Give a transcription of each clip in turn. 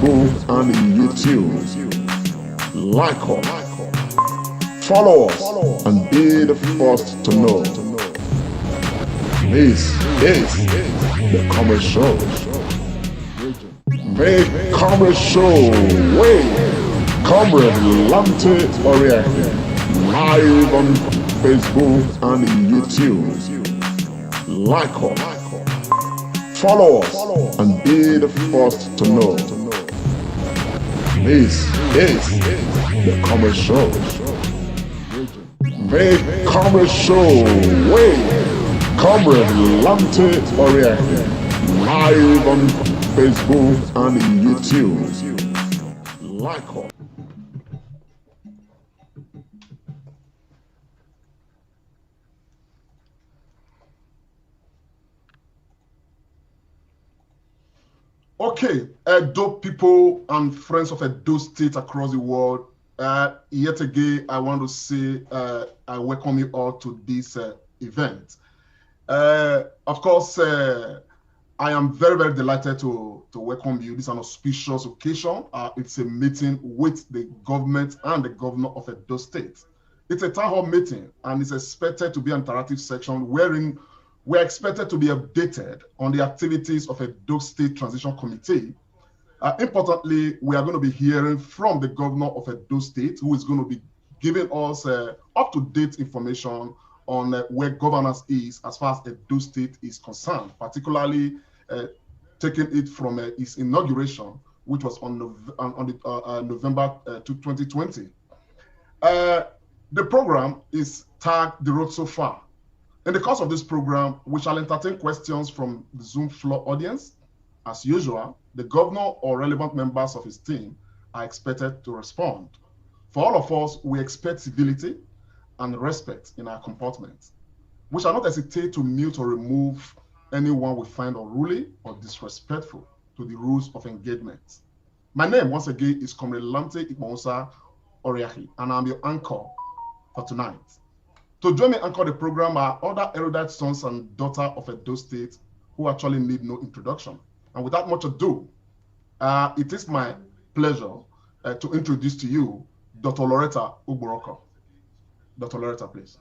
Facebook and YouTube. Like us, follow us, and be the first to know. This is the Comedy Show. The Comedy Show with Comrade Lante Oriaki. Live on Facebook and YouTube. Like us, follow us, and be the first to know. This is the Comedy Show. The Comedy Show with Comrade Lante Oriaki. Live on Facebook and YouTube. Like us. Okay, Edo people and friends of Edo State across the world, yet again, I want to say I welcome you all to this event. Of course, I am very, very delighted to welcome you. This is an auspicious occasion. It's a meeting with the government and the governor of Edo State. It's a town hall meeting, and it's expected to be an interactive section wherein we're expected to be updated on the activities of Edo State Transition Committee. Importantly, we are going to be hearing from the governor of Edo State, who is going to be giving us up-to-date information on where governance is as far as Edo State is concerned, particularly taking it from his inauguration, which was on November 2020. The program is tagged The Road So Far. In the course of this program, we shall entertain questions from the Zoom floor audience. As usual, the governor or relevant members of his team are expected to respond. For all of us, we expect civility and respect in our comportment. We shall not hesitate to mute or remove anyone we find unruly or disrespectful to the rules of engagement. My name, once again, is Comrade Lante Oriaki, and I'm your anchor for tonight. To join me anchor the program are other erudite sons and daughters of Edo State who actually need no introduction. And without much ado, it is my pleasure to introduce to you Dr. Loretta Ugboroko. Dr. Loretta, please.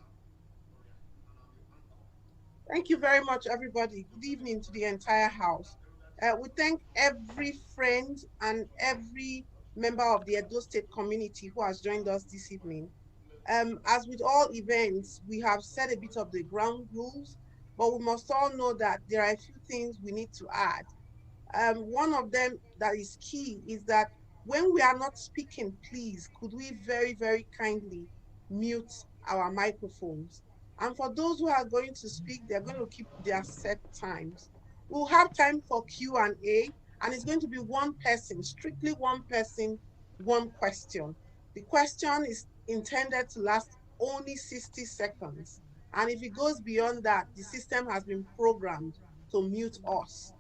Thank you very much, everybody. Good evening to the entire house. We thank every friend and every member of the Edo State community who has joined us this evening. As with all events, we have set a bit of the ground rules, but we must all know that there are a few things we need to add. One of them that is key is that when we are not speaking, please, could we very, very kindly mute our microphones? And for those who are going to speak, they're going to keep their set times. We'll have time for Q&A, and it's going to be one person, strictly one person, one question. The question is intended to last only 60 seconds. And if it goes beyond that, the system has been programmed to mute us.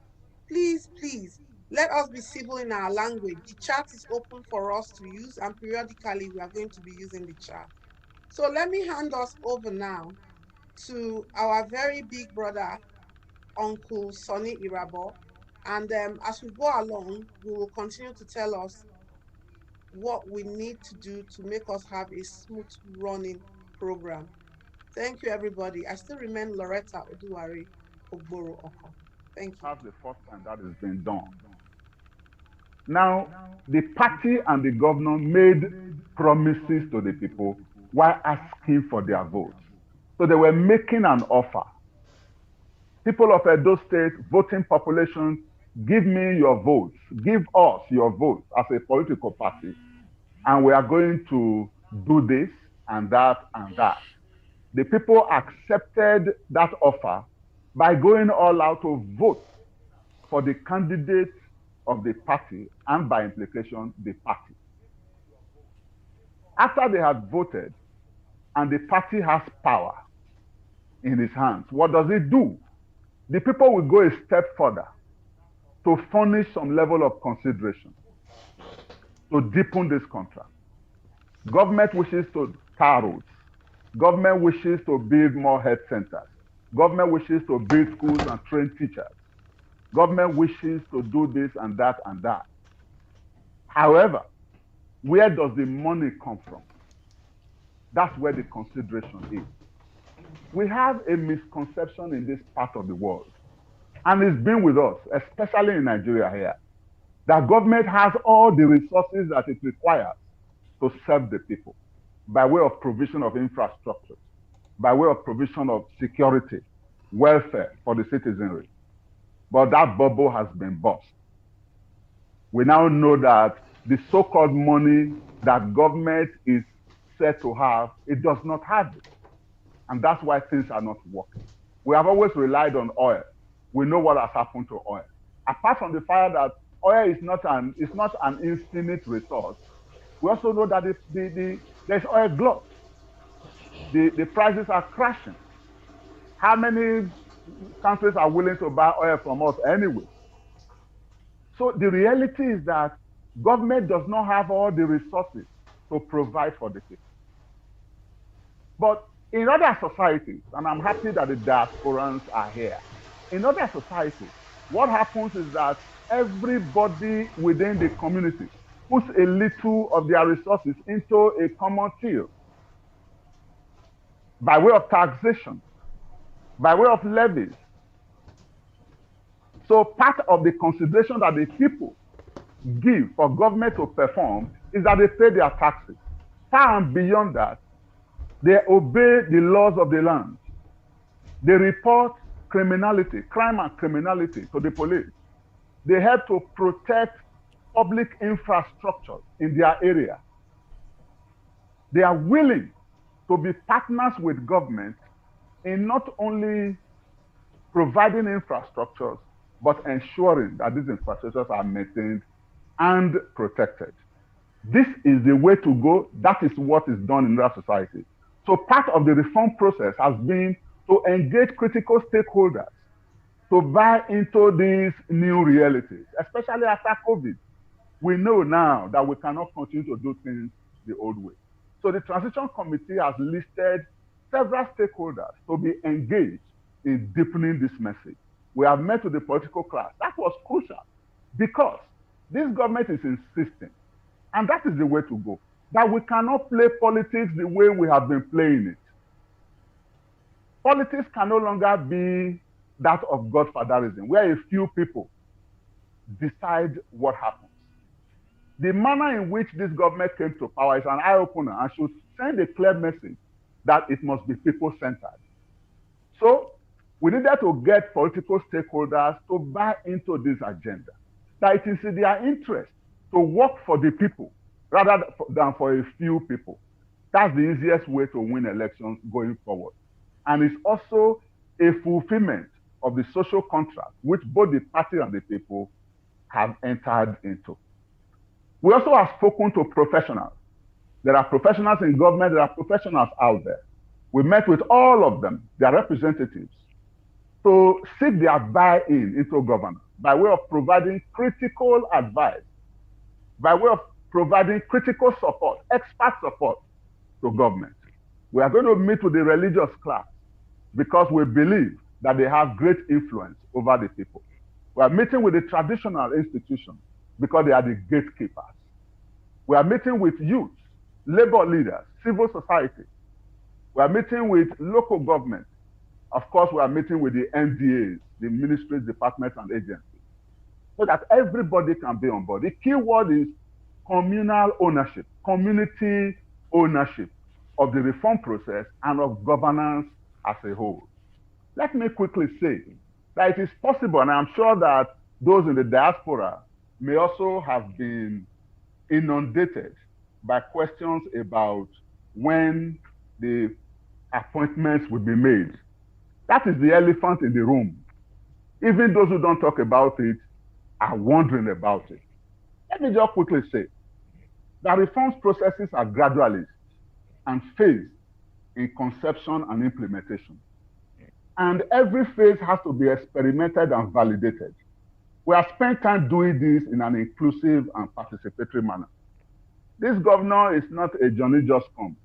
Please, please, let us be civil in our language. The chat is open for us to use, and periodically we are going to be using the chat. So let me hand us over now to our very big brother, Uncle Sonny Irabo. And as we go along, we will continue to tell us what we need to do to make us have a smooth running program. Thank you, everybody. I still remain Loretta Oduwari Ogboro Oko. Thank you. That's the first time that has been done. Now, the party and the governor made promises to the people while asking for their votes. So they were making an offer. People of Edo State, voting population, give me your votes. Give us your votes as a political party. And we are going to do this and that and that. The people accepted that offer by going all out to vote for the candidate of the party and by implication, the party. After they had voted and the party has power in his hands, what does it do? The people will go a step further to furnish some level of consideration to deepen this contract. Government wishes to tar roads. Government wishes to build more health centers. Government wishes to build schools and train teachers. Government wishes to do this and that and that. However, where does the money come from? That's where the consideration is. We have a misconception in this part of the world, and it's been with us, especially in Nigeria here, that government has all the resources that it requires to serve the people by way of provision of infrastructure, by way of provision of security, welfare for the citizenry. But that bubble has been burst. We now know that the so-called money that government is said to have, it does not have it. And that's why things are not working. We have always relied on oil. We know what has happened to oil. Apart from the fact that oil is not an infinite resource, we also know that there's oil glut. The prices are crashing. How many countries are willing to buy oil from us anyway? So the reality is that government does not have all the resources to provide for the people. But in other societies, and I'm happy that the diasporans are here, in other societies, what happens is that everybody within the community puts a little of their resources into a common till by way of taxation, by way of levies. So part of the consideration that the people give for government to perform is that they pay their taxes. Far and beyond that, they obey the laws of the land. They report criminality, crime and criminality to the police. They help to protect public infrastructure in their area. They are willing to be partners with government in not only providing infrastructures, but ensuring that these infrastructures are maintained and protected. This is the way to go. That is what is done in our society. So part of the reform process has been to engage critical stakeholders to buy into these new realities, especially after COVID. We know now that we cannot continue to do things the old way. So the Transition Committee has listed several stakeholders to be engaged in deepening this message. We have met with the political class. That was crucial because this government is insisting, and that is the way to go, that we cannot play politics the way we have been playing it. Politics can no longer be that of godfatherism, where a few people decide what happens. The manner in which this government came to power is an eye-opener and should send a clear message that it must be people-centered. So we needed to get political stakeholders to buy into this agenda, that it is in their interest to work for the people rather than for a few people. That's the easiest way to win elections going forward. And it's also a fulfillment of the social contract which both the party and the people have entered into. We also have spoken to professionals. There are professionals in government, there are professionals out there. We met with all of them, their representatives, to seek their buy-in into governance by way of providing critical advice, by way of providing critical support, expert support to government. We are going to meet with the religious class because we believe that they have great influence over the people. We are meeting with the traditional institutions because they are the gatekeepers. We are meeting with youth, labor leaders, civil society. We are meeting with local government. Of course, we are meeting with the NDAs, the ministries, departments, and agencies, so that everybody can be on board. The key word is communal ownership, community ownership of the reform process and of governance as a whole. Let me quickly say that it is possible, and I'm sure that those in the diaspora may also have been inundated by questions about when the appointments will be made. That is the elephant in the room. Even those who don't talk about it are wondering about it. Let me just quickly say that reforms processes are gradualist and phased in conception and implementation. And every phase has to be experimented and validated. We have spent time doing this in an inclusive and participatory manner. This governor is not a Johnny Just Come.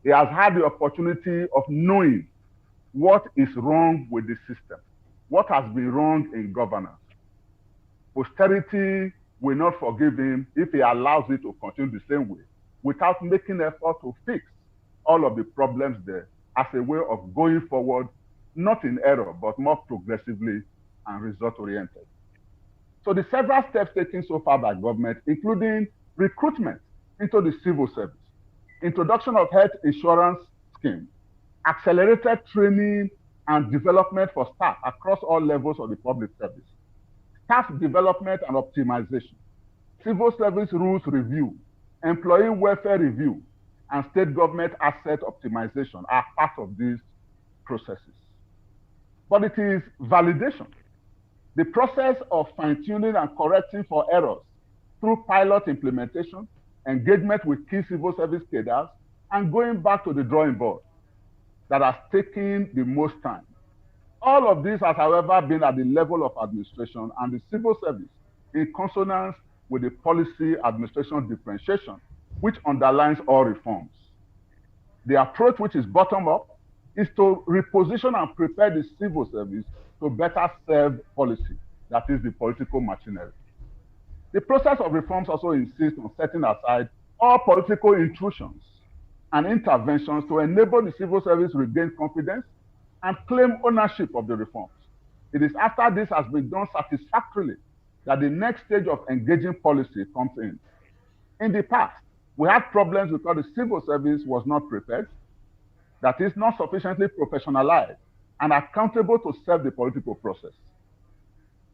He has had the opportunity of knowing what is wrong with the system, what has been wrong in governance. Posterity will not forgive him if he allows it to continue the same way without making effort to fix all of the problems there as a way of going forward, not in error, but more progressively and result-oriented. So the several steps taken so far by government, including recruitment into the civil service, introduction of health insurance scheme, accelerated training and development for staff across all levels of the public service, staff development and optimization, civil service rules review, employee welfare review, and state government asset optimization are part of these processes. But it is validation, the process of fine-tuning and correcting for errors through pilot implementation, engagement with key civil service cadres, and going back to the drawing board that has taken the most time. All of this has, however, been at the level of administration and the civil service in consonance with the policy administration differentiation, which underlines all reforms. The approach, which is bottom-up, is to reposition and prepare the civil service to better serve policy, that is the political machinery. The process of reforms also insists on setting aside all political intrusions and interventions to enable the civil service regain confidence and claim ownership of the reforms. It is after this has been done satisfactorily that the next stage of engaging policy comes in. In the past, we had problems because the civil service was not prepared, that is, not sufficiently professionalized and accountable to serve the political process.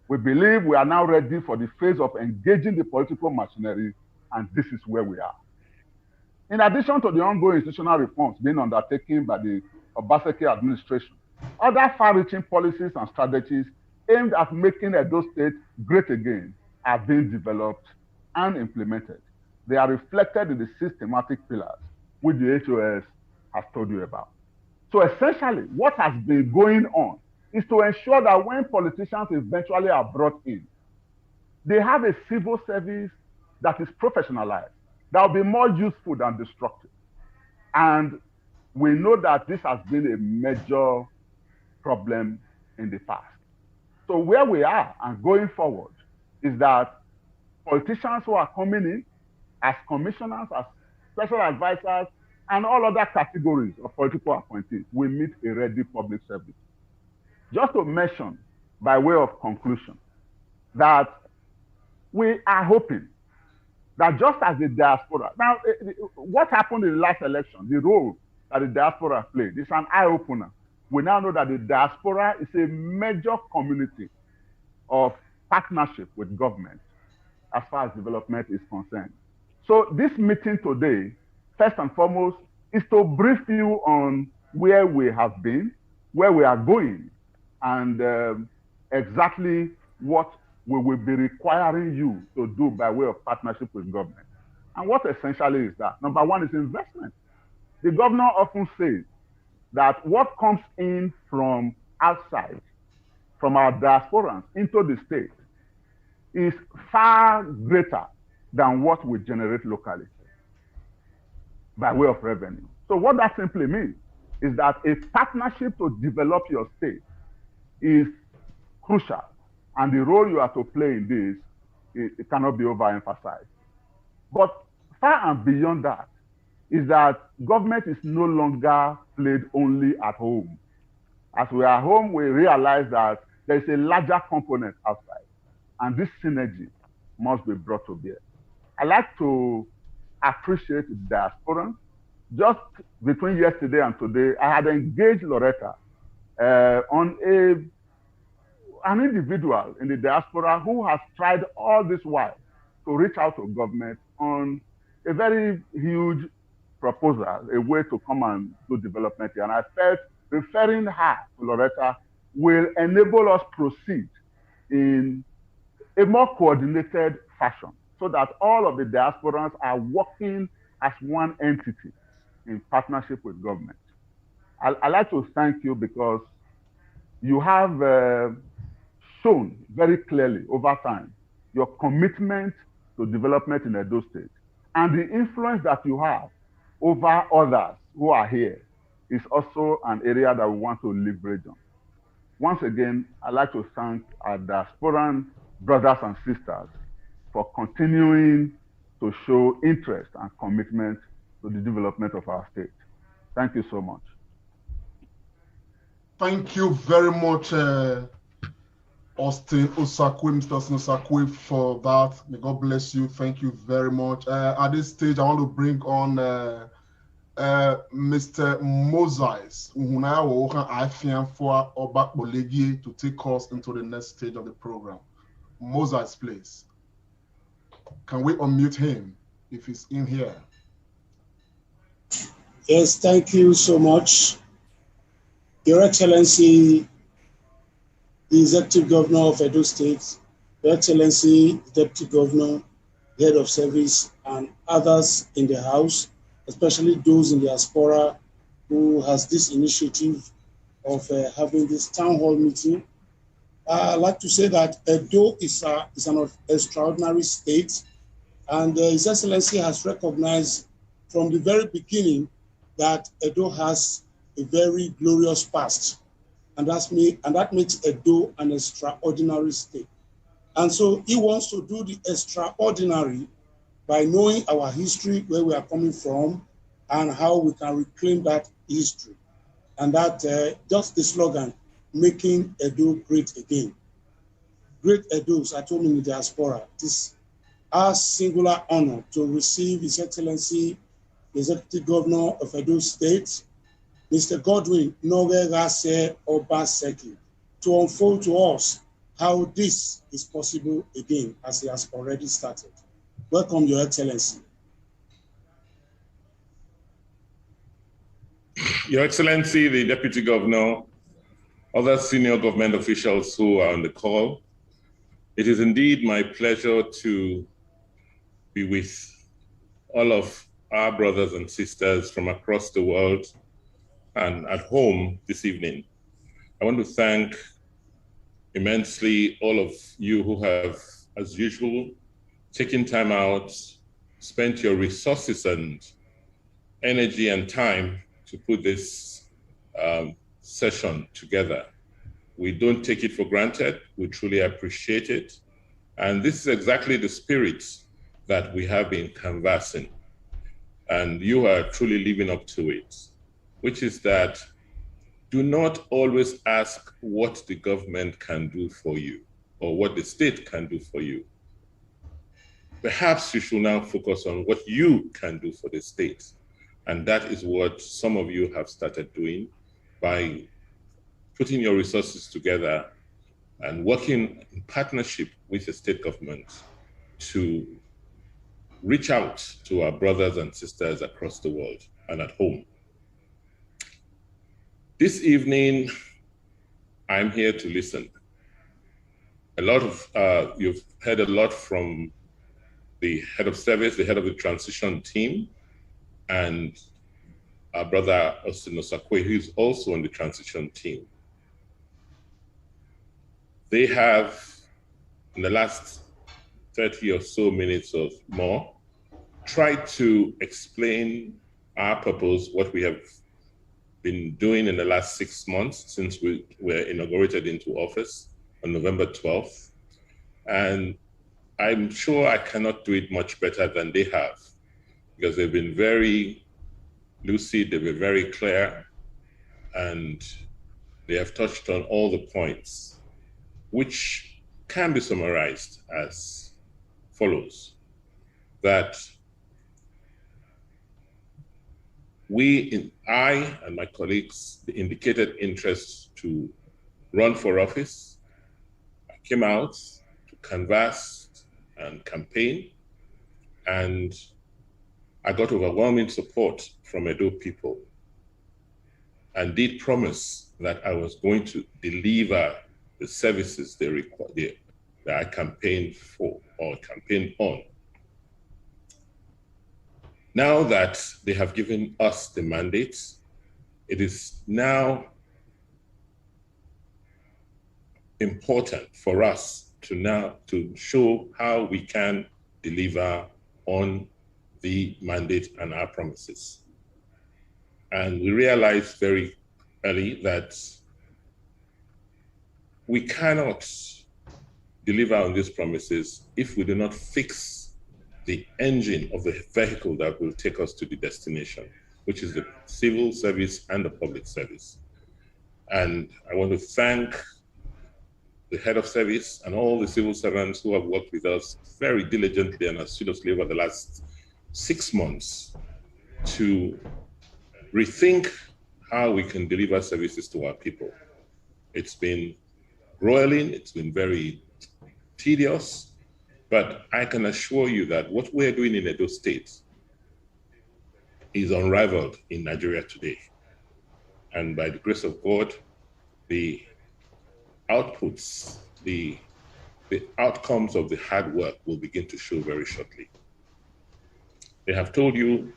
We believe we are now ready for the phase of engaging the political machinery, and this is where we are. In addition to the ongoing institutional reforms being undertaken by the Obaseki administration, other far-reaching policies and strategies aimed at making Edo State great again are being developed and implemented. They are reflected in the systematic pillars which the HOS has told you about. So essentially, what has been going on is to ensure that when politicians eventually are brought in, they have a civil service that is professionalized, that will be more useful than destructive. And we know that this has been a major problem in the past. So where we are and going forward is that politicians who are coming in as commissioners, as special advisors, and all other categories of political appointees will meet a ready public service. Just to mention, by way of conclusion, that we are hoping that just as the diaspora, now what happened in the last election, the role that the diaspora played, is an eye-opener. We now know that the diaspora is a major community of partnership with government as far as development is concerned. So this meeting today, first and foremost, is to brief you on where we have been, where we are going, and exactly what we will be requiring you to do by way of partnership with government. And what essentially is that? Number one is investment. The governor often says that what comes in from outside, from our diasporans into the state, is far greater than what we generate locally by way of revenue. So what that simply means is that a partnership to develop your state is crucial, and the role you are to play in this, it cannot be overemphasized. But far and beyond that is that government is no longer played only at home. As we are home, we realize that there is a larger component outside, and this synergy must be brought to bear. I like to appreciate the diasporans. Just between yesterday and today, I had engaged Loretta on an individual in the diaspora who has tried all this while to reach out to government on a very huge proposal, a way to come and do development here. And I felt referring her to Loretta will enable us proceed in a more coordinated fashion so that all of the diasporans are working as one entity in partnership with government. I'd like to thank you because you have shown very clearly over time your commitment to development in Edo State, and the influence that you have over others who are here is also an area that we want to leverage on. Once again, I'd like to thank our diasporan brothers and sisters for continuing to show interest and commitment to the development of our state. Thank you so much. Thank you very much, Austin Osakwe, Mr. Austin Osakwe, for that. May God bless you. Thank you very much. At this stage, I want to bring on Mr. Moses to take us into the next stage of the program. Moses, please. Can we unmute him if he's in here? Yes, thank you so much. Your Excellency, the Executive Governor of Edo State, Your Excellency, the Deputy Governor, Head of Service, and others in the House, especially those in the Diaspora who has this initiative of having this town hall meeting. I'd like to say that Edo is an extraordinary state, and His Excellency has recognized from the very beginning that Edo has a very glorious past, and that makes Edo an extraordinary state. And so he wants to do the extraordinary by knowing our history, where we are coming from, and how we can reclaim that history. And that just the slogan, making Edo great again. Great Edos at home in the diaspora. It is our singular honor to receive His Excellency, the Executive Governor of Edo State, Mr. Godwin Nogegase Obaseki, to unfold to us how this is possible again, as he has already started. Welcome, Your Excellency. Your Excellency, the Deputy Governor, other senior government officials who are on the call, it is indeed my pleasure to be with all of our brothers and sisters from across the world and at home this evening. I want to thank immensely all of you who have, as usual, taken time out, spent your resources and energy and time to put this session together. We don't take it for granted. We truly appreciate it. And this is exactly the spirit that we have been canvassing. And you are truly living up to it, which is that do not always ask what the government can do for you or what the state can do for you. Perhaps you should now focus on what you can do for the state. And that is what some of you have started doing by putting your resources together and working in partnership with the state government to reach out to our brothers and sisters across the world and at home. This evening, I'm here to listen. You've heard a lot from the head of service, the head of the transition team, and our brother Austin Osakwe, who is also on the transition team. They have, in the last 30 or so minutes or more, tried to explain our purpose, what we have been doing in the last 6 months since we were inaugurated into office on November 12th. And I'm sure I cannot do it much better than they have, because they've been very lucid, they've been very clear, and they have touched on all the points, which can be summarized as follows: that I and my colleagues indicated interest to run for office. I came out to canvass and campaign, and I got overwhelming support from Edo people, and did promise that I was going to deliver the services that I campaigned for or campaigned on. Now that they have given us the mandate, it is now important for us to show how we can deliver on the mandate and our promises. And we realized very early that we cannot deliver on these promises if we do not fix the engine of the vehicle that will take us to the destination, which is the civil service and the public service. And I want to thank the head of service and all the civil servants who have worked with us very diligently and assiduously over the last 6 months to rethink how we can deliver services to our people. It's been roiling, it's been very tedious, but I can assure you that what we're doing in Edo State is unrivaled in Nigeria today. And by the grace of God, the outputs, the outcomes of the hard work will begin to show very shortly. They have told you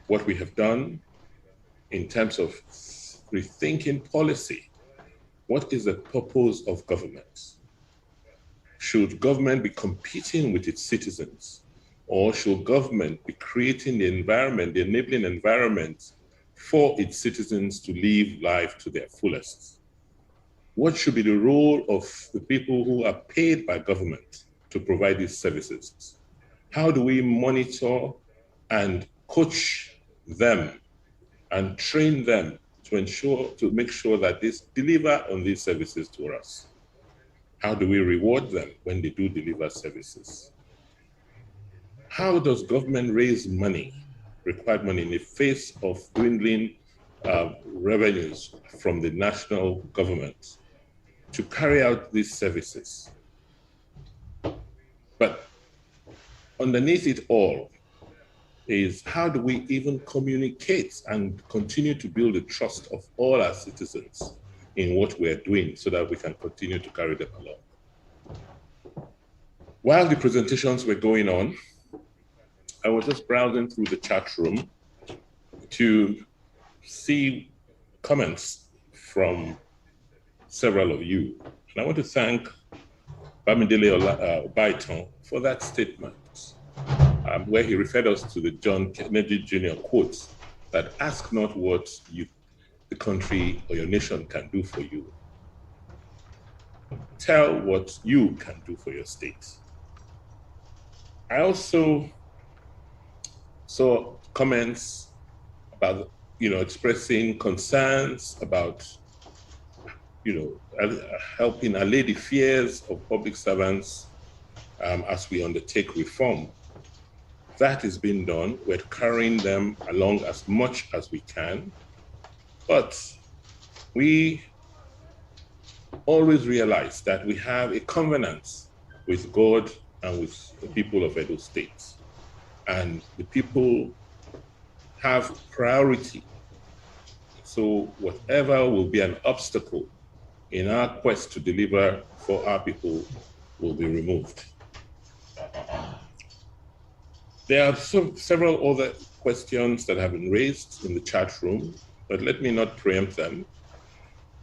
what we have done in terms of rethinking policy. What is the purpose of government? Should government be competing with its citizens? Or should government be creating the environment, the enabling environment for its citizens to live life to their fullest? What should be the role of the people who are paid by government to provide these services? How do we monitor and coach them and train them to make sure that they deliver on these services to us? How do we reward them when they do deliver services? How does government raise money, required money, in the face of dwindling revenues from the national government to carry out these services? But underneath it all is how do we even communicate and continue to build the trust of all our citizens in what we're doing so that we can continue to carry them along. While the presentations were going on, I was just browsing through the chat room to see comments from several of you. And I want to thank Bamidele Obaitan for that statement, where he referred us to the John Kennedy Jr. quote that ask not what the country or your nation can do for you. Tell what you can do for your state. I also saw comments about, expressing concerns about, helping allay the fears of public servants as we undertake reform. That is being done. We're carrying them along as much as we can. But we always realize that we have a covenant with God and with the people of Edo State. And the people have priority. So whatever will be an obstacle in our quest to deliver for our people will be removed. There are several other questions that have been raised in the chat room, but let me not preempt them.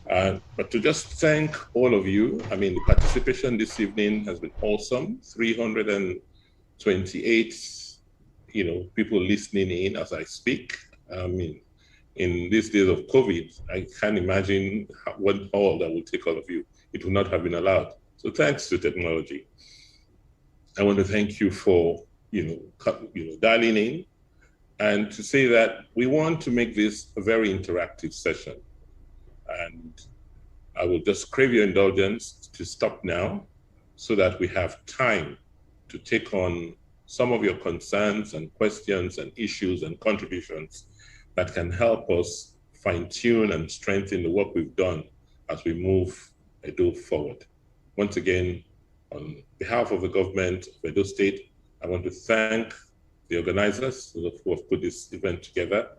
But to just thank all of you. I mean, the participation this evening has been awesome. 328, people listening in as I speak. I mean, in these days of COVID, I can't imagine what all that will take all of you. It would not have been allowed. So thanks to technology. I want to thank you for, dialing in, and to say that we want to make this a very interactive session. And I will just crave your indulgence to stop now so that we have time to take on some of your concerns and questions and issues and contributions that can help us fine-tune and strengthen the work we've done as we move Edo forward. Once again, on behalf of the government of Edo State, I want to thank the organizers who have put this event together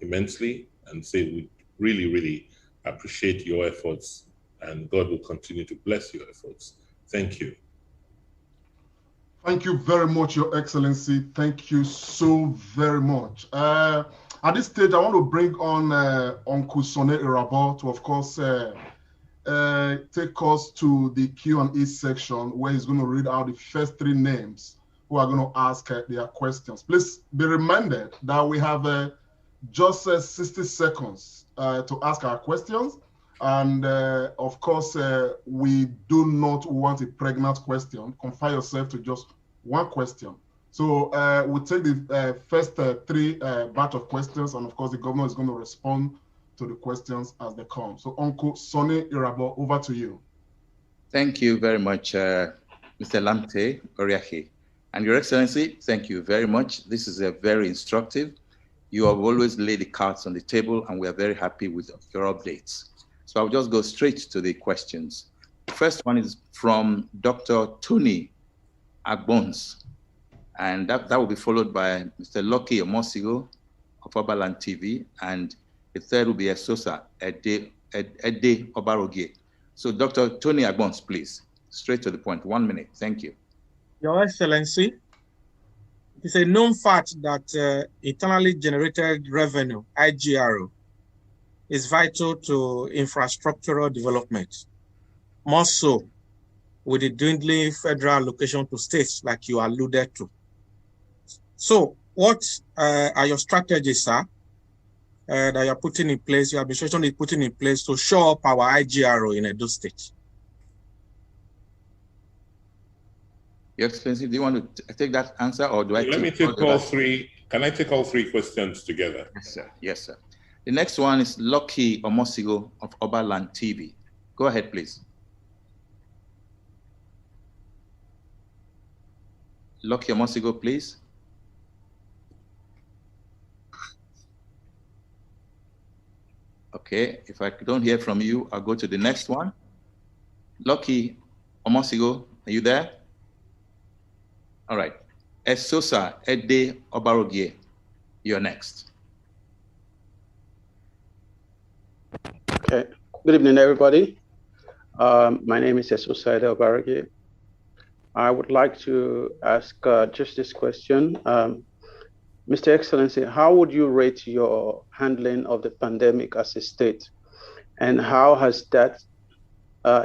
immensely and say we really, really appreciate your efforts, and God will continue to bless your efforts. Thank you. Thank you very much, Your Excellency. Thank you so very much. At this stage, I want to bring on Uncle Sone Irabo to, of course, take us to the Q&A section where he's going to read out the first 3 names who are going to ask their questions. Please be reminded that we have just 60 seconds to ask our questions. And of course, we do not want a pregnant question. Confine yourself to just one question. So we'll take the first three batch of questions, and of course, the governor is going to respond to the questions as they come. So Uncle Sonny Irabo, over to you. Thank you very much, Mr. Lamte Oriahi. And Your Excellency, thank you very much. This is a very instructive. You have always laid the cards on the table, and we are very happy with your updates. So I'll just go straight to the questions. The first one is from Dr. Tony Agbons, and that will be followed by Mr. Lucky Omosigo of Obaland TV, and the third will be Esosa Ede Obarogie. So Dr. Tony Agbons, please, straight to the point, 1 minute, thank you. Your Excellency, it is a known fact that internally generated revenue, IGRO, is vital to infrastructural development, more so with the dwindling federal allocation to states like you alluded to. So what are your strategies, sir, that you're putting in place, your administration is putting in place to show up our IGRO in Edo State? Your Excellency, do you want to take that answer, or do I Let me take all three. Can I take all three questions together? Yes, sir. Yes, sir. The next one is Lucky Omosigo of Obaland TV. Go ahead, please. Lucky Omosigo, please. Okay, if I don't hear from you, I'll go to the next one. Lucky Omosigo, are you there? All right. Esosa Ede Obarogie, you're next. Okay. Good evening, everybody. My name is Esosa Ede Obarogie. I would like to ask just this question. Mr. Excellency, how would you rate your handling of the pandemic as a state? And how has that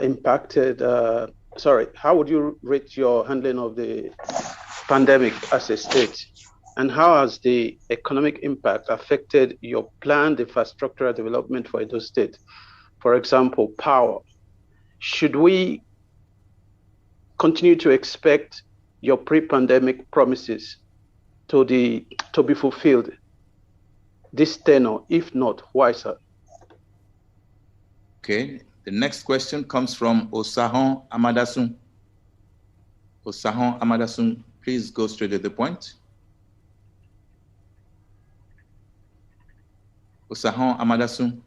impacted, how would you rate your handling of the pandemic as a state? And how has the economic impact affected your planned infrastructural development for Edo State? For example, power. Should we continue to expect your pre-pandemic promises to be fulfilled this tenure? If not, why, sir? Okay, the next question comes from Osahon Amadasun. Osahon Amadasun, please go straight to the point. Osahon Amadasun.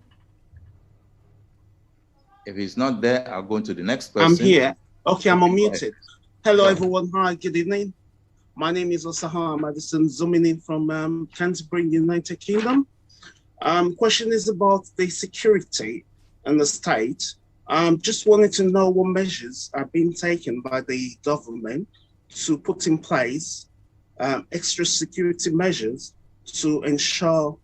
If he's not there, I'll go into the next person. I'm here. Okay, I'm unmuted. Hello, everyone. Hi, good evening. My name is Osahon Madison, zooming in from Canterbury, United Kingdom. Question is about the security in the state. Just wanted to know what measures are being taken by the government to put in place extra security measures to ensure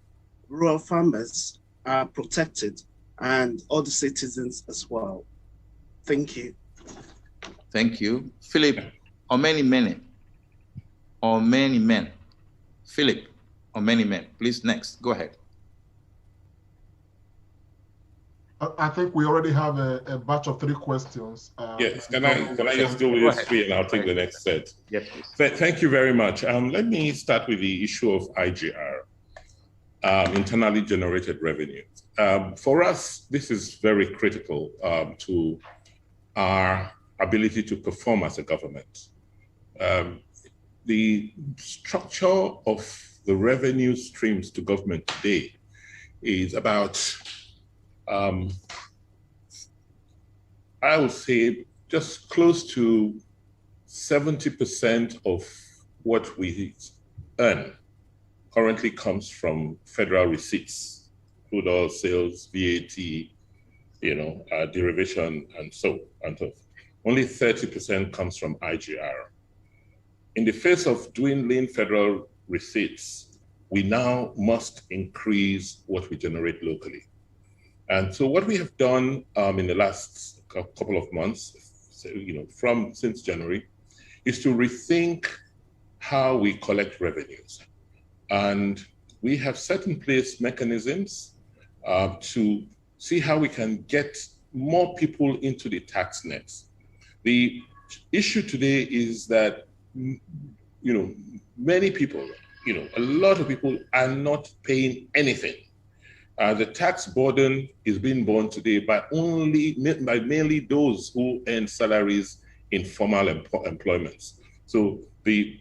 rural farmers are protected and other citizens as well. Thank you. Thank you. Philip, or many men? Philip, or many men? Please, next, go ahead. I think we already have a batch of 3 questions. Yes, can I just go with these 3 and I'll take the next set? Yes, please. Thank you very much. Let me start with the issue of IGR, internally generated revenue. For us, this is very critical to our ability to perform as a government. The structure of the revenue streams to government today is about, I would say, just close to 70% of what we earn currently comes from federal receipts, crude oil sales, VAT, derivation, and so on. Only 30% comes from IGR. In the face of dwindling federal receipts, we now must increase what we generate locally. And so what we have done in the last couple of months, since January, is to rethink how we collect revenues. And we have set in place mechanisms to see how we can get more people into the tax nets. The issue today is that, many people, a lot of people are not paying anything. The tax burden is being borne today by mainly those who earn salaries in formal employments. So the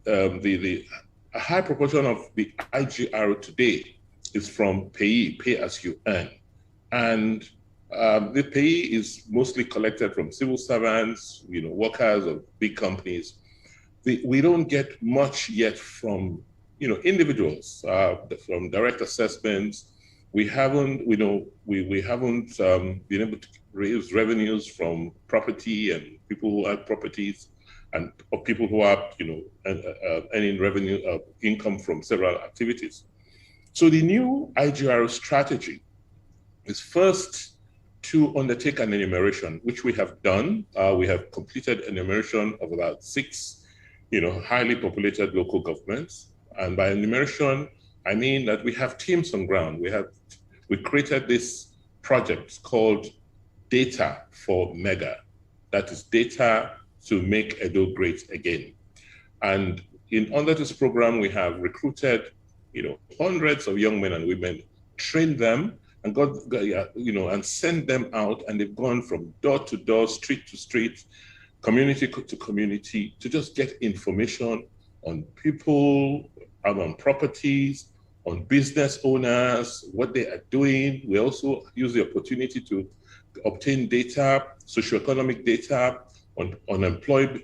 a high proportion of the IGR today is from pay as you earn, and the pay is mostly collected from civil servants, workers of big companies. We don't get much yet from individuals, from direct assessments. We haven't, we haven't been able to raise revenues from property and people who have properties, and or people who are, earning revenue, income from several activities. So the new IGR strategy is first to undertake an enumeration, which we have done. We have completed an enumeration of about 6, highly populated local governments. And by enumeration, I mean that we have teams on ground. We created this project called Data for Mega. That is data to make Edo great again. And under this program, we have recruited, hundreds of young men and women, trained them, and and sent them out, and they've gone from door to door, street to street, community to community, to just get information on people, on properties, on business owners, what they are doing. We also use the opportunity to obtain data, socioeconomic data on unemployed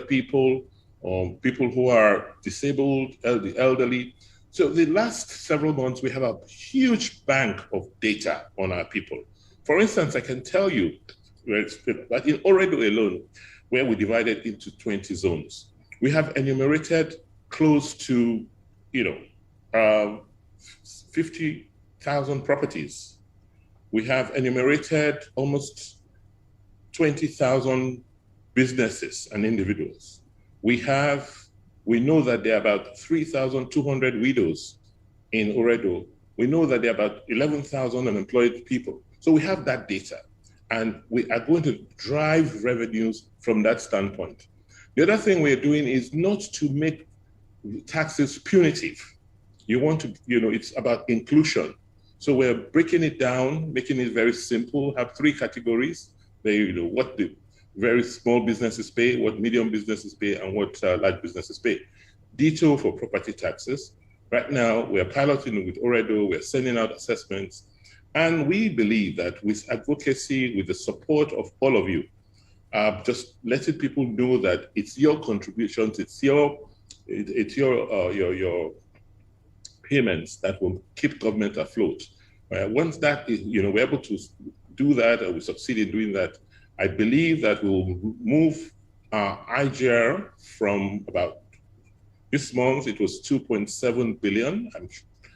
people, on people who are disabled, the elderly. So the last several months, we have a huge bank of data on our people. For instance, I can tell you that in Oredo alone, where we divided into 20 zones, we have enumerated close to, 50,000 properties. We have enumerated almost 20,000 businesses and individuals. We know that there are about 3,200 widows in Oredo. We know that there are about 11,000 unemployed people. So we have that data, and we are going to drive revenues from that standpoint. The other thing we're doing is not to make taxes punitive. You want to, it's about inclusion. So we're breaking it down, making it very simple, have 3 categories. What the very small businesses pay, what medium businesses pay, and what large businesses pay. Ditto for property taxes. Right now, we're piloting with Oredo, we're sending out assessments, and we believe that with advocacy, with the support of all of you, just letting people know that it's your contributions, it's your payments that will keep government afloat. Once that is, we're able to do that, and we succeed in doing that, I believe that we'll move our IGR from about this month, it was 2.7 billion,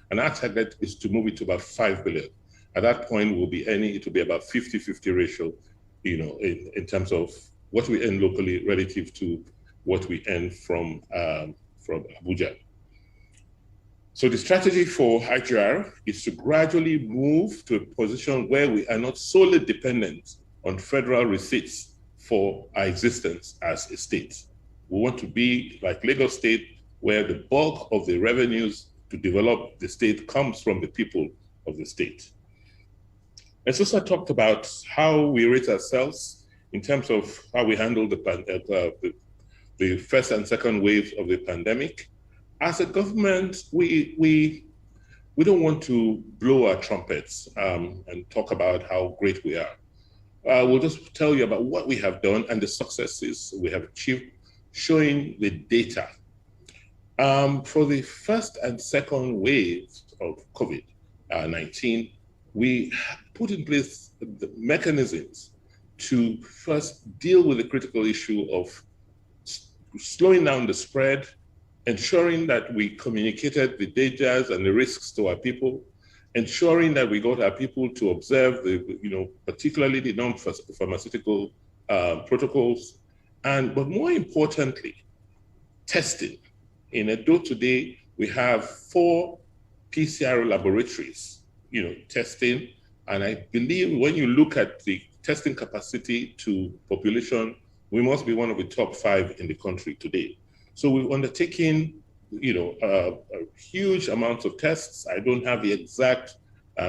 and our target is to move it to about 5 billion. At that point, it will be about 50-50 ratio, in terms of what we earn locally relative to what we earn from Abuja. So the strategy for IGR is to gradually move to a position where we are not solely dependent on federal receipts for our existence as a state. We want to be like Lagos State, where the bulk of the revenues to develop the state comes from the people of the state. And Sosa talked about how we rate ourselves in terms of how we handle the first and second waves of the pandemic. As a government, we don't want to blow our trumpets and talk about how great we are. We'll just tell you about what we have done and the successes we have achieved, showing the data. For the first and second waves of COVID-19, we put in place the mechanisms to first deal with the critical issue of slowing down the spread, ensuring that we communicated the dangers and the risks to our people, ensuring that we got our people to observe particularly the non-pharmaceutical protocols, but more importantly, testing. In Edo today, we have 4 PCR laboratories, testing And I believe when you look at the testing capacity to population, we must be one of the top 5 in the country today. So we've undertaken, a huge amounts of tests. I don't have the exact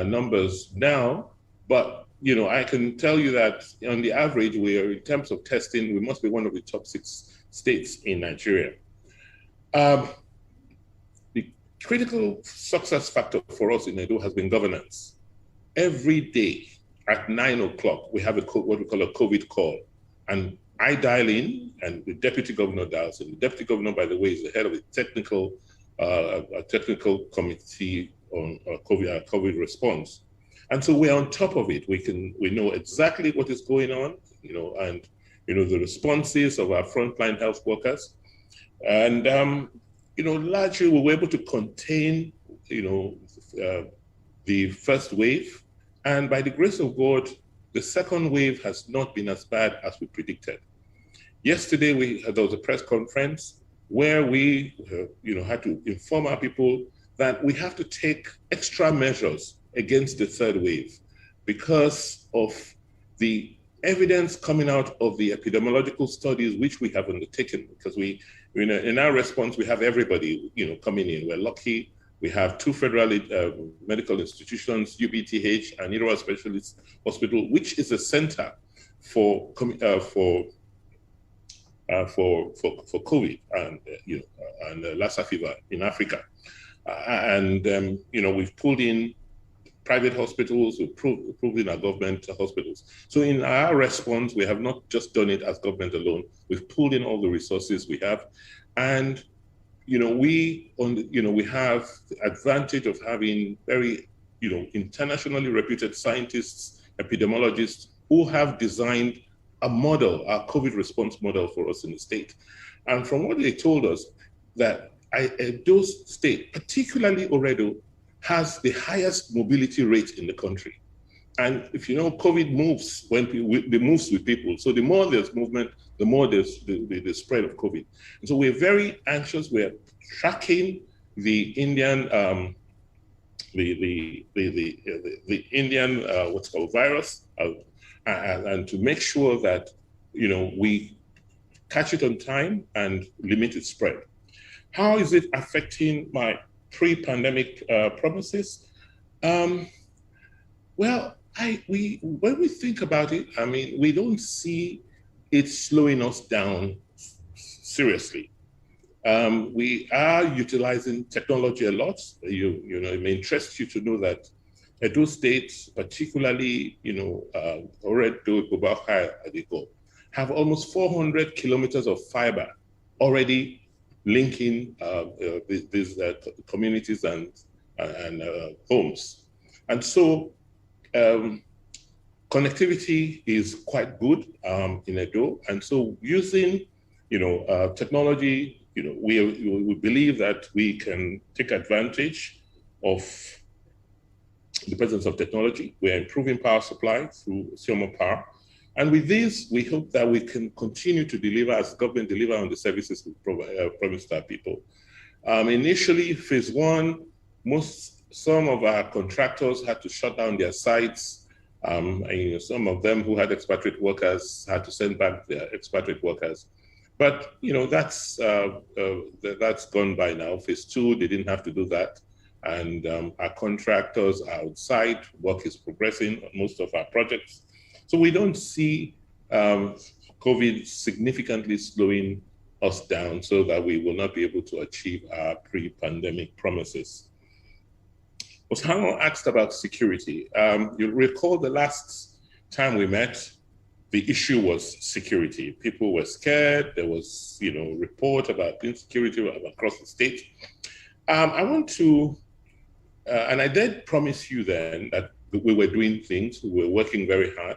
numbers now, but I can tell you that on the average, we are, in terms of testing, we must be one of the top 6 states in Nigeria. The critical success factor for us in Edo has been governance. Every day at 9 o'clock, we have what we call a COVID call. And I dial in and the deputy governor dials in. The deputy governor, by the way, is the head of the technical committee on COVID response. And so we're on top of it. We know exactly what is going on, and the responses of our frontline health workers. And largely we were able to contain, the first wave. And by the grace of God, the second wave has not been as bad as we predicted. Yesterday, there was a press conference where we, had to inform our people that we have to take extra measures against the third wave because of the evidence coming out of the epidemiological studies which we have undertaken. Because in our response, we have everybody, coming in. We're lucky. We have 2 federal medical institutions, UBTH and Irawa Specialist Hospital, which is a center for COVID and Lassa fever in Africa. We've pulled in private hospitals, we've pulled in our government hospitals. So in our response, we have not just done it as government alone. We've pulled in all the resources we have, and we have the advantage of having very, internationally reputed scientists, epidemiologists who have designed a model, our COVID response model for us in the state. And from what they told us, that Edo State, particularly Oredo, has the highest mobility rate in the country. And if COVID moves it moves with people. So the more there's movement, the more there's the spread of COVID. And so we're very anxious. We're tracking the Indian Indian what's called virus, and to make sure that we catch it on time and limit its spread. How is it affecting my pre-pandemic promises? Well, when we think about it, we don't see it slowing us down seriously. We are utilizing technology a lot. It may interest you to know that Edo State, particularly, Oredo, Gobaka, Adiko, have almost 400 kilometers of fiber already linking these communities and homes. And so connectivity is quite good in Edo. And so using, technology, we believe that we can take advantage of the presence of technology. We're improving power supply through thermal power. And with this, we hope that we can continue to deliver, as government, deliver on the services we promised our people. Initially, phase 1, some of our contractors had to shut down their sites. Some of them who had expatriate workers had to send back their expatriate workers. But that's gone by now. Phase 2, they didn't have to do that. And our contractors are outside, work is progressing on most of our projects. So we don't see COVID significantly slowing us down so that we will not be able to achieve our pre-pandemic promises. Oshango asked about security. You'll recall the last time we met, the issue was security. People were scared. There was, report about insecurity across the state. I want to, and I did promise you then that we were doing things, we were working very hard,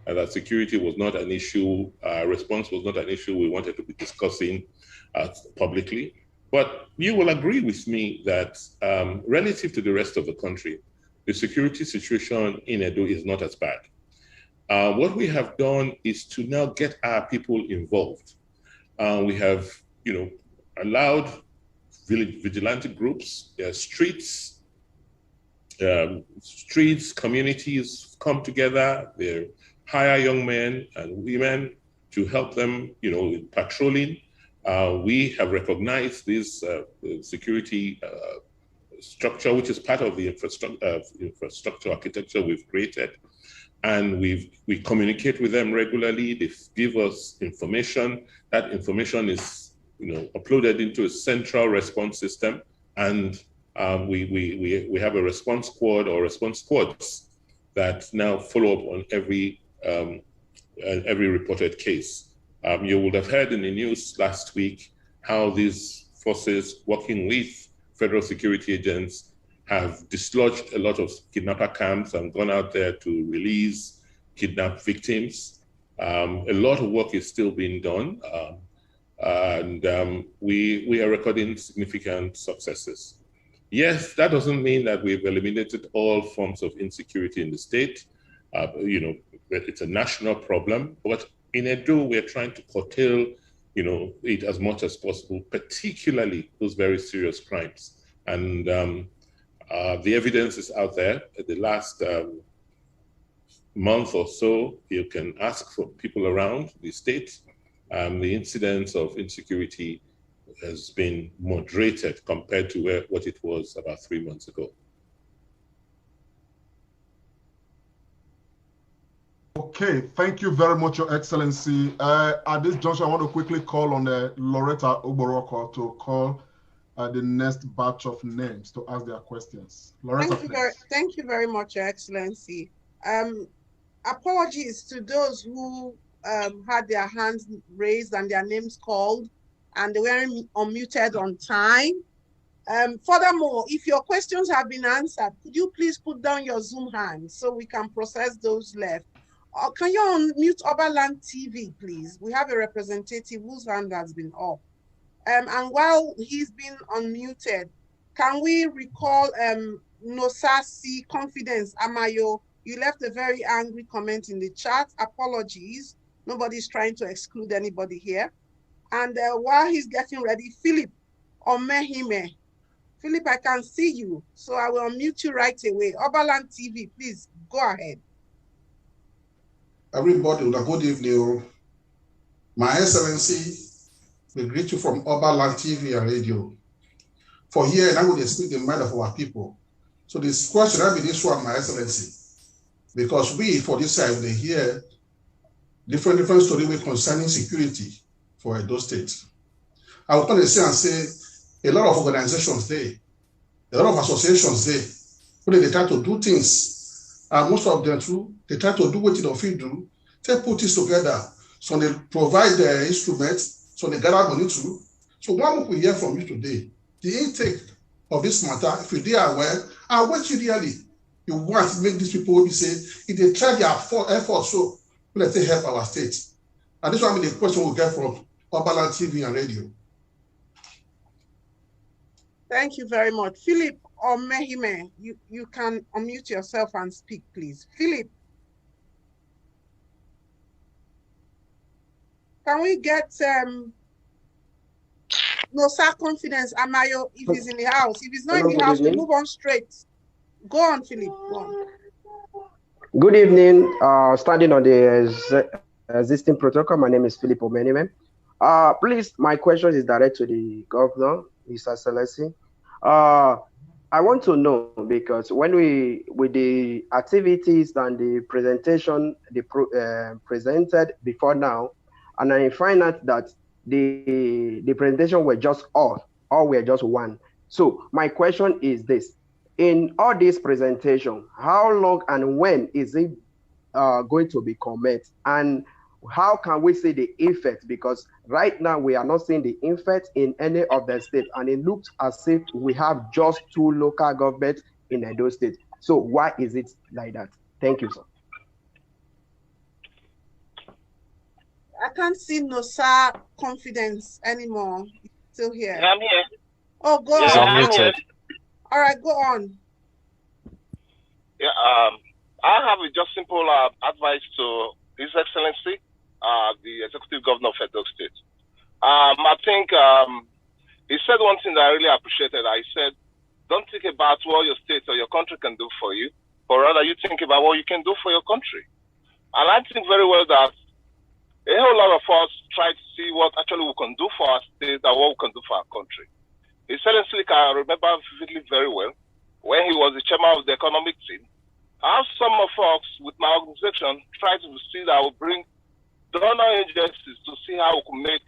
and that security was not an issue, response was not an issue we wanted to be discussing publicly. But you will agree with me that relative to the rest of the country, the security situation in Edo is not as bad. What we have done is to now get our people involved. We have, allowed vigilante groups, there are streets streets, communities come together. They hire young men and women to help them, with patrolling. We have recognized this security structure, which is part of the infrastructure architecture we've created. And we communicate with them regularly. They give us information. That information is uploaded into a central response system, and we have a response squad or response squads that now follow up on every reported case. You would have heard in the news last week how these forces, working with federal security agents, have dislodged a lot of kidnapper camps and gone out there to release kidnapped victims. A lot of work is still being done, and we are recording significant successes. Yes, that doesn't mean that we've eliminated all forms of insecurity in the state. It's a national problem, but in Edo, we're trying to curtail it as much as possible, particularly those very serious crimes. And the evidence is out there. The last month or so, you can ask for people around the state. The incidence of insecurity has been moderated compared to what it was about 3 months ago. Okay, thank you very much, Your Excellency. At this juncture, I want to quickly call on Loretta Oboroko to call the next batch of names to ask their questions. Loretta, thank you very much, Your Excellency. Apologies to those who had their hands raised and their names called and they weren't unmuted on time. Furthermore, if your questions have been answered, could you please put down your Zoom hand so we can process those left? Or can you unmute Oberland TV, please? We have a representative whose hand has been up. And while he's been unmuted, can we recall Nosasi Confidence Amayo? You left a very angry comment in the chat. Apologies. Nobody's trying to exclude anybody here. And while he's getting ready, Philip Omehime. Philip, I can see you, so I will unmute you right away. Oberland TV, please go ahead. Everybody, good evening. My Excellency, we greet you from Oberland TV and radio. For here, and I will speak the mind of our people. So this question, I be this one, My Excellency, because we, for this side, they hear different stories concerning security for Edo State. I will come and say a lot of organizations there, a lot of associations there, where they try to do things, and most of them too, they try to do what they don't do, they put this together, so they provide the instruments, so they gather money too. So what we hear from you today, the intake of this matter, if you are aware, and what you really you want to make these people be say, if they try their efforts, so let's say help our state. And this one be the question we get from Oberland TV and radio. Thank you very much. Philip Omehime, you can unmute yourself and speak, please. Philip. Can we get Nosa Confidence Amayo if he's in the house? If he's not in the house, we move on straight. Go on, Philip. Go on. Good evening. Standing on the existing protocol, my name is Philip Omehime. Please, my question is direct to the governor, His Excellency. I want to know, because when with the activities and the presentation presented before now, and I find out that the presentation were just all were just one. So my question is this: in all this presentation, how long and when is it going to be commenced, and how can we see the effect? Because right now we are not seeing the effect in any of the states, and it looks as if we have just 2 local governments in Edo State. So why is it like that? Thank you, sir. I can't see Nosa Confidence anymore. He's still here. I'm here. Oh, go yeah, on. Unmuted. All right, go on. Yeah, I have a just simple advice to His Excellency, the Executive Governor of Edo State. I think he said one thing that I really appreciated. I said, don't think about what your state or your country can do for you, but rather you think about what you can do for your country. And I think very well that a whole lot of us try to see what actually we can do for our state and what we can do for our country. His Excellency, I remember vividly very well when he was the chairman of the economic team, how some of us with my organization tried to see that we bring donor agencies to see how we can make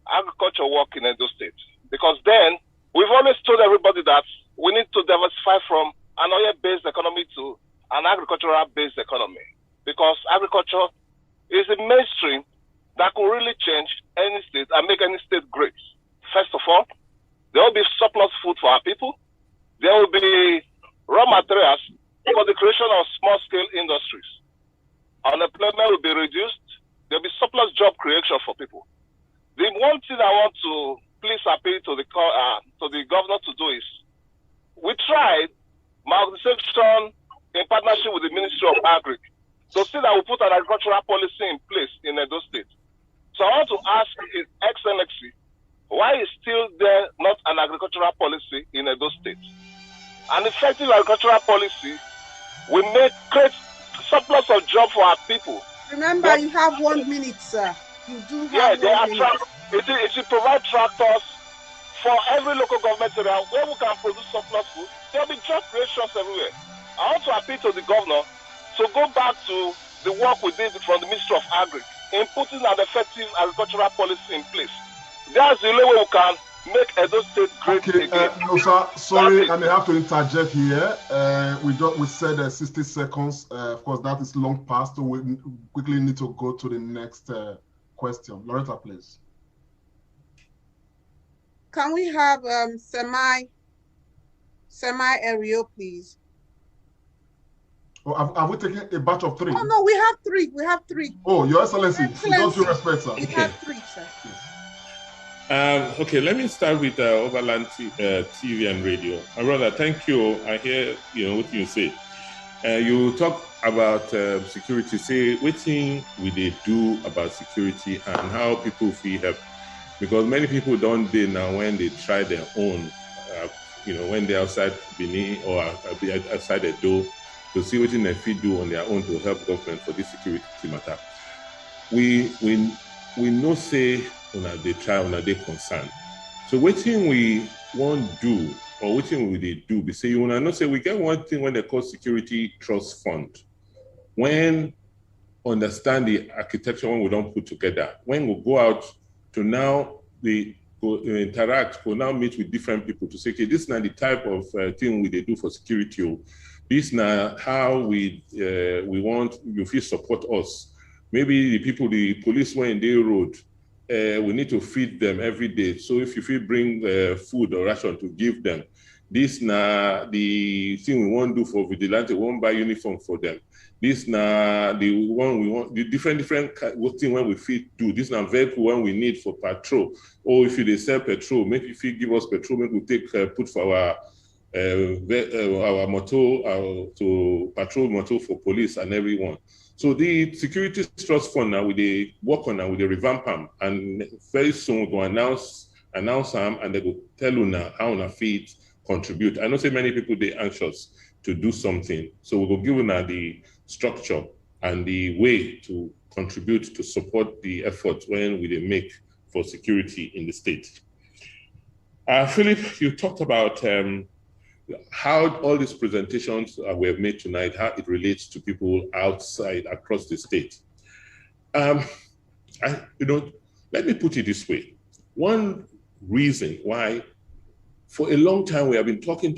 agriculture work in Edo State. Because then we've always told everybody that we need to diversify from an oil-based economy to an agricultural-based economy. Because agriculture is a mainstream that could really change any state and make any state great. First of all, there will be surplus food for our people. There will be raw materials for the creation of small-scale industries. Unemployment will be reduced. There will be surplus job creation for people. The one thing I want to please appeal to the governor to do is, we tried, my organization in partnership with the Ministry of Agri, to see that we put an agricultural policy in place in Edo State. So I want to ask His Excellency, why is still there not an agricultural policy in Edo State? An effective agricultural policy will create surplus of job for our people. Remember, you have 1 minute, sir. You do have 1 minute. It will provide tractors for every local government area where we can produce surplus food. There will be job creations everywhere. I want to appeal to the governor to go back to the work we did from the Ministry of Agri in putting an effective agricultural policy in place. That's the only way we can make Edo State great again. No, sir. Sorry, I may have to interject here. We said 60 seconds. Of course, that is long past, so we quickly need to go to the next question. Loretta, please. Can we have semi-Aerial, please? Oh, have we taken a batch of 3? Oh, no, we have 3. We have 3. Oh, Your Excellency, with all due respect, sir. We have 3, sir. Yes. Okay, let me start with Overland TV and radio. Brother, thank you. I hear what you say. You talk about security. Say, what thing will they do about security and how people feel help? Because many people don't do now when they try their own. When they're outside Benin or outside the door, to see what they feel do on their own to help government for this security matter. We know say they try they concern. So what thing we won't do or what thing will they do? We say you wanna know say we get one thing when they call security trust fund. When understand the architecture when we don't put together, when we go out to now interact, we now meet with different people to say, okay, this is not the type of thing we they do for security. This now how we want you feel support us. Maybe the people, the police were in their road. We need to feed them every day. So if you feel bring food or ration to give them, this now the thing we won't do for vigilante, we won't buy uniform for them. This now the one we want, the different thing when we feed do. This now vehicle one we need for patrol. Or if you sell petrol, maybe if you give us petrol, maybe we take put for our motor to patrol motor for police and everyone. So the security trust fund now we work on now with the revamp them, and very soon we'll go announce them and they will tell you now how on feet contribute. I know say many people they anxious to do something, so we will give you now the structure and the way to contribute to support the effort when we make for security in the state. Philip, you talked about how all these presentations we have made tonight, how it relates to people outside across the state. Let me put it this way. One reason why for a long time we have been talking,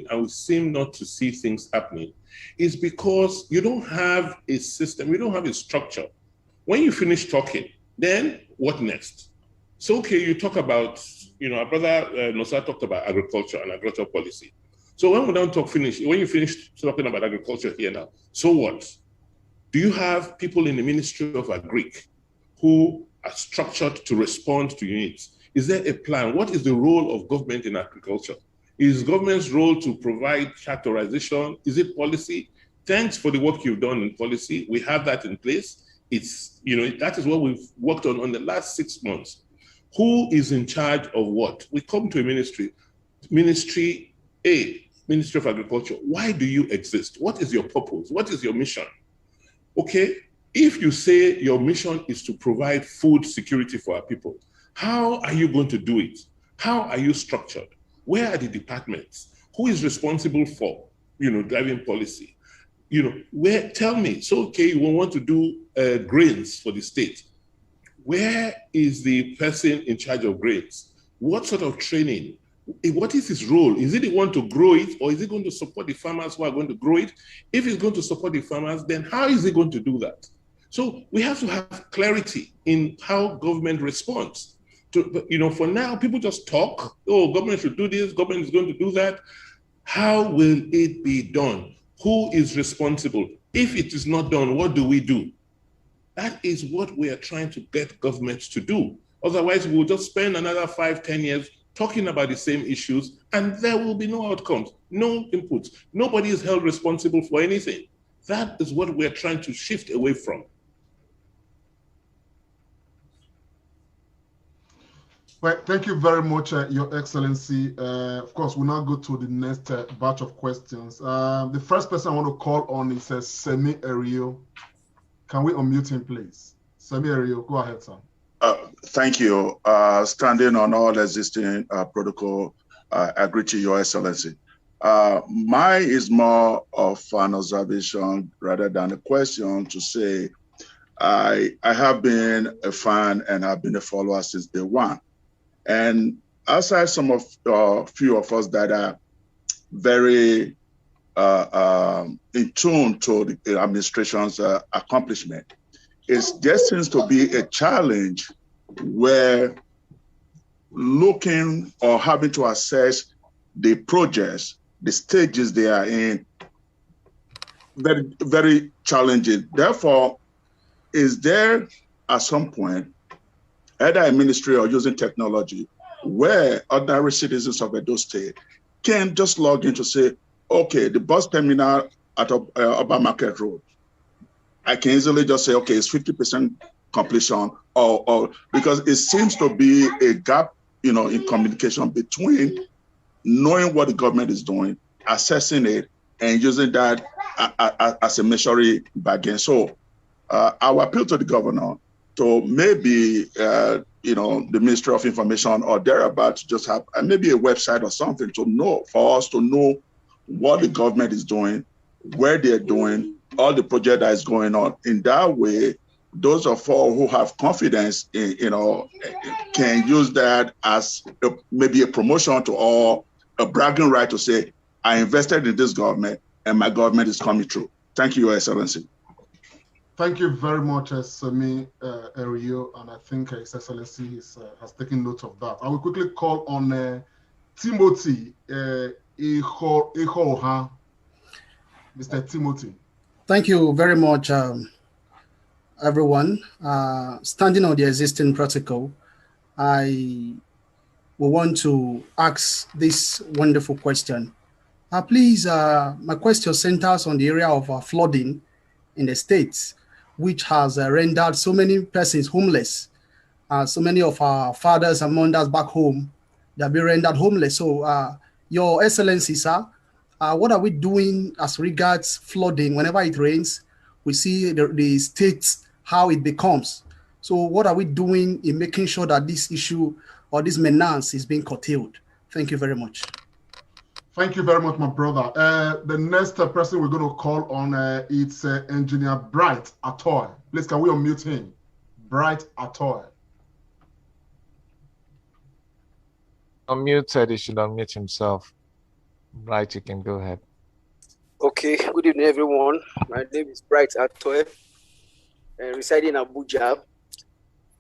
and we seem not to see things happening is because you don't have a system, you don't have a structure. When you finish talking, then what next? So, okay, you talk about, our brother Nosa talked about agriculture and agricultural policy. So when we don't when you finish talking about agriculture here now, so what? Do you have people in the Ministry of Agri who are structured to respond to your needs? Is there a plan? What is the role of government in agriculture? Is government's role to provide characterization? Is it policy? Thanks for the work you've done in policy. We have that in place. It's, that is what we've worked on the last 6 months. Who is in charge of what? We come to a ministry. Ministry A Ministry of Agriculture, why do you exist? What is your purpose? What is your mission? Okay, if you say your mission is to provide food security for our people, how are you going to do it? How are you structured? Where are the departments? Who is responsible for, driving policy? Tell me, so okay, you want to do grains for the state. Where is the person in charge of grains? What sort of training? What is his role? Is it the one to grow it, or is he going to support the farmers who are going to grow it? If he's going to support the farmers, then how is he going to do that? So we have to have clarity in how government responds. For now, people just talk, oh, government should do this, government is going to do that. How will it be done? Who is responsible? If it is not done, what do we do? That is what we are trying to get governments to do. Otherwise, we'll just spend another 5-10 years talking about the same issues, and there will be no outcomes, no inputs. Nobody is held responsible for anything. That is what we're trying to shift away from. Well, thank you very much, Your Excellency. Of course, we'll now go to the next batch of questions. The first person I want to call on is Semi Erio. Can we unmute him, please? Semi Erio, go ahead, sir. Thank you. Standing on all existing protocol, I agree to Your Excellency. Mine is more of an observation rather than a question to say, I have been a fan and I've been a follower since day one. And aside some of few of us that are very in tune to the administration's accomplishment, there seems to be a challenge where looking or having to assess the projects, the stages they are in, very, very challenging. Therefore, is there at some point either a ministry or using technology where ordinary citizens of Edo State can just log in to say, okay, the bus terminal at Urban Market Road, I can easily just say, okay, it's 50% completion, or because it seems to be a gap, in communication between knowing what the government is doing, assessing it, and using that as a measuring bargain. So our appeal to the governor to maybe, the Ministry of Information or thereabout to just have maybe a website or something for us to know what the government is doing, where they're doing, all the project that is going on. In that way, those of all who have confidence in, can use that as maybe a promotion to all, a bragging right to say, I invested in this government and my government is coming through. Thank you, Your Excellency. Thank you very much, Semi Erio, and I think His Excellency has taken note of that. I will quickly call on Timothy Ihoha. Mr. Timothy. Thank you very much, everyone. Standing on the existing protocol, I will want to ask this wonderful question. Please, my question centers on the area of flooding in the states, which has rendered so many persons homeless. So many of our fathers and mothers back home, they have been rendered homeless. So, Your Excellency, sir, what are we doing as regards flooding? Whenever it rains, we see the states, how it becomes. So what are we doing in making sure that this issue or this menace is being curtailed? Thank you very much. Thank you very much, my brother. The next person we're going to call on, it's Engineer Bright Atoy. Please, can we unmute him? Bright Atoy. Unmuted, he should unmute himself. Bright, you can go ahead. Okay, good evening, everyone. My name is Bright Atoy, residing in Abuja.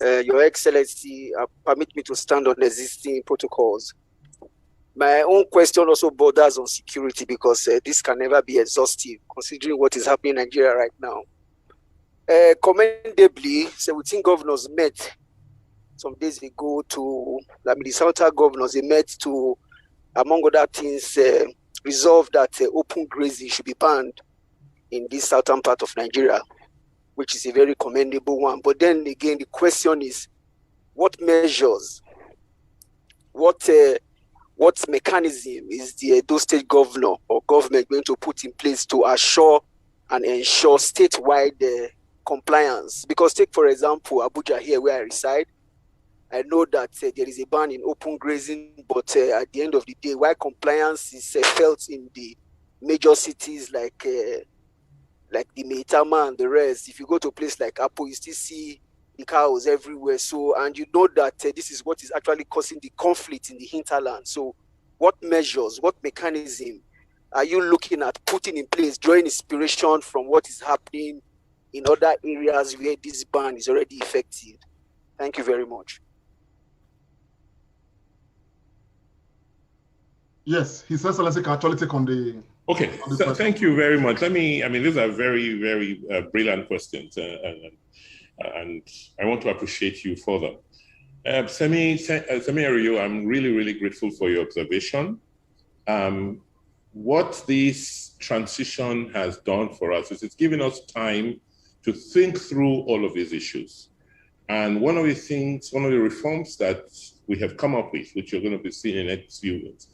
Your Excellency, permit me to stand on existing protocols. My own question also borders on security because this can never be exhaustive considering what is happening in Nigeria right now. Commendably, 17 governors met some days ago the Southern governors, they met to, among other things, resolve that open grazing should be banned in this southern part of Nigeria, which is a very commendable one. But then again, the question is, what measures, what what mechanism is the Edo State governor or government going to put in place to assure and ensure statewide compliance? Because take, for example, Abuja here where I reside, I know that there is a ban in open grazing, but at the end of the day, while compliance is felt in the major cities like the Meitama and the rest, if you go to a place like Apo, you still see the cows everywhere. So, and you know that this is what is actually causing the conflict in the hinterland. So, what measures, what mechanism are you looking at putting in place, drawing inspiration from what is happening in other areas where this ban is already effective? Thank you very much. Yes, His Excellency can actually take on the. Okay, so thank you very much. These are very, very brilliant questions, and I want to appreciate you for them. Semi Ariyo, I'm really, really grateful for your observation. What this transition has done for us is it's given us time to think through all of these issues. And one of the reforms that we have come up with, which you're going to be seeing in the next few weeks,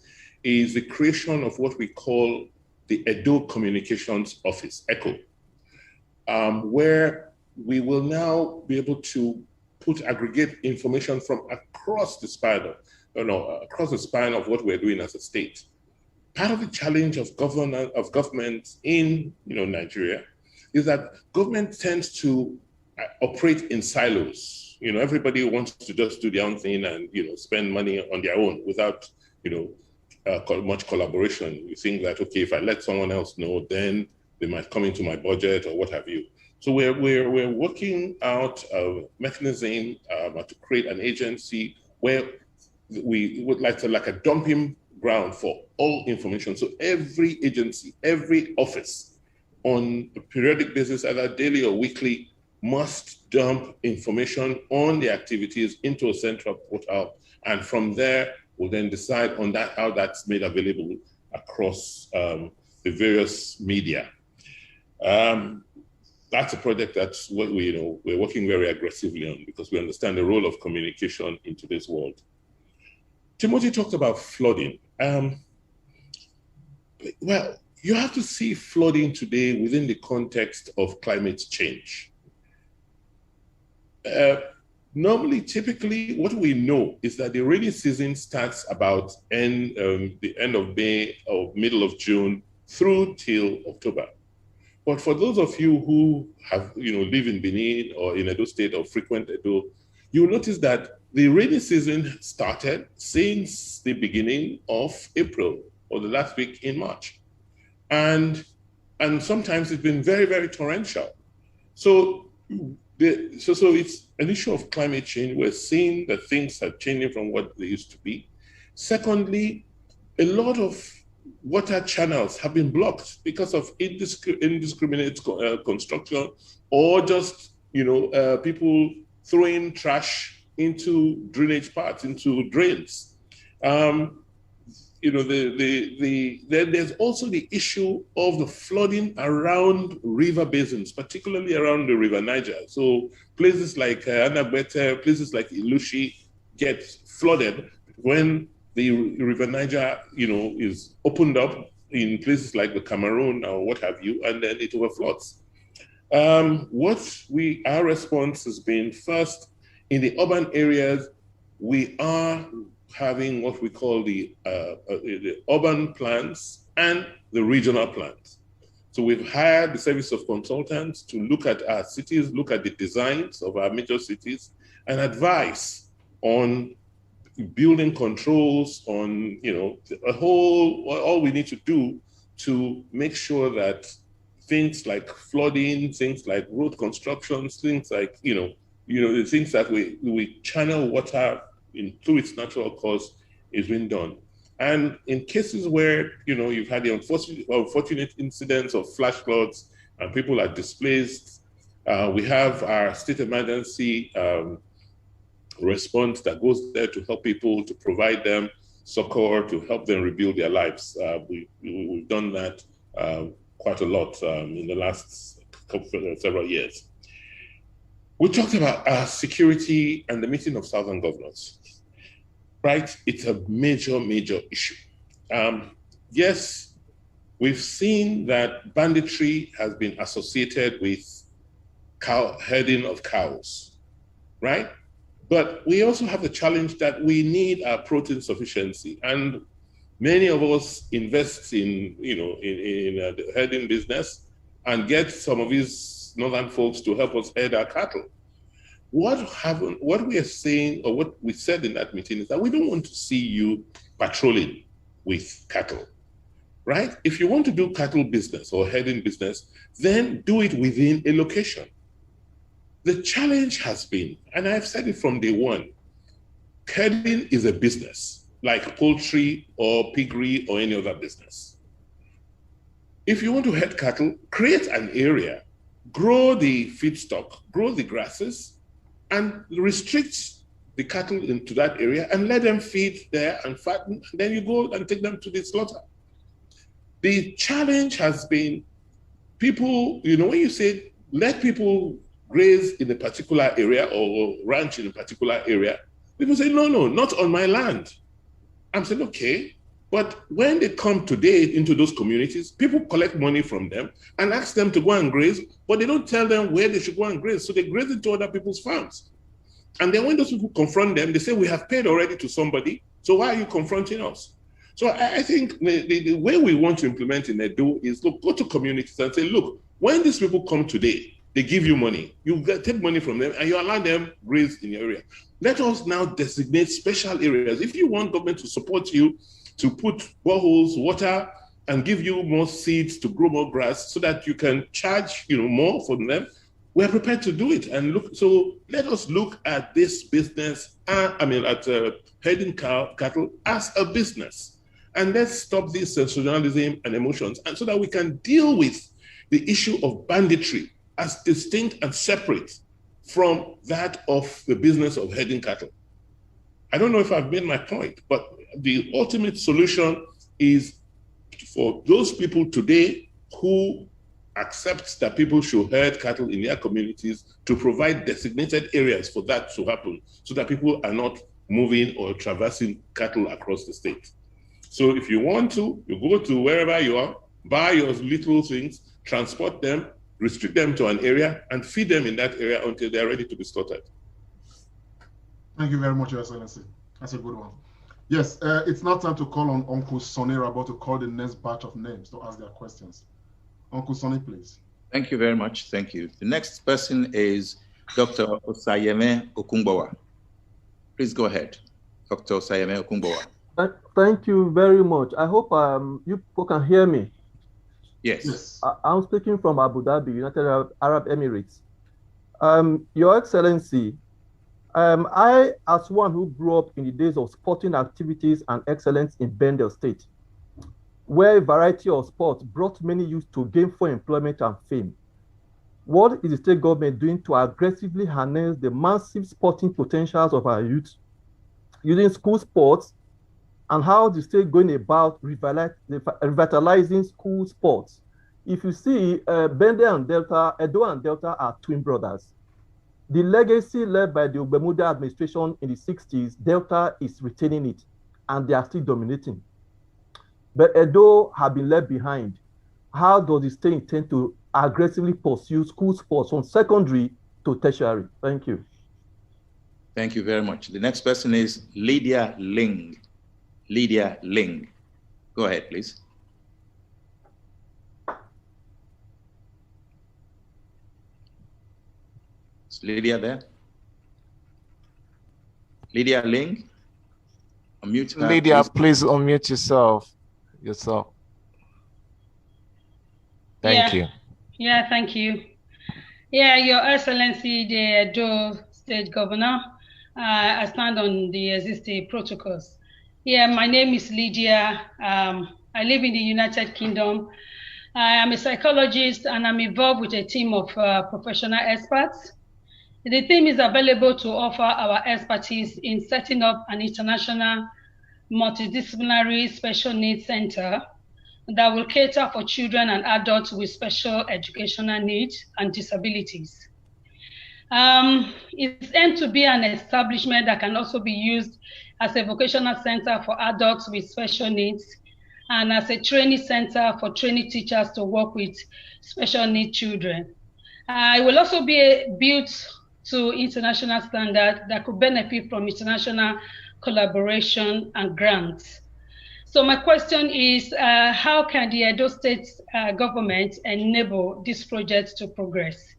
is the creation of what we call the Edo Communications Office, ECHO, where we will now be able to aggregate information from across the spine of what we're doing as a state. Part of the challenge of government in Nigeria is that government tends to operate in silos. Everybody wants to just do their own thing and spend money on their own without much collaboration. You think that, okay, if I let someone else know, then they might come into my budget or what have you. So we're working out a mechanism to create an agency where we would like a dumping ground for all information. So every agency, every office on a periodic basis, either daily or weekly, must dump information on the activities into a central portal. And from there, we'll then decide on how that's made available across the various media. That's a project that's what we're working very aggressively on because we understand the role of communication in today's world. Timothy talked about flooding. Well, you have to see flooding today within the context of climate change. Normally, typically, what we know is that the rainy season starts about the end of May or middle of June through till October. But for those of you who have, live in Benin or in Edo State or frequent Edo, you'll notice that the rainy season started since the beginning of April or the last week in March. And sometimes it's been very, very torrential. So it's an issue of climate change. We're seeing that things are changing from what they used to be. Secondly, a lot of water channels have been blocked because of indiscriminate construction or just, people throwing trash into drainage paths, into drains. Then there's also the issue of the flooding around river basins, particularly around the River Niger. So places like Anagbete, places like Ilushi get flooded when the River Niger, is opened up in places like the Cameroon or what have you, and then it overflows. Our response has been, first, in the urban areas, we are having what we call the urban plans and the regional plans. So we've hired the service of consultants to look at our cities, look at the designs of our major cities, and advise on building controls, on all we need to do to make sure that things like flooding, things like road constructions, things like the things that we channel water through its natural course is being done. And in cases where you've had the unfortunate incidents of flash floods and people are displaced, we have our state emergency response that goes there to help people, to provide them succor, to help them rebuild their lives. We've done that quite a lot in the last several years. We talked about security and the meeting of Southern governors. right? It's a major, major issue. Yes, we've seen that banditry has been associated with herding of cows, right? But we also have the challenge that we need our protein sufficiency, and many of us invest in, the herding business and get some of these northern folks to help us herd our cattle. What we are saying, or what we said in that meeting, is that we don't want to see you patrolling with cattle, right? If you want to do cattle business or herding business, then do it within a location. The challenge has been, and I've said it from day one, herding is a business, like poultry or piggery or any other business. If you want to herd cattle, create an area, grow the feedstock, grow the grasses, and restrict the cattle into that area and let them feed there and fatten, and then you go and take them to the slaughter. The challenge has been people, when you say let people graze in a particular area or ranch in a particular area, people say, no, not on my land. I'm saying, okay, but when they come today into those communities, people collect money from them and ask them to go and graze, but they don't tell them where they should go and graze. So they graze into other people's farms. And then when those people confront them, they say, we have paid already to somebody, so why are you confronting us? So I think the way we want to implement in Edo is, look, go to communities and say, look, when these people come today, they give you money, you take money from them and you allow them graze in your area. Let us now designate special areas. If you want government to support you to put boreholes, water, and give you more seeds to grow more grass so that you can charge more for them, we're prepared to do it. And look, so let us look at this business, at herding cattle as a business. And let's stop this sensationalism and emotions, and so that we can deal with the issue of banditry as distinct and separate from that of the business of herding cattle. I don't know if I've made my point, but the ultimate solution is for those people today who accept that people should herd cattle in their communities to provide designated areas for that to happen, so that people are not moving or traversing cattle across the state. So if you want to, you go to wherever you are, buy your little things, transport them, restrict them to an area, and feed them in that area until they're ready to be slaughtered. Thank you very much, Your Excellency. That's a good one. Yes, it's now time to call on Uncle Sonny about to call the next batch of names to ask their questions. Uncle Sonny, please. Thank you very much. Thank you. The next person is Dr. Osayeme Okungbowa. Please go ahead, Dr. Osayeme Okungbowa. Thank you very much. I hope you people can hear me. Yes. I'm speaking from Abu Dhabi, United Arab Emirates. Your Excellency, I, as one who grew up in the days of sporting activities and excellence in Bendel State, where a variety of sports brought many youth to gainful employment and fame, what is the state government doing to aggressively harness the massive sporting potentials of our youth using school sports, and how the state going about revitalizing school sports? If you see, Bendel and Delta, Edo and Delta are twin brothers. The legacy led by the Obemudia administration in the 60s, Delta is retaining it, and they are still dominating. But Edo have been left behind. How does the state intend to aggressively pursue school sports from secondary to tertiary? Thank you. Thank you very much. The next person is Lydia Ling. Lydia Ling. Go ahead, please. Is Lydia there? Lydia Ling? Unmute her, Lydia, please unmute yourself. Thank you. Yeah, thank you. Yeah, Your Excellency, the Edo State Governor, I stand on the existing protocols. Yeah, my name is Lydia. I live in the United Kingdom. I am a psychologist and I'm involved with a team of professional experts. The team is available to offer our expertise in setting up an international multidisciplinary special needs center that will cater for children and adults with special educational needs and disabilities. It's aimed to be an establishment that can also be used as a vocational center for adults with special needs, and as a training center for training teachers to work with special needs children. It will also be built to international standards that could benefit from international collaboration and grants. So my question is, how can the Edo State government enable this project to progress?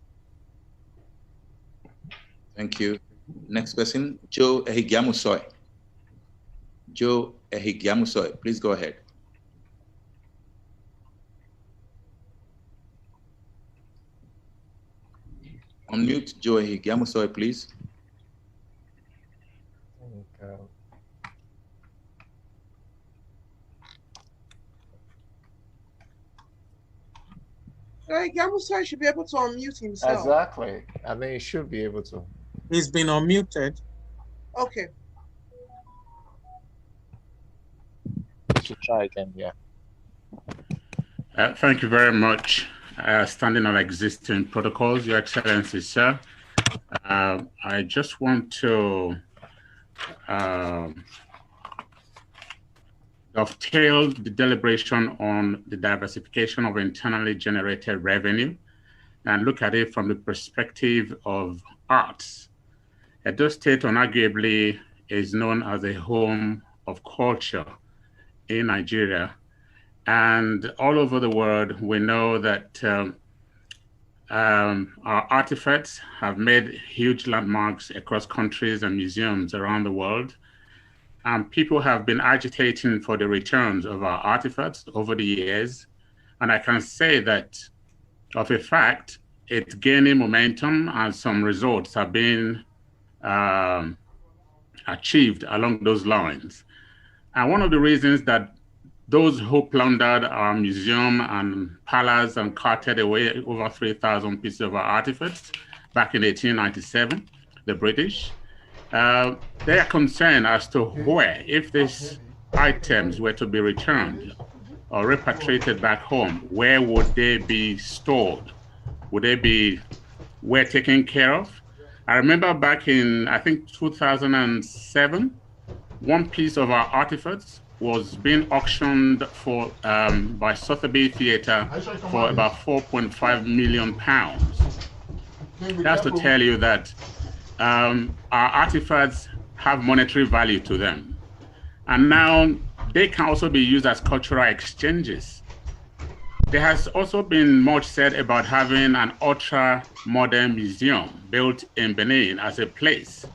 Thank you. Next person, Joe Ehigiamusoy. Joe Ehigiamusoy, please go ahead. Unmute Joe Ehigiamusoy, please. Yamusai should be able to unmute himself. Exactly. I mean, he should be able to. He's been unmuted. Okay. We should try again, yeah. Thank you very much. Standing on existing protocols, Your Excellency, sir. I just want to dovetail the deliberation on the diversification of internally generated revenue and look at it from the perspective of arts. Edo State unarguably is known as a home of culture in Nigeria. And all over the world, we know that our artifacts have made huge landmarks across countries and museums around the world. People have been agitating for the returns of our artifacts over the years. And I can say that, of a fact, it's gaining momentum and some results have been achieved along those lines. And one of the reasons that those who plundered our museum and palace and carted away over 3,000 pieces of our artifacts back in 1897, the British, they are concerned as to where, if these items were to be returned or repatriated back home, where would they be stored? Would they be well taken care of? I remember back in, I think, 2007, one piece of our artifacts was being auctioned for by Sotheby Theatre for about £4.5 million. That's to tell you that our artifacts have monetary value to them. And now they can also be used as cultural exchanges. There has also been much said about having an ultra-modern museum built in Benin as a place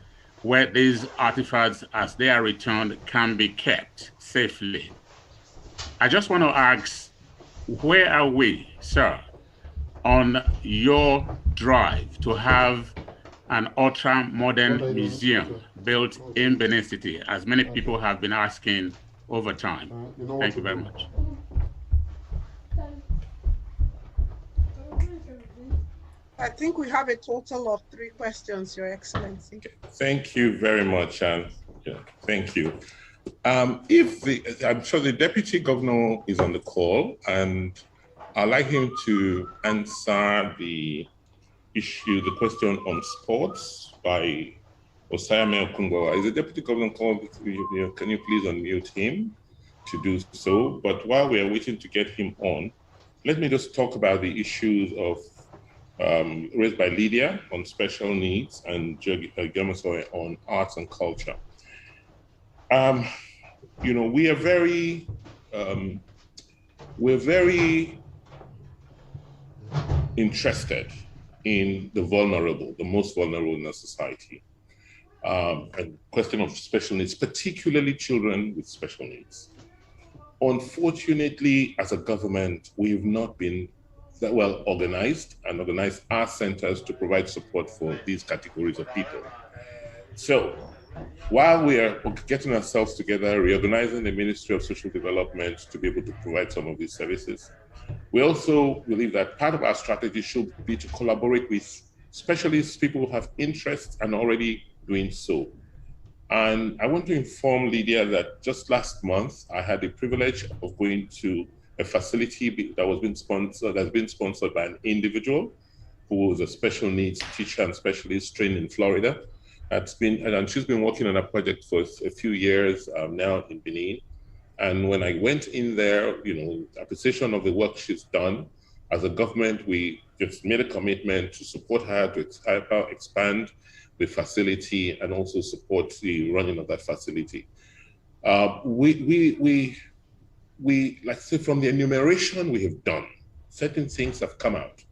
where these artifacts, as they are returned, can be kept safely. I just want to ask, where are we, sir, on your drive to have an ultra-modern museum built in Benin City, as many people have been asking over time? Thank you very much. I think we have a total of 3 questions, Your Excellency. Okay. Thank you very much, and thank you. I'm sure the Deputy Governor is on the call, and I'd like him to answer the question on sports by Osayame Okungwa. Is the Deputy Governor called? Can you please unmute him to do so? But while we are waiting to get him on, let me just talk about the issues of raised by Lydia on special needs and Gemasoy on arts and culture. We are very, interested in the vulnerable, the most vulnerable in our society. A question of special needs, particularly children with special needs. Unfortunately, as a government, we have not been that well organized and organized our centers to provide support for these categories of people. So while we are getting ourselves together, reorganizing the Ministry of Social Development to be able to provide some of these services, we also believe that part of our strategy should be to collaborate with specialists, people who have interests and already doing so. And I want to inform Lydia that just last month, I had the privilege of going to a facility that was being sponsored by an individual who was a special needs teacher and specialist trained in Florida. And she's been working on a project for a few years now in Benin. And when I went in there, appreciation of the work she's done. As a government, we just made a commitment to support her to expand the facility and also support the running of that facility. Like say, from the enumeration we have done, certain things have come out.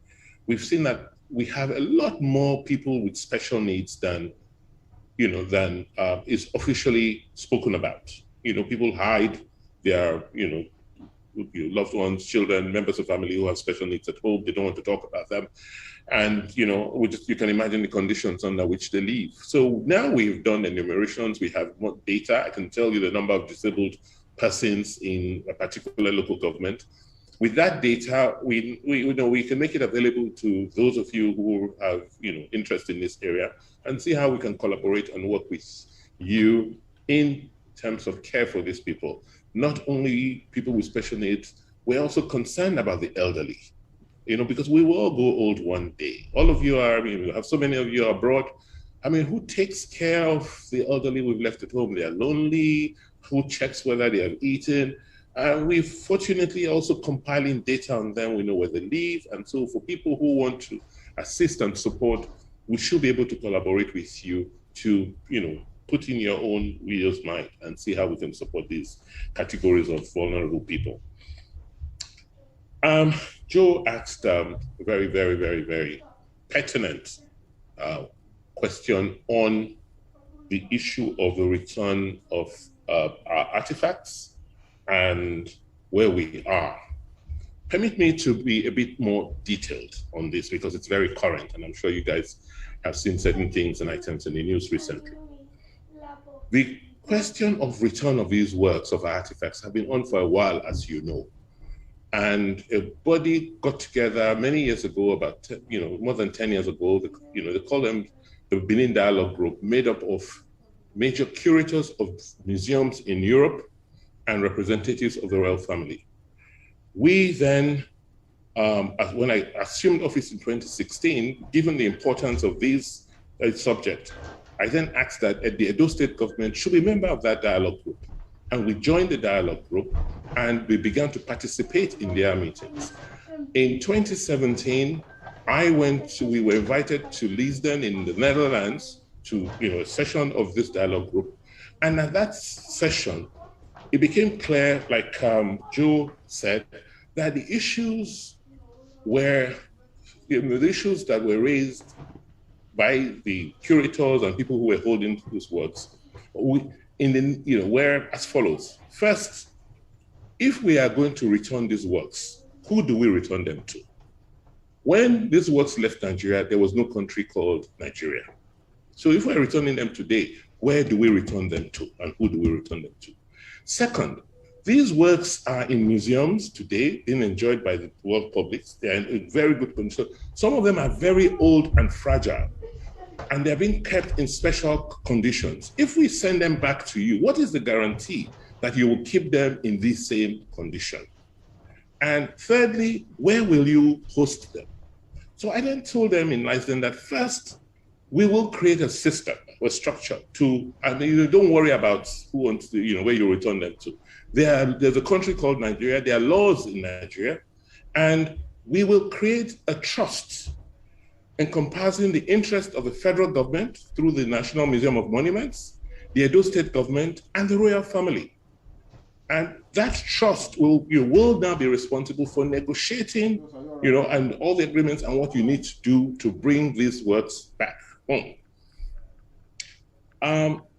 We've seen that we have a lot more people with special needs than is officially spoken about. People hide their, loved ones, children, members of family who have special needs at home. They don't want to talk about them. And, you can imagine the conditions under which they live. So now we've done enumerations, we have more data. I can tell you the number of disabled persons in a particular local government. With that data, we can make it available to those of you who have, interest in this area and see how we can collaborate and work with you in terms of care for these people. Not only people with special needs, we're also concerned about the elderly, because we will all go old one day. All of you are, we have so many of you abroad. Who takes care of the elderly we've left at home? They are lonely. Who checks whether they have eaten? We're fortunately also compiling data on them. We know where they live. And so for people who want to assist and support, we should be able to collaborate with you to, put in your own leader's mind and see how we can support these categories of vulnerable people. Joe asked a very, very, very, very pertinent question on the issue of the return of our artifacts and where we are. Permit me to be a bit more detailed on this because it's very current, and I'm sure you guys have seen certain things and items in the news recently. The question of return of these works of artifacts have been on for a while, as you know. And a body got together many years ago, about more than 10 years ago. They call them the Benin Dialogue Group, made up of major curators of museums in Europe and representatives of the royal family. We then, when I assumed office in 2016, given the importance of this subject, I then asked that the Edo State government should be a member of that dialogue group. And we joined the dialogue group and we began to participate in their meetings. In 2017, we were invited to Leiden in the Netherlands to a session of this dialogue group. And at that session, it became clear, like Joe said, that the issues were, the issues that were raised by the curators and people who were holding these works, were as follows. First, if we are going to return these works, who do we return them to? When these works left Nigeria, there was no country called Nigeria. So if we're returning them today, where do we return them to and who do we return them to? Second, these works are in museums today, being enjoyed by the world public. They are in very good condition. Some of them are very old and fragile, and they're being kept in special conditions. If we send them back to you, what is the guarantee that you will keep them in this same condition? And thirdly, where will you host them? So I then told them in Leiden that first, we will create a system or structure to, don't worry about who wants to, where you return them to. There's a country called Nigeria, there are laws in Nigeria, and we will create a trust encompassing the interest of the federal government through the National Museum of Monuments, the Edo State government, and the royal family. And that trust will now be responsible for negotiating, and all the agreements and what you need to do to bring these works back home.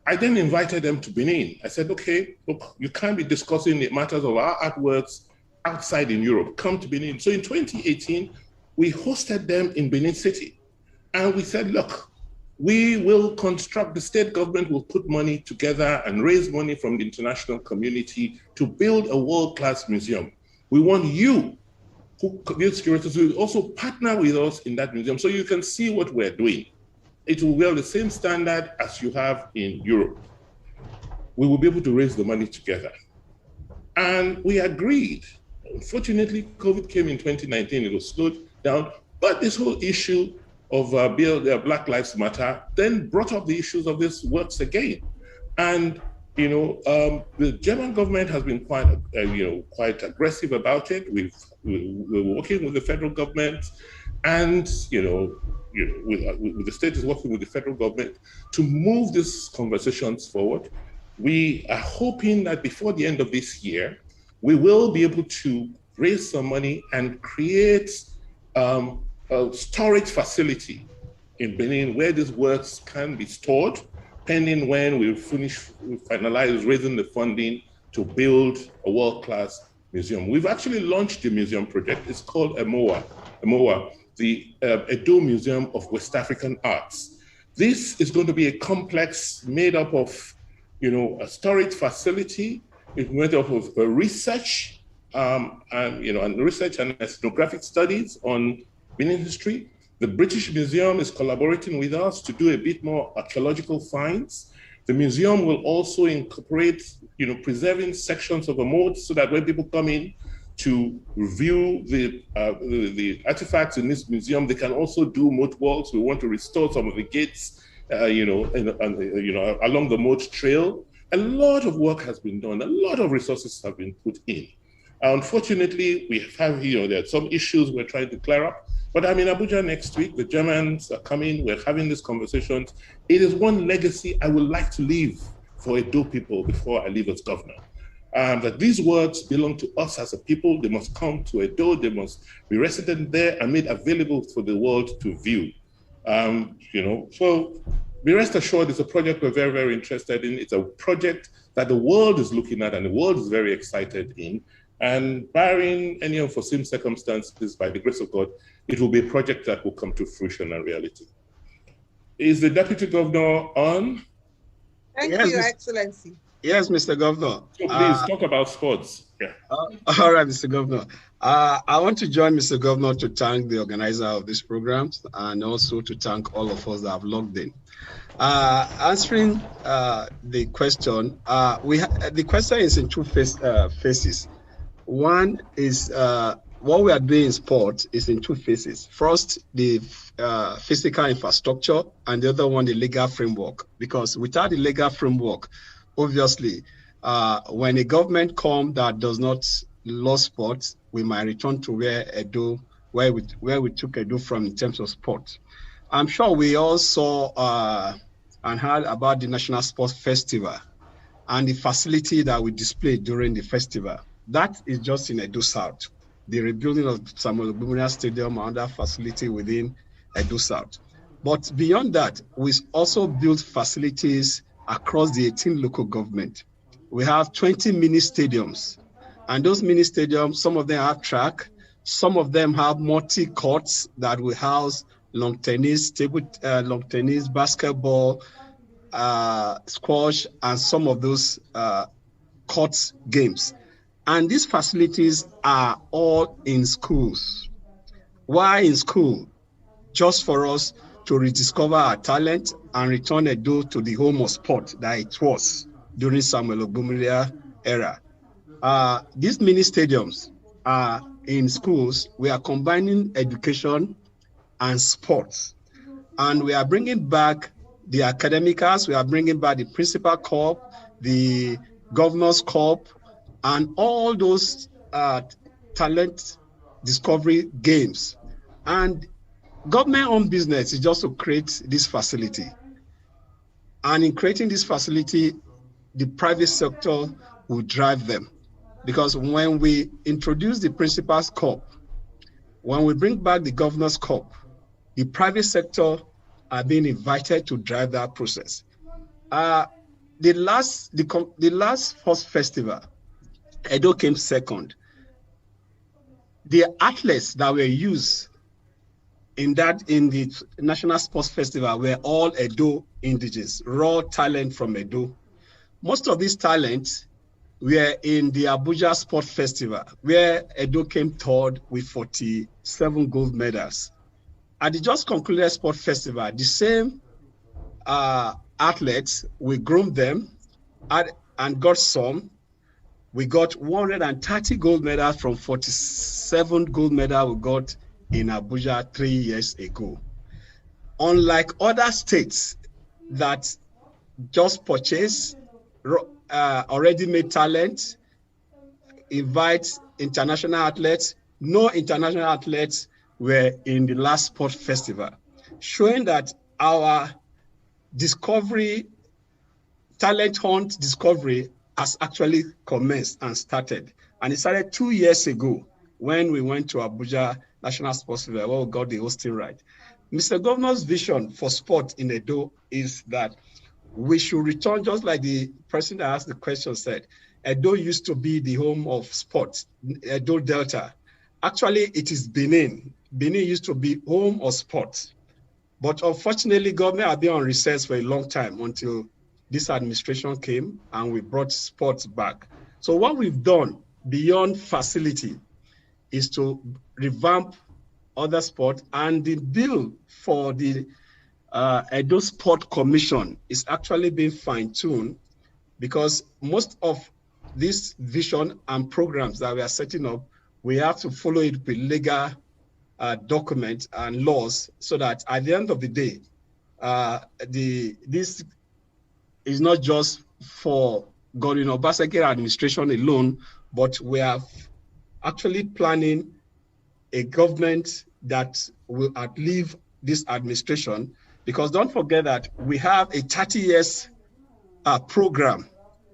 I then invited them to Benin. I said, okay, look, you can't be discussing the matters of our artworks outside in Europe. Come to Benin. So in 2018, we hosted them in Benin City. And we said, look, we will construct, the state government will put money together and raise money from the international community to build a world-class museum. We want you, these curators, to also partner with us in that museum so you can see what we're doing. It will wear the same standard as you have in Europe. We will be able to raise the money together. And we agreed. Unfortunately, COVID came in 2019, it was slowed down, but this whole issue of Black Lives Matter, then brought up the issues of these works again. And the German government has been quite aggressive about it. We're working with the federal government, and with the state is working with the federal government to move these conversations forward. We are hoping that before the end of this year, we will be able to raise some money and create a storage facility in Benin where these works can be stored, pending when we finalize raising the funding to build a world-class museum. We've actually launched the museum project. It's called EMOA, the Edo Museum of West African Arts. This is going to be a complex made up of, a storage facility. It's made up of research, and research and ethnographic studies on Benin history. The British Museum is collaborating with us to do a bit more archaeological finds. The museum will also incorporate, preserving sections of a moat so that when people come in to review the artifacts in this museum, they can also do moat walks. We want to restore some of the gates, along the moat trail. A lot of work has been done. A lot of resources have been put in. Unfortunately, we have, there are some issues we're trying to clear up. But I'm in Abuja next week. The Germans are coming. We're having these conversations. It is one legacy I would like to leave for Edo people before I leave as governor. That these works belong to us as a people. They must come to Edo. They must be resident there and made available for the world to view. So be rest assured, it's a project we're very, very interested in. It's a project that the world is looking at and the world is very excited in. And barring any unforeseen circumstances, by the grace of God, it will be a project that will come to fruition and reality. Is the Deputy Governor on? Thank you, Excellency. Yes, Mr. Governor. So please talk about sports. Yeah. All right, Mr. Governor. I want to join Mr. Governor to thank the organizer of this program and also to thank all of us that have logged in. Answering the question, the question is in two phases. One is what we are doing in sport is in two phases. First, the physical infrastructure, and the other one, the legal framework. Because without the legal framework, obviously, when a government comes that does not love sport, we might return to where we took Edo from in terms of sport. I'm sure we all saw and heard about the National Sports Festival and the facility that we displayed during the festival. That is just in Edo South. The rebuilding of Samuel Ogbumina Stadium and other facility within Edo South. But beyond that, we also built facilities across the 18 local government. We have 20 mini stadiums. And those mini stadiums, some of them have track, some of them have multi-courts that will house long tennis, basketball, squash, and some of those court games. And these facilities are all in schools. Why in school? Just for us to rediscover our talent and return Edo to the home of sport that it was during Samuel Ogbumina era. These mini stadiums are in schools. We are combining education and sports. And we are bringing back the academicals, we are bringing back the principal corp, the governor's corp, and all those talent discovery games. And government-owned business is just to create this facility. And in creating this facility, the private sector will drive them. Because when we introduce the principal's corp, when we bring back the governor's corp, the private sector are being invited to drive that process. The last first festival, Edo came second. The athletes that were used in the National Sports Festival were all Edo indigenous, raw talent from Edo. Most of these talents were in the Abuja Sport Festival, where Edo came third with 47 gold medals. At the just concluded Sport Festival, the same athletes, we groomed them and got some. We got 130 gold medals from 47 gold medals we got in Abuja 3 years ago. unlike other states that just purchase already made talent, invite international athletes, no international athletes were in the last sport festival, showing that our discovery, talent hunt discovery has actually commenced and started. And it started 2 years ago when we went to Abuja National Sports Festival, where we got the hosting right. Mr. Governor's vision for sport in Edo is that we should return, just like the person that asked the question said, Edo used to be the home of sports, Edo Delta. Actually, it is Benin. Benin used to be home of sports. But unfortunately, government had been on recess for a long time until this administration came and we brought sports back. So what we've done beyond facility is to revamp other sports, and the bill for the Edo Sport Commission is actually being fine-tuned, because most of this vision and programs that we are setting up, we have to follow it with legal documents and laws, so that at the end of the day, this is not just for Godwin Obaseki administration alone, but we are actually planning a government that will outlive this administration, because don't forget that we have a 30 years program,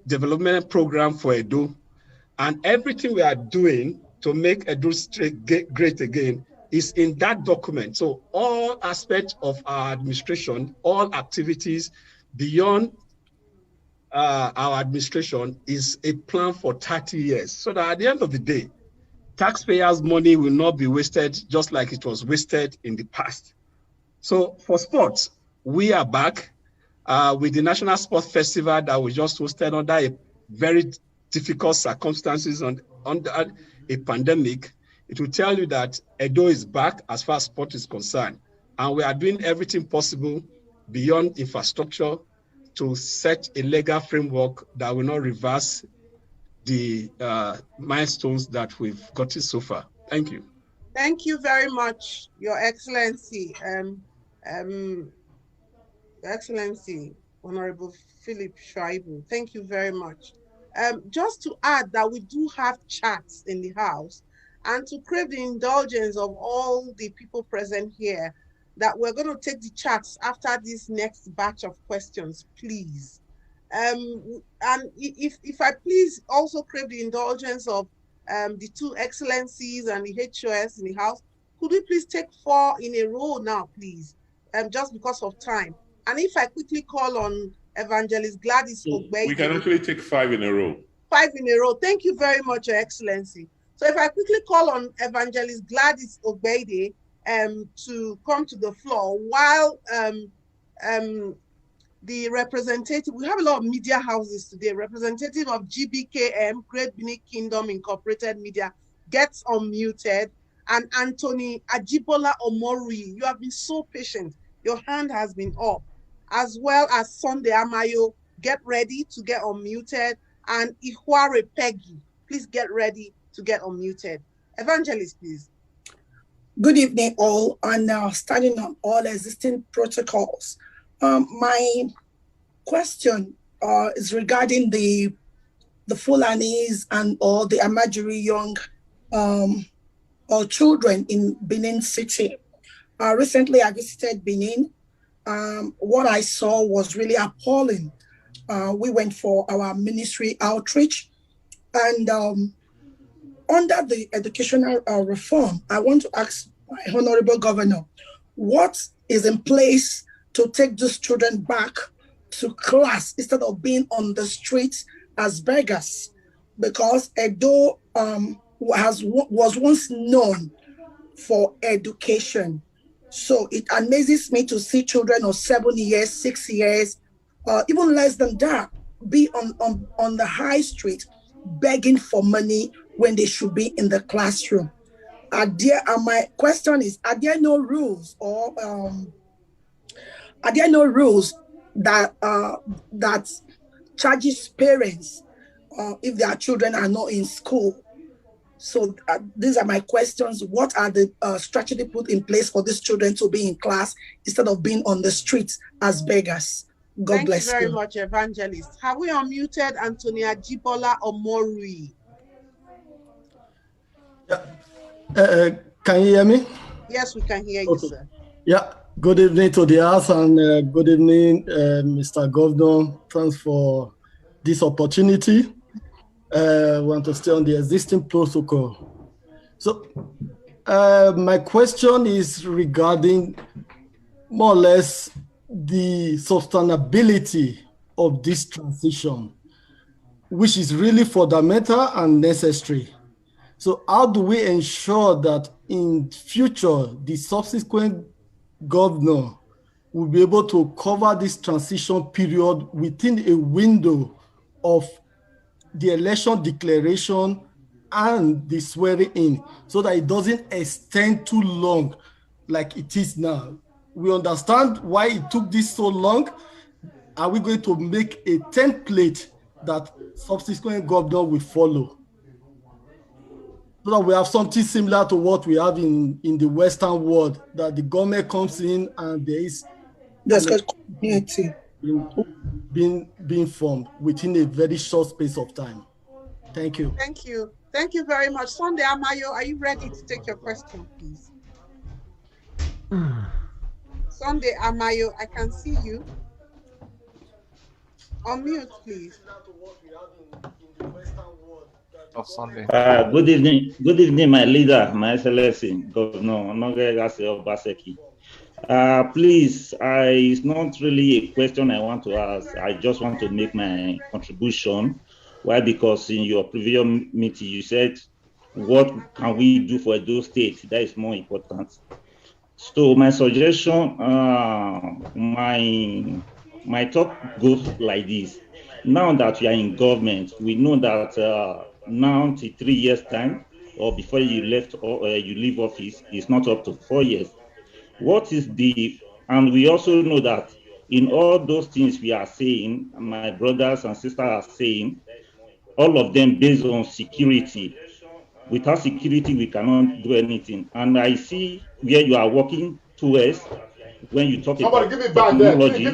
development program for Edo, and everything we are doing to make Edo great again is in that document. So all aspects of our administration, all activities beyond our administration is a plan for 30 years, so that at the end of the day, taxpayers' money will not be wasted just like it was wasted in the past. So for sports, we are back with the National Sports Festival that we just hosted under a very difficult circumstances under a pandemic. It will tell you that Edo is back as far as sport is concerned. And we are doing everything possible beyond infrastructure to set a legal framework that will not reverse the milestones that we've gotten so far. Thank you. Thank you very much, Your Excellency. Your Excellency, Honorable Philip Shaibu. Thank you very much. Just to add that we do have chats in the house, and to crave the indulgence of all the people present here, that we're going to take the chats after this next batch of questions, please. And if I please also crave the indulgence of the two excellencies and the HOS in the house, could we please take 4 in a row now, please? Just because of time. And if I quickly call on Evangelist Gladys Ogbeide. We can actually take 5 in a row. 5 in a row. Thank you very much, Your Excellency. So if I quickly call on Evangelist Gladys Ogbeide to come to the floor, while the representative, we have a lot of media houses today, representative of GBKM, Great Benin Kingdom Incorporated Media, gets unmuted, and Anthony Ajibola Omori, you have been so patient. Your hand has been up, as well as Sunday Amayo, get ready to get unmuted, and Ihware Peggy, please get ready to get unmuted. Evangelist, please. Good evening, all, and starting on all existing protocols. My question is regarding the Fulanis and all the Amajiri young or children in Benin City. Recently, I visited Benin. What I saw was really appalling. We went for our ministry outreach, and under the educational reform, I want to ask my Honorable Governor, what is in place to take these children back to class instead of being on the streets as beggars? Because Edo was once known for education. So it amazes me to see children of 7 years, 6 years, even less than that, be on the high street begging for money when they should be in the classroom. My question is, are there no rules or are there no rules that charges parents if their children are not in school? So these are my questions. What are the strategy put in place for these children to be in class instead of being on the streets as beggars? God bless you. Thank you very much, Evangelist. Have we unmuted Antonia Jibola Omorui? Can you hear me? Yes, we can hear you, sir. Yeah. Good evening to the House and good evening, Mr. Governor. Thanks for this opportunity. I want to stay on the existing protocol. So my question is regarding more or less the sustainability of this transition, which is really fundamental and necessary. So how do we ensure that in future, the subsequent governor will be able to cover this transition period within a window of the election declaration and the swearing in, so that it doesn't extend too long like it is now? We understand why it took this so long. Are we going to make a template that subsequent governor will follow, so that we have something similar to what we have in the Western world, that the government comes in and there is continuity being formed within a very short space of time? Thank you. Thank you. Thank you very much. Sunday Amayo, are you ready to take your question, please? Sunday Amayo, I can see you. Unmute, please. Good evening, my leader, my excellency, Governor Obaseki. Please, it's not really a question I want to ask. I just want to make my contribution. Why? Because in your previous meeting, you said, what can we do for Edo State? That is more important. So my suggestion, my talk goes like this. Now that we are in government, we know that now to 3 years time, or before you left or you leave office, is not up to 4 years. What is and we also know that in all those things we are saying, my brothers and sisters are saying, all of them based on security. Without security, we cannot do anything. And I see where you are working towards when you talk about technology.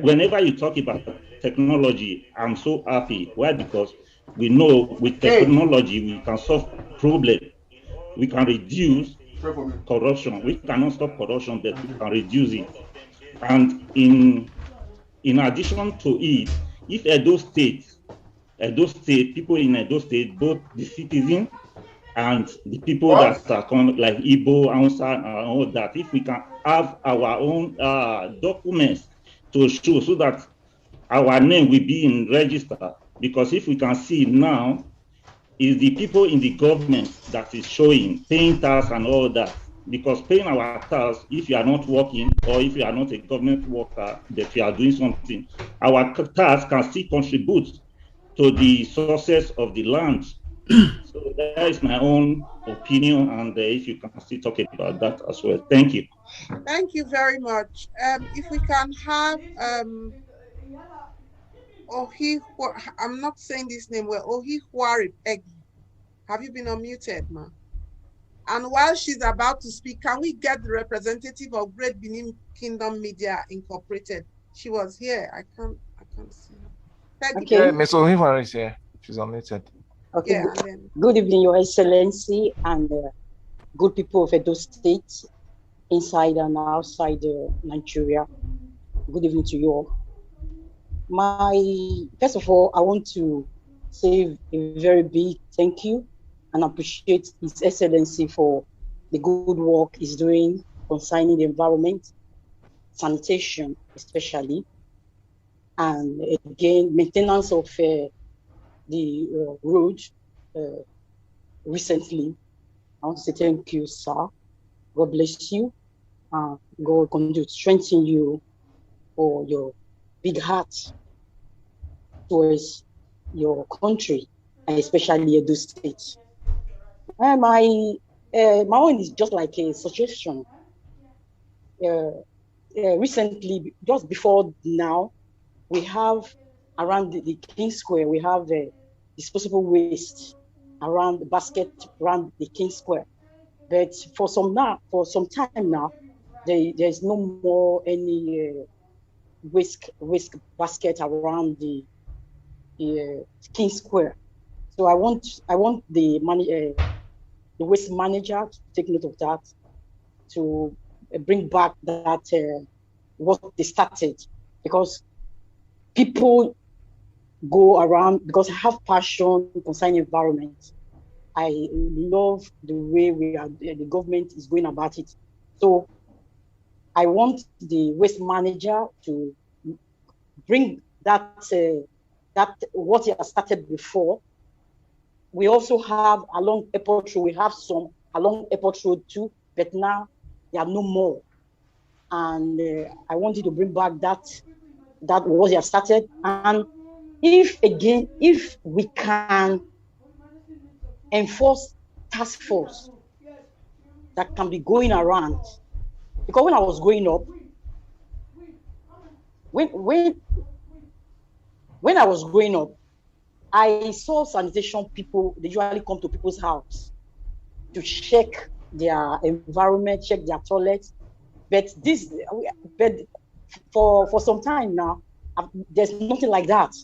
Whenever you talk about technology, I'm so happy. Why? Because we know with technology, we can solve problems. We can reduce corruption. We cannot stop corruption, but we can reduce it. And in addition to it, if Edo State, people in Edo State, both the citizens and the people that are like Igbo, Hausa, and all that, if we can have our own documents to show, so that our name will be in register. Because if we can see now, is the people in the government that is showing, paying tax and all that. Because paying our tax, if you are not working or if you are not a government worker, that you are doing something, our tax can still contribute to the sources of the land. So that is my own opinion, and if you can still talk about that as well. Thank you. Thank you very much. If we can have I'm not saying this name well, Ohihuari Peggy. Have you been unmuted, ma? And while she's about to speak, can we get the representative of Great Benin Kingdom Media Incorporated? She was here. I can't see her. Peggy. Okay, Ms. Ohihuari is here. She's unmuted. Okay. Yeah, good evening, Your Excellency, and good people of Edo State, inside and outside Nigeria. Good evening to you all. First of all, I want to say a very big thank you and appreciate His Excellency for the good work he's doing concerning the environment, sanitation especially, and again, maintenance of the road recently. I want to say thank you, sir. God bless you. God will continue to strengthen you for your big heart towards your country, and especially Edo State. My own is just like a suggestion. Recently, just before now, we have around the King Square, we have disposable waste, around the basket around the King Square. But for some time now, there's no more any waste basket around the King Square. So I want the waste manager to take note of that, to bring back that what they started, because people go around, because I have passion concerning environment. I love the way the government is going about it. So I want the waste manager to bring that what he has started before. We also have along Airport Road, we have some along Airport Road too, but now there are no more. And I want you to bring back that what he has started. And if we can enforce task force that can be going around, because when I was growing up, when I was growing up, I saw sanitation people. They usually come to people's house to check their environment, check their toilets. But for some time now, there's nothing like that.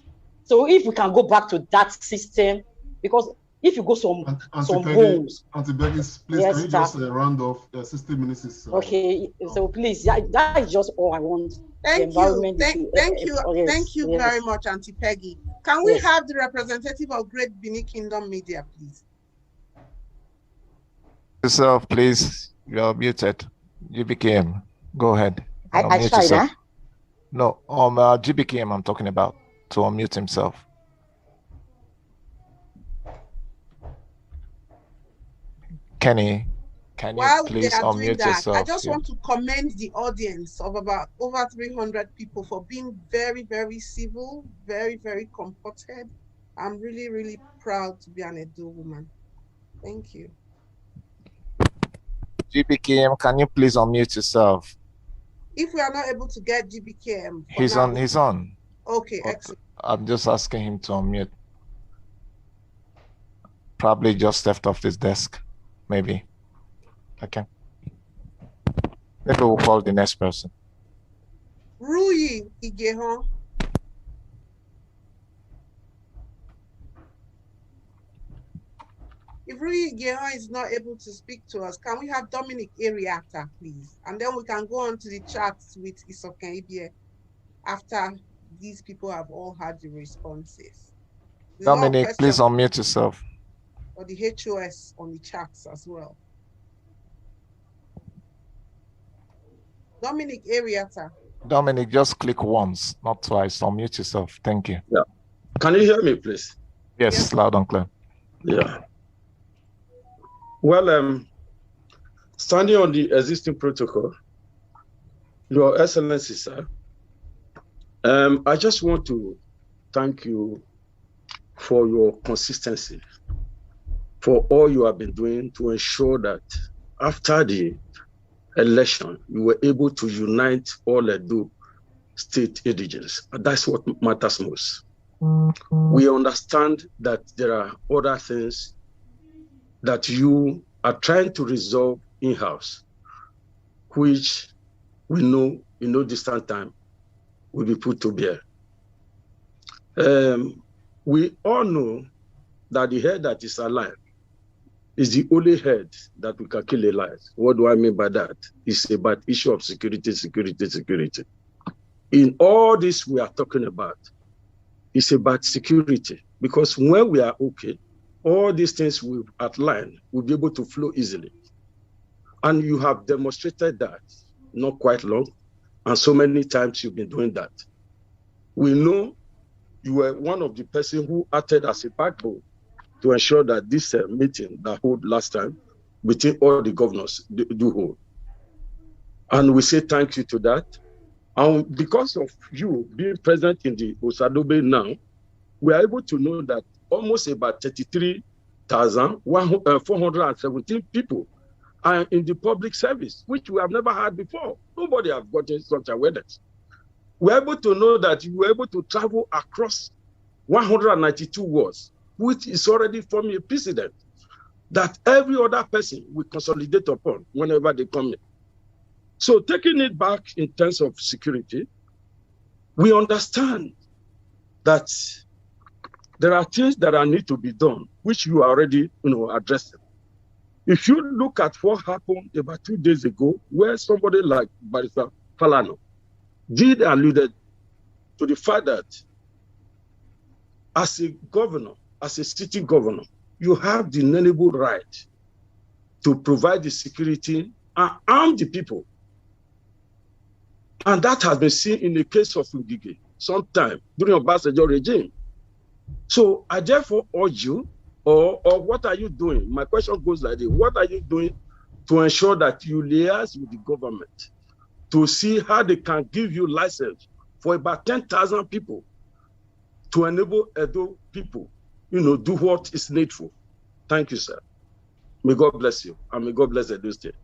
So if we can go back to that system, because if you go some homes, Auntie Beggins, please, yes, can you just round off? 60 minutes is okay. So please, that is just all I want. Thank you. Thank you very much, Auntie Peggy. Can we have the representative of Great Benin Kingdom Media, please? Yourself, please. You're muted. GBKM. Go ahead. I tried, huh? No, GBKM I'm talking about, to unmute himself. Kenny, can you please unmute yourself? I just want to commend the audience of about over 300 people for being very, very civil, very, very comported. I'm really, really proud to be an Edo woman. Thank you. GBKM, can you please unmute yourself? If we are not able to get GBKM, he's on. Okay, but excellent. I'm just asking him to unmute. Probably just left off his desk, maybe. Okay. Maybe we'll call the next person. Rui Igehon. If Rui Igehon is not able to speak to us, can we have Dominic Ariata, please? And then we can go on to the chats with Isoken Ibie after these people have all had the responses. Dominic, please unmute yourself. Or the HOS on the chats as well. Dominic Ariata. Dominic, just click once, not twice. Unmute yourself. Thank you. Yeah. Can you hear me, please? Yes, loud and clear. Yeah. Well, standing on the existing protocol, Your Excellency, sir, I just want to thank you for your consistency, for all you have been doing to ensure that after the election, you were able to unite all Edo state indigenes. That's what matters most. We understand that there are other things that you are trying to resolve in-house, which we know in no distant time will be put to bear. We all know that the head that is alive is the only head that we can kill alive. What do I mean by that? It's about issue of security. In all this we are talking about, it's about security, because when we are okay, all these things we've outlined will be able to flow easily. And you have demonstrated that not quite long, and so many times you've been doing that. We know you were one of the persons who acted as a backbone to ensure that this meeting that hold last time between all the governors do hold. And we say thank you to that. And because of you being present in the Osadobe now, we are able to know that almost about 33,417 people are in the public service, which we have never had before. Nobody has gotten such awareness. We're able to know that you were able to travel across 192 wards which is already forming a precedent that every other person will consolidate upon whenever they come in. So taking it back in terms of security, we understand that there are things that need to be done, which you are already addressing. If you look at what happened about 2 days ago, where somebody like Barrister Falano did allude to the fact that as a governor, as a city governor, you have the inalienable right to provide the security and arm the people. And that has been seen in the case of Ngige sometime during Obasanjo regime. So I therefore urge you, or what are you doing? My question goes like this: what are you doing to ensure that you liaise with the government to see how they can give you license for about 10,000 people to enable Edo people, do what is needful? Thank you, sir. May God bless you, and may God bless Edo State.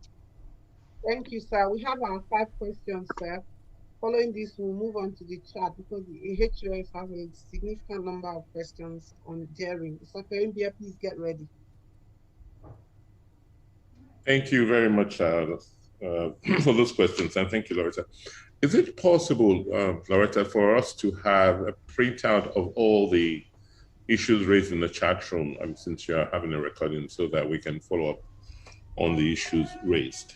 Thank you, sir. We have our 5 questions, sir. Following this, we'll move on to the chat because the HUS has a significant number of questions on daring. So, Mbia, please get ready. Thank you very much for those questions, and thank you, Loretta. Is it possible, Loretta, for us to have a printout of all the issues raised in the chat room, since you are having a recording, so that we can follow up on the issues raised?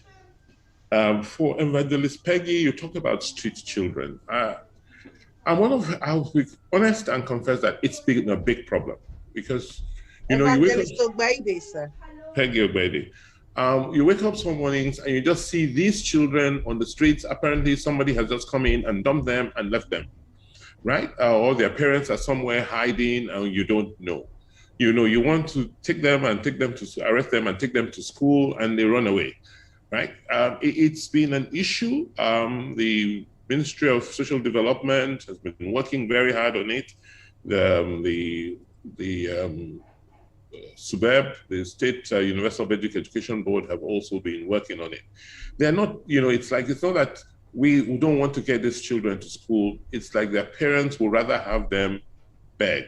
For Evangelist Peggy, you talked about street children. I'll be honest and confess that it's been a big problem because, Evangelist Ogbaide, sir. Peggy Ogbaide. You wake up some mornings and you just see these children on the streets. Apparently somebody has just come in and dumped them and left them, right? Or their parents are somewhere hiding and you don't know. You want to take them to arrest them and take them to school and they run away, right? It's been an issue. The Ministry of Social Development has been working very hard on it. The SUBEB, the State Universal Basic Education Board, have also been working on it. They're not, it's not that we don't want to get these children to school. It's like their parents would rather have them beg.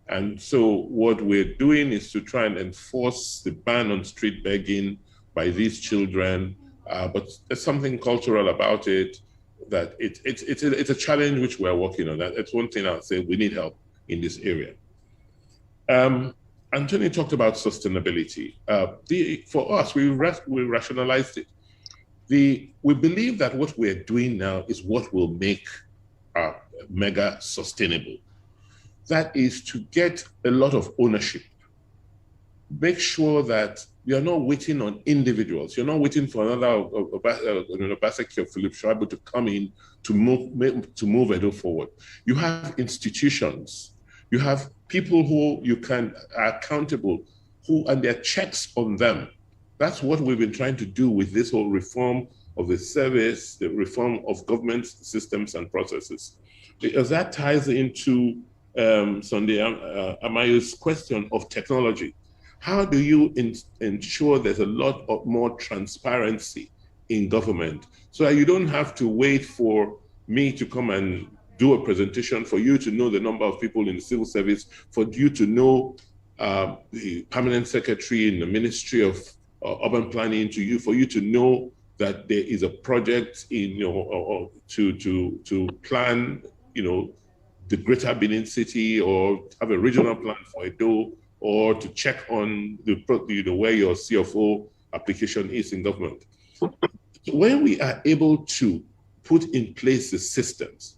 And so what we're doing is to try and enforce the ban on street begging by these children. But there's something cultural about it that it's a challenge which we're working on. That's one thing I'll say, we need help in this area. Anthony talked about sustainability. For us, we rationalized it. We believe that what we're doing now is what will make mega sustainable. That is to get a lot of ownership. Make sure that you're not waiting on individuals. You're not waiting for another Obaseki or Philip Schreiber to come in to move Edo forward. You have institutions. You have people who are accountable, and there are checks on them. That's what we've been trying to do with this whole reform of the service, the reform of government systems and processes. Because that ties into Sunday Amayo's question of technology. How do you ensure there's a lot of more transparency in government so that you don't have to wait for me to come and do a presentation for you to know the number of people in the civil service, for you to know the permanent secretary in the Ministry of Urban Planning, for you to know that there is a project in to plan the Greater Benin City, or have a regional plan for Edo, or to check on where your CFO application is in government. When we are able to put in place the systems,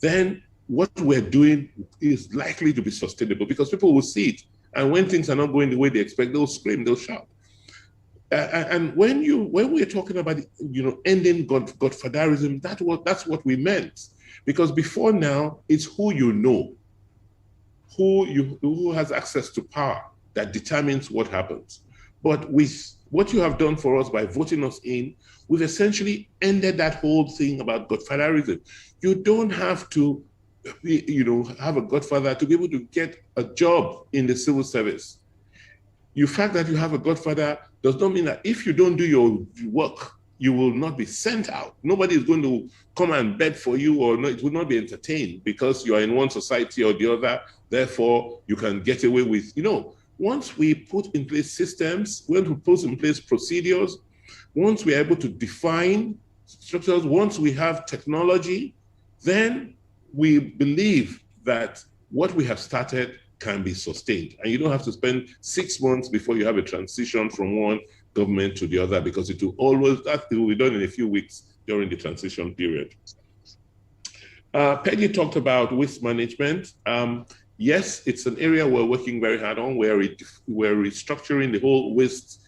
then what we're doing is likely to be sustainable because people will see it. And when things are not going the way they expect, they'll scream, they'll shout. And when we're talking about ending godfatherism, that's what we meant. Because before now, it's who you know, who has access to power that determines what happens. But with what you have done for us by voting us in, we've essentially ended that whole thing about godfatherism. You don't have to have a godfather to be able to get a job in the civil service. The fact that you have a godfather does not mean that if you don't do your work you will not be sent out. Nobody is going to come and beg for you, or no, it will not be entertained because you are in one society or the other. Therefore, you can get away with, once we put in place systems, when we put in place procedures, once we're able to define structures, once we have technology, then we believe that what we have started can be sustained. And you don't have to spend 6 months before you have a transition from one government to the other, because it will be done in a few weeks during the transition period. Peggy talked about waste management. Yes, it's an area we're working very hard on. We're restructuring the whole waste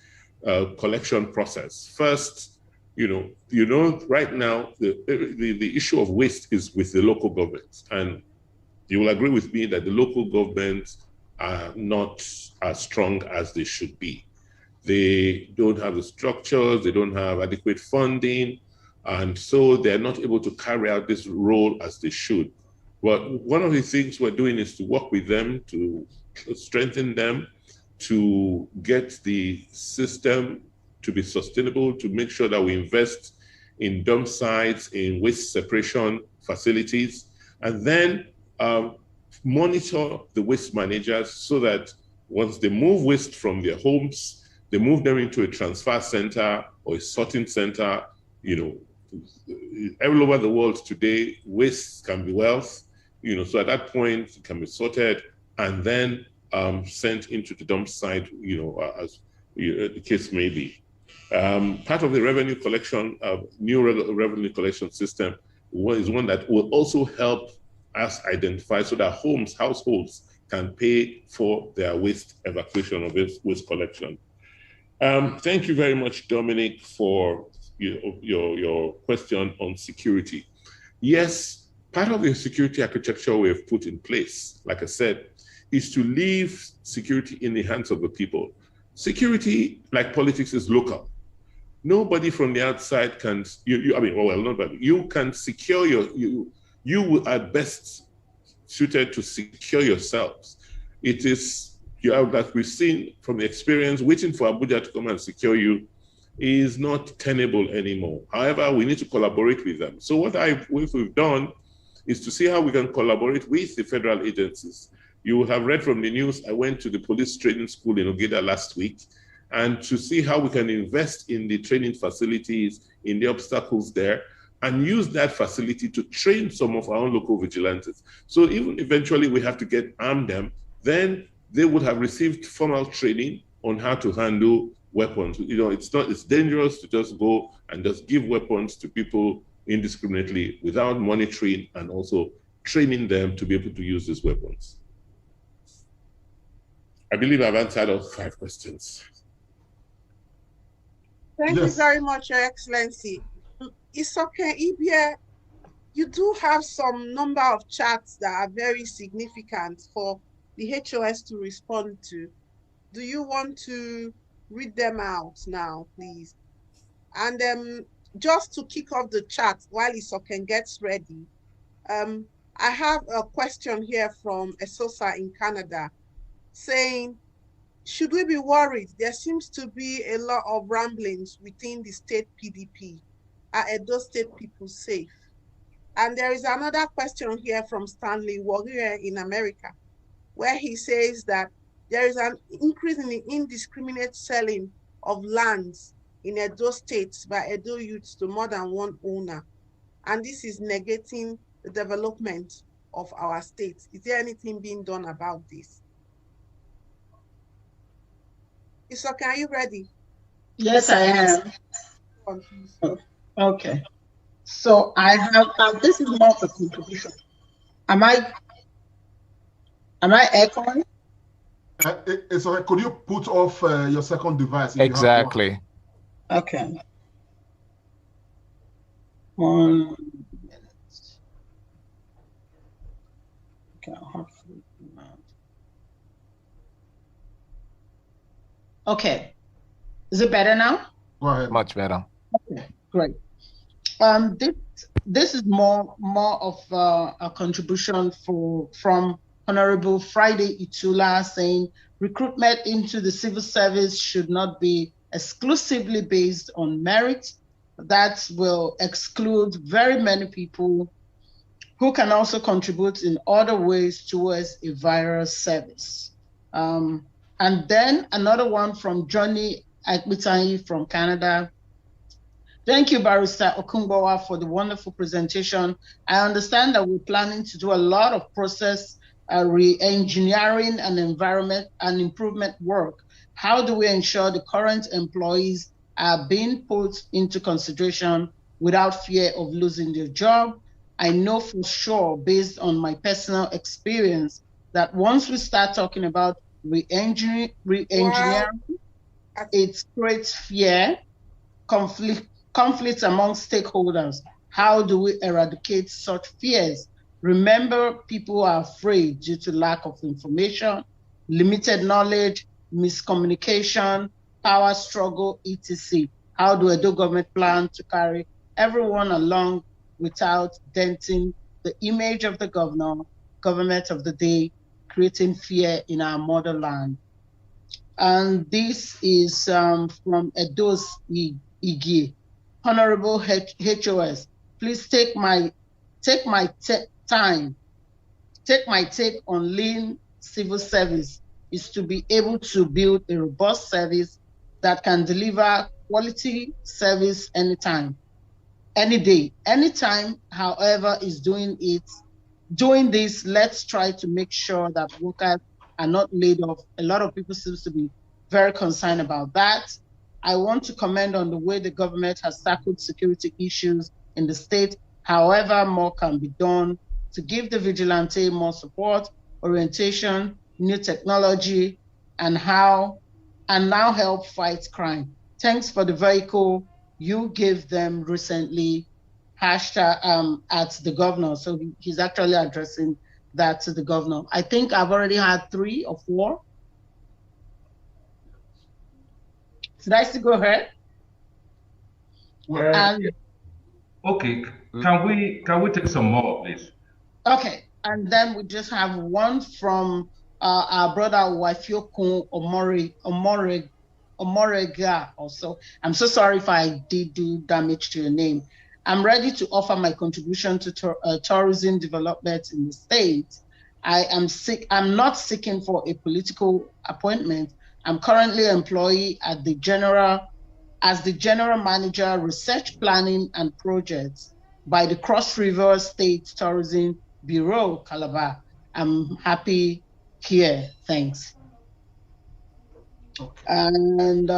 collection process. First, right now, the issue of waste is with the local governments. And you will agree with me that the local governments are not as strong as they should be. They don't have the structures, they don't have adequate funding, and so they're not able to carry out this role as they should. But one of the things we're doing is to work with them, to strengthen them, to get the system to be sustainable, to make sure that we invest in dump sites, in waste separation facilities, and then monitor the waste managers so that once they move waste from their homes, they move them into a transfer center or a sorting center. All over the world today, waste can be wealth. So at that point, it can be sorted and then sent into the dump site, as the case may be. Part of the revenue collection, new revenue collection system is one that will also help us identify so that households can pay for their waste evacuation or waste collection. Thank you very much, Dominic, for your question on security. Yes, part of the security architecture we have put in place, like I said, is to leave security in the hands of the people. Security, like politics, is local. Nobody from the outside can, you can secure you are best suited to secure yourselves. It is, that we've seen from the experience, waiting for Abuja to come and secure you is not tenable anymore. However, we need to collaborate with them. So what we've done is to see how we can collaborate with the federal agencies. You will have read from the news, I went to the police training school in Ogeda last week, and to see how we can invest in the training facilities, in the obstacles there, and use that facility to train some of our own local vigilantes. So even eventually we have to arm them, then they would have received formal training on how to handle weapons. It's dangerous to just go and just give weapons to people indiscriminately without monitoring and also training them to be able to use these weapons. I believe I've answered all 5 questions. Thank you very much, Your Excellency. Isoke Ibie, you do have some number of chats that are very significant for the HOS to respond to. Do you want to read them out now, please? And just to kick off the chat while Isoke gets ready, I have a question here from Esosa in Canada saying, should we be worried? There seems to be a lot of ramblings within the state PDP. Are Edo State people safe? And there is another question here from Stanley Warrior in America, where he says that there is an increase in the indiscriminate selling of lands in Edo State by Edo youths to more than one owner. And this is negating the development of our state. Is there anything being done about this? Isoke, are you ready? Yes, I am. Okay. So I have, this is more of a contribution. Am I echoing? Sorry, could you put off your second device? Exactly. Okay. 1 minute. Okay, I'll have to. Okay. Is it better now? Go ahead. Much better. Okay, great. This is more of a contribution from Honorable Friday Itula, saying recruitment into the civil service should not be exclusively based on merit. that will exclude very many people who can also contribute in other ways towards a viral service. And then another one from Johnny Akbitanyi from Canada. Thank you, Barrister Okungbowa, for the wonderful presentation. I understand that we're planning to do a lot of process re-engineering and environment and improvement work. How do we ensure the current employees are being put into consideration without fear of losing their job? I know for sure, based on my personal experience, that once we start talking about re-engineering, it creates fear, conflicts among stakeholders. How do we eradicate such fears? Remember, people are afraid due to lack of information, limited knowledge, miscommunication, power struggle, etc. How do Edo government plan to carry everyone along without denting the image of the government of the day, creating fear in our motherland? And this is from Edo's Igi. Honorable HOS, please take my take my take on lean civil service is to be able to build a robust service that can deliver quality service anytime, any day, anytime. However is doing this, let's try to make sure that workers are not laid off. A lot of people seem to be very concerned about that. I want to comment on the way the government has tackled security issues in the state. However, more can be done to give the vigilante more support, orientation, new technology, and now help fight crime. Thanks for the vehicle you gave them recently, hashtag at the governor. So he's actually addressing that to the governor. I think I've already had 3 or 4. Should I still go ahead? Okay, can we take some more, please? Okay, and then we just have one from our brother Wafiokun Omorega also. I'm so sorry if I did do damage to your name. I'm ready to offer my contribution to tourism development in the state. I'm not seeking for a political appointment. I'm currently employed at as the general manager, research planning and projects by the Cross River State Tourism Bureau, Calabar. I'm happy here. Thanks. Okay. And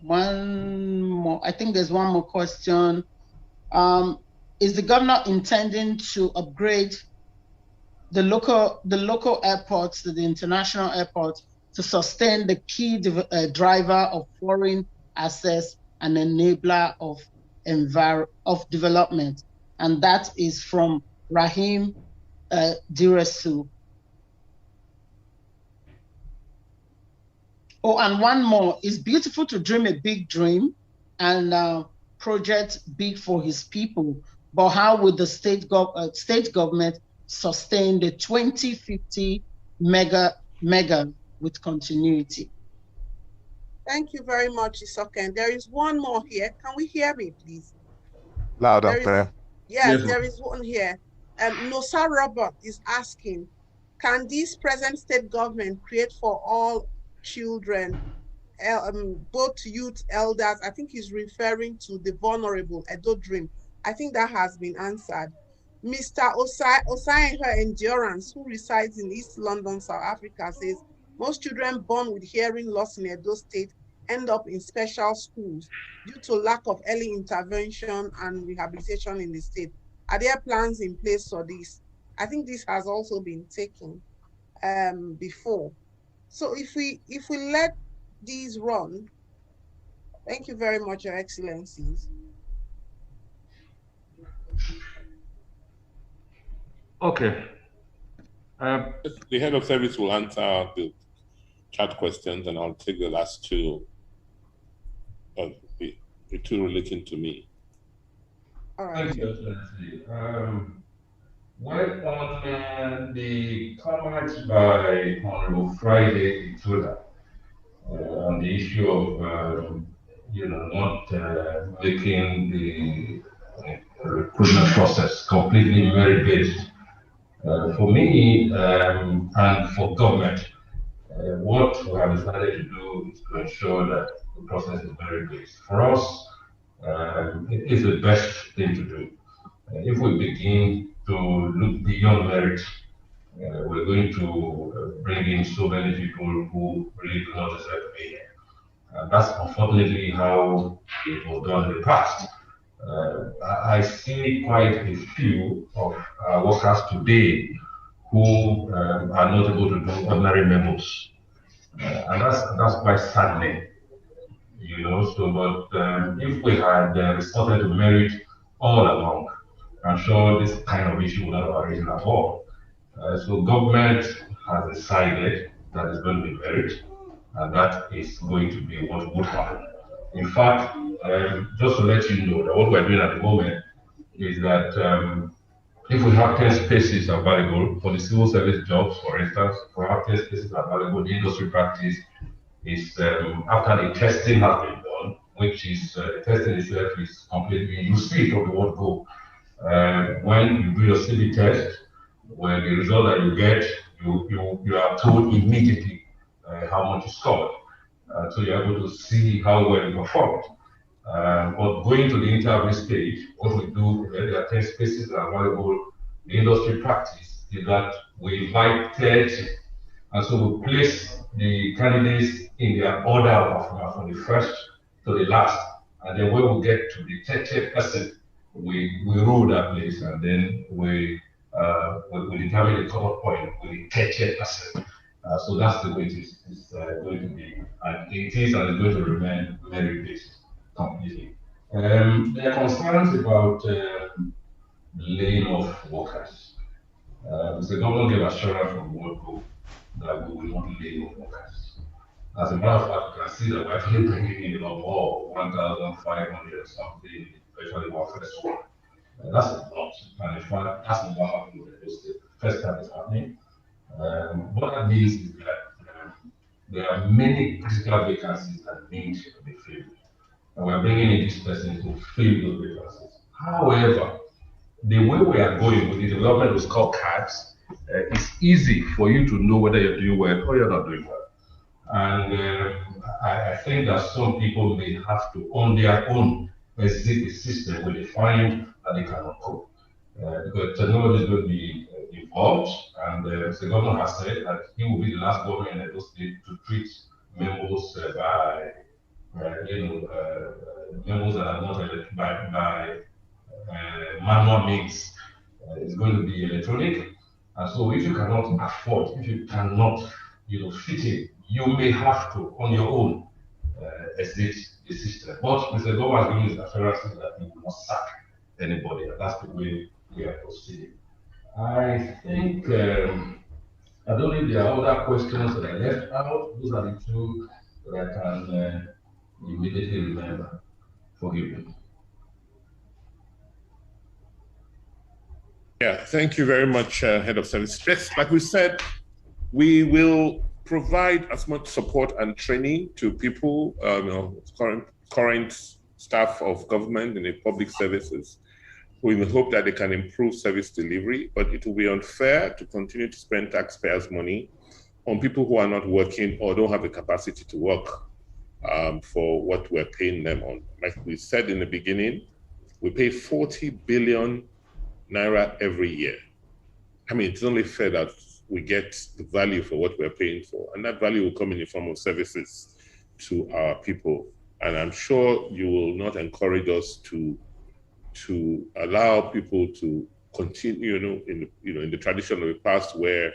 one more. I think there's one more question. Is the governor intending to upgrade the local airports to the international airports to sustain the key driver of foreign access and enabler of development? And that is from Rahim Diresu. Oh, and one more. It's beautiful to dream a big dream and project big for his people, but how would the state government sustain the 2050 mega with continuity? Thank you very much, Isoken. There is one more here. Can we hear me, please? Loud and clear. Yes, there is one here. Nosa Robert is asking, can this present state government create for all children, both youth, elders? I think he's referring to the vulnerable, Edo Dream. I think that has been answered. Mr. Osaenha Endurance, who resides in East London, South Africa, says, most children born with hearing loss in Edo State end up in special schools due to lack of early intervention and rehabilitation in the state. Are there plans in place for this? I think this has also been taken before. So if we let these run, thank you very much, Your Excellencies. Okay. The head of service will answer the chat questions, and I'll take the last 2, the 2 relating to me. All right. Thank you, Excellency. Well, on the comment by Honorable Friday Itola on the issue of not making the recruitment process completely merit-based. For me and for government, what we have decided to do is to ensure that the process is merit-based. For us, it is the best thing to do. If we begin to look beyond merit, we're going to bring in so many people who really do not deserve to be here. That's unfortunately how it was done in the past. I see quite a few of our workers today who are not able to do ordinary memos. And that's quite saddening, So, but if we had resorted to merit all along, I'm sure this kind of issue would not have arisen at all. So, government has decided that it's going to be merit, and that is going to be what would happen. In fact, just to let you know that what we're doing at the moment is that if we have 10 spaces available for the civil service jobs, for instance, we have 10 spaces available, the industry practice is after the testing has been done, which is the testing itself is completely, you see it from the word go. When you do your CV test, when the result that you get, you are told immediately how much you scored. So you're able to see how well you performed. But going to the interview stage, what we do, there are 10 spaces that are available. The industry practice is that we invite 30, and so we place the candidates in their order of from the first to the last. And then when we get to the 30th person, we rule that place, and then we determine the cutoff point with the 30th person. So that's the way it is going to be, and it is and it's going to remain merit-based completely. There are concerns about laying off workers. The government gave assurance from word that we will not lay off workers. As a matter of fact, you can see that we're actually bringing in a lot more, 1,500 or something, especially our first one. That's a lot, and in fact, that's never happened with the state. First time it's happening. What that means is that there are many critical vacancies that need to be filled. And we're bringing in this person to fill those vacancies. However, the way we are going with the development of scorecards, it's easy for you to know whether you're doing well or you're not doing well. And I think that some people may have to, on their own, exit the system when they find that they cannot cope. Because technology is going to be involved, and the governor has said that he will be the last government in the state to treat memos by memos that are not by manual means. It's going to be electronic, and so if you cannot afford, if you cannot, fit in, you may have to, on your own, exit the system. But Mr. Gowa has given his assurances that he will not sack anybody, and that's the way we are proceeding. I think I don't think there are other questions that I left out. Those are the two that I can immediately remember. Forgive me. Yeah, thank you very much, Head of Service. Just like we said, we will provide as much support and training to people, current staff of government in the public services, in the hope that they can improve service delivery. But it will be unfair to continue to spend taxpayers' money on people who are not working or don't have the capacity to work for what we're paying them on. Like we said in the beginning, we pay 40 billion Naira every year. I mean, it's only fair that we get the value for what we're paying for, and that value will come in the form of services to our people. And I'm sure you will not encourage us to allow people to continue, in the tradition of the past where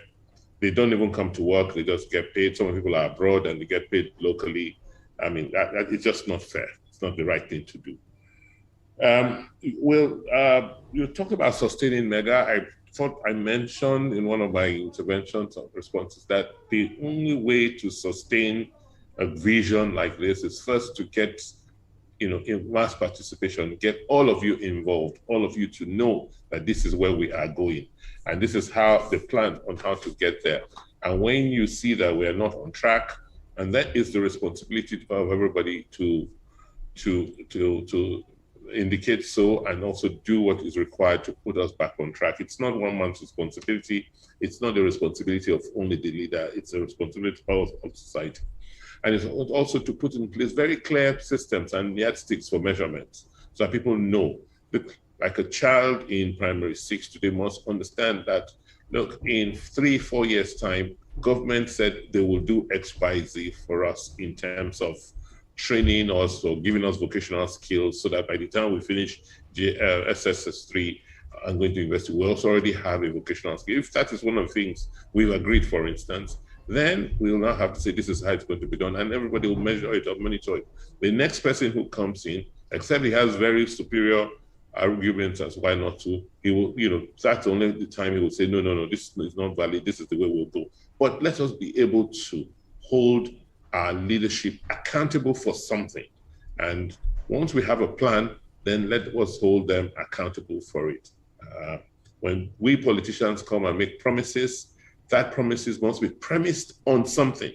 they don't even come to work, they just get paid. Some people are abroad and they get paid locally. I mean, that is just not fair. It's not the right thing to do. You talked about sustaining mega. I thought I mentioned in one of my interventions or responses that the only way to sustain a vision like this is first to get, in mass participation, get all of you involved, all of you to know that this is where we are going. And this is how the plan on how to get there. And when you see that we are not on track, and that is the responsibility of everybody to to indicate so and also do what is required to put us back on track. It's not one man's responsibility. It's not the responsibility of only the leader. It's a responsibility of society. And it's also to put in place very clear systems and yardsticks for measurements so that people know. Like a child in primary 6 today must understand that, look, in 3-4 years' time, government said they will do X, Y, Z for us in terms of training us or giving us vocational skills so that by the time we finish SSS3 and going to university, we also already have a vocational skill. If that is one of the things we've agreed, for instance, then we will not have to say this is how it's going to be done, and everybody will measure it or monitor it. The next person who comes in, except he has very superior arguments as why not to, he will, that's only the time he will say, no, this is not valid, this is the way we'll go. But let us be able to hold our leadership accountable for something. And once we have a plan, then let us hold them accountable for it. When we politicians come and make promises, that promises must be premised on something.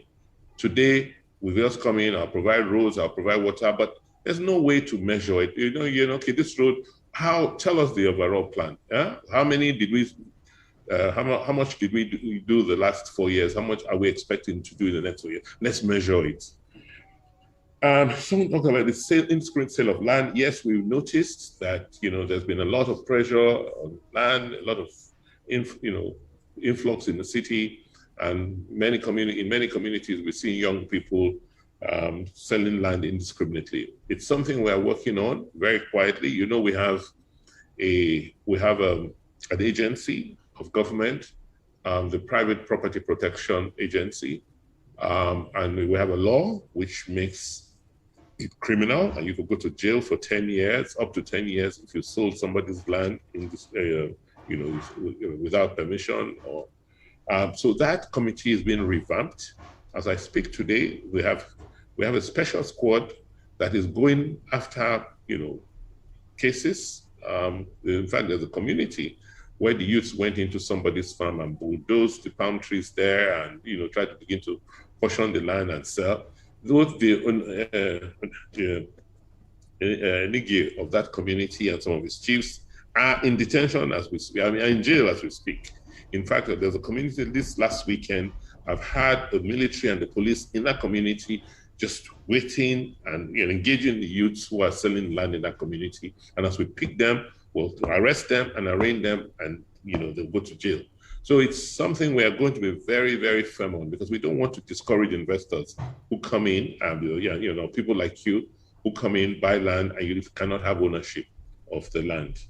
Today, we just come in, I'll provide roads, I'll provide water, but there's no way to measure it. Okay, this road, tell us the overall plan. How many did we, how much did we do the last 4 years? How much are we expecting to do in the next 4 years? Let's measure it. Someone talked about the indiscriminate sale of land. Yes, we've noticed that, there's been a lot of pressure on land, a lot of, influx in the city, and in many communities, we're seeing young people selling land indiscriminately. It's something we are working on very quietly. We have an agency of government, the Private Property Protection Agency, and we have a law which makes it criminal, and you could go to jail for 10 years, up to 10 years, if you sold somebody's land in this, without permission. Or so that committee is being revamped. As I speak today, we have a special squad that is going after cases. In fact, there's a community where the youths went into somebody's farm and bulldozed the palm trees there, and tried to begin to portion the land and sell. Those the Nigi of that community and some of its chiefs are in detention as we speak. I mean, are in jail as we speak. In fact, there's a community this last weekend. I've had the military and the police in that community just waiting and engaging the youths who are selling land in that community. And as we pick them, we'll arrest them and arraign them, and they'll go to jail. So it's something we are going to be very, very firm on, because we don't want to discourage investors who come in and people like you who come in, buy land, and you cannot have ownership of the land.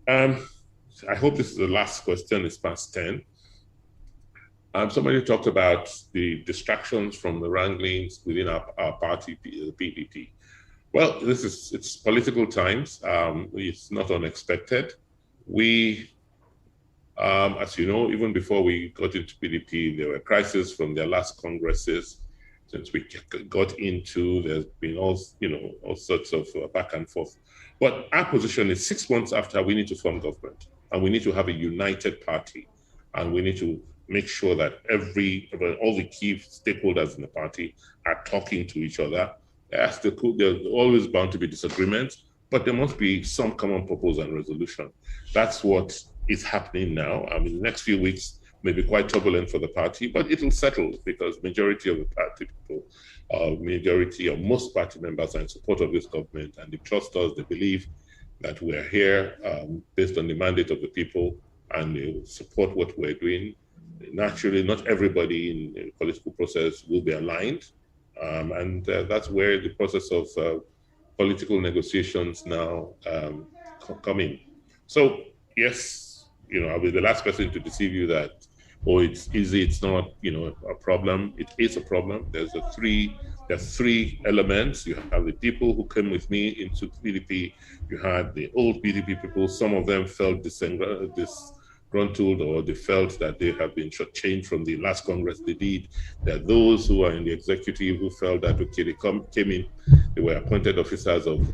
I hope this is the last question. It's past 10. Somebody talked about the distractions from the wranglings within our party, the PPP. Well, it's political times. It's not unexpected. We, as you know, even before we got into PDP, there were crises from their last congresses. Since we got into, there's been all sorts of back and forth. But our position is 6 months after, we need to form government, and we need to have a united party, and we need to make sure that all the key stakeholders in the party are talking to each other. There's always bound to be disagreements, but there must be some common purpose and resolution. That's what is happening now. I mean, the next few weeks may be quite turbulent for the party, but it'll settle, because majority of the party people, majority of most party members are in support of this government, and they trust us. They believe that we're here based on the mandate of the people, and they support what we're doing. Naturally, not everybody in the political process will be aligned, and that's where the process of political negotiations now come in. So yes, I'll be the last person to deceive you that, it's easy, it's not, a problem. It is a problem. There's three elements. You have the people who came with me into PDP. You had the old PDP people. Some of them felt disgruntled, or they felt that they have been shortchanged from the last Congress they did. There are those who are in the executive who felt that, okay, they came in, they were appointed officers of,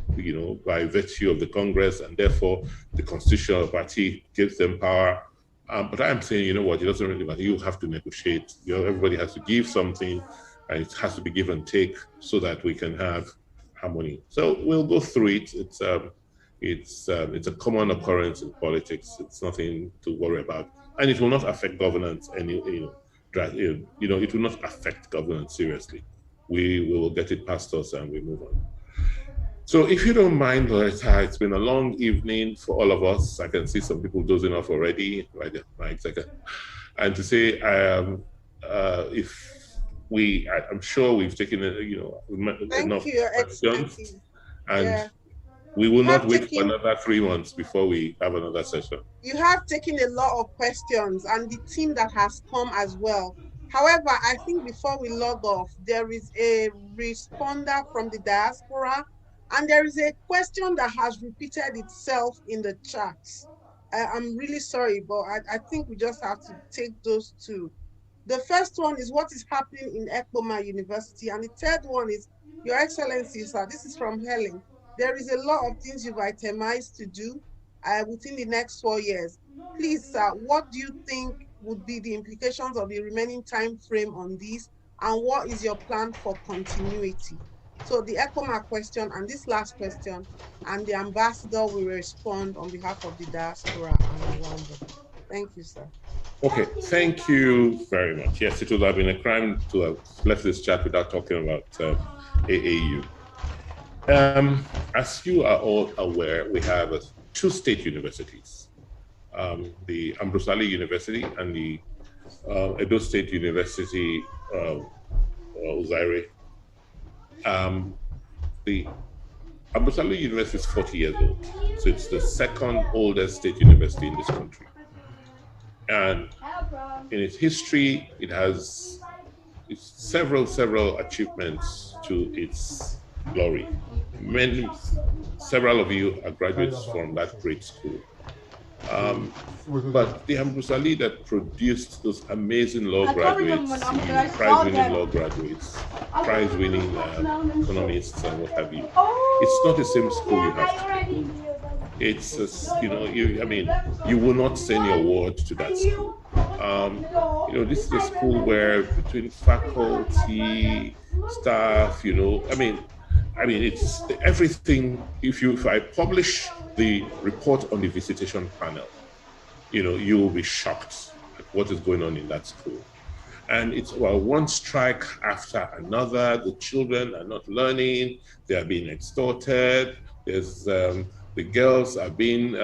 by virtue of the Congress, and therefore the constitutional party gives them power. But I'm saying, it doesn't really matter. You have to negotiate. Everybody has to give something, and it has to be give and take, so that we can have harmony. So we'll go through it. It's a common occurrence in politics. It's nothing to worry about, and it will not affect governance. It will not affect governance seriously. We will get it past us and we move on. So if you don't mind, Loretta, it's been a long evening for all of us. I can see some people dozing off already, right? And to say, I'm sure we've taken enough questions, and we will not wait for another 3 months before we have another session. You have taken a lot of questions, and the team that has come as well. However, I think before we log off, there is a responder from the diaspora, and there is a question that has repeated itself in the chats. I'm really sorry, but I think we just have to take those two. The first one is what is happening in Ekpoma University, and the third one is, Your Excellency, sir, this is from Helen. There is a lot of things you've itemized to do within the next 4 years. Please, sir, what do you think would be the implications of the remaining time frame on this, and what is your plan for continuity? So the Ekpoma question and this last question, and the ambassador will respond on behalf of the diaspora and Rwanda. Thank you, sir. Okay, thank you very much. Yes, it would have been a crime to have left this chat without talking about AAU. As you are all aware, we have 2 state universities, the Ambrosali University and the Edo State University, Uzaire. The Ambrosali University is 40 years old, so it's the second oldest state university in this country. And in its history, it has several achievements to its glory. Several of you are graduates from that great school. But the Ambrosali that produced those amazing law graduates, prize-winning law graduates, prize-winning economists and what have you, it's not the same school you have today. It's you will not send your word to that school. This is a school where between faculty, staff, it's everything. If I publish the report on the visitation panel, you will be shocked at what is going on in that school. And it's one strike after another. The children are not learning. They are being extorted. The girls are being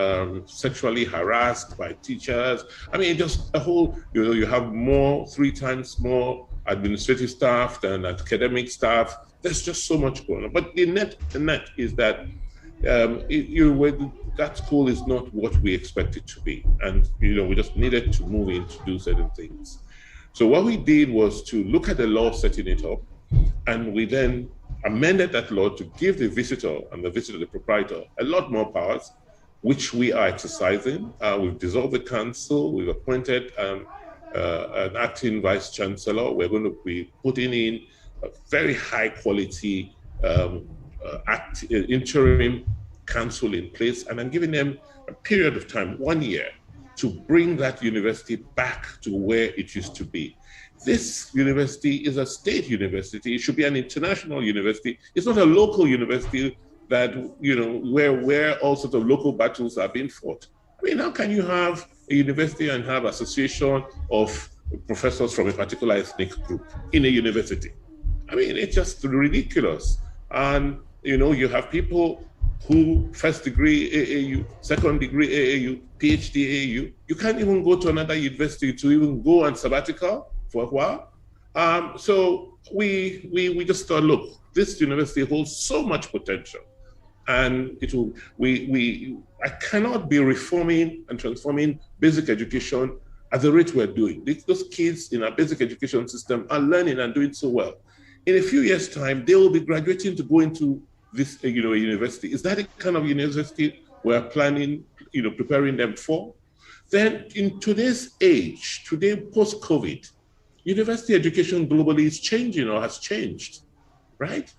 sexually harassed by teachers. Just a whole, you have 3 times more administrative staff than academic staff. There's just so much going on. But the net is that that school is not what we expect it to be. And, we just needed to move in to do certain things. So what we did was to look at the law setting it up, and we then amended that law to give the visitor and the proprietor, a lot more powers, which we are exercising. We've dissolved the council. We've appointed an acting vice chancellor. We're going to be putting in a very high quality interim council in place, and then giving them a period of time, 1 year, to bring that university back to where it used to be. This university is a state university. It should be an international university. It's not a local university that, where all sorts of local battles are being fought. How can you have a university and have association of professors from a particular ethnic group in a university? It's just ridiculous. And, you have people who first degree AAU, second degree AAU, PhD AAU. You can't even go to another university to even go on sabbatical for a while. So we just thought, look, this university holds so much potential, and I cannot be reforming and transforming basic education at the rate we're doing. Those kids in our basic education system are learning and doing so well. In a few years' time, they will be graduating to go into this university. Is that the kind of university we're planning, preparing them for? Then in today's age, post-COVID, university education globally is changing or has changed, right?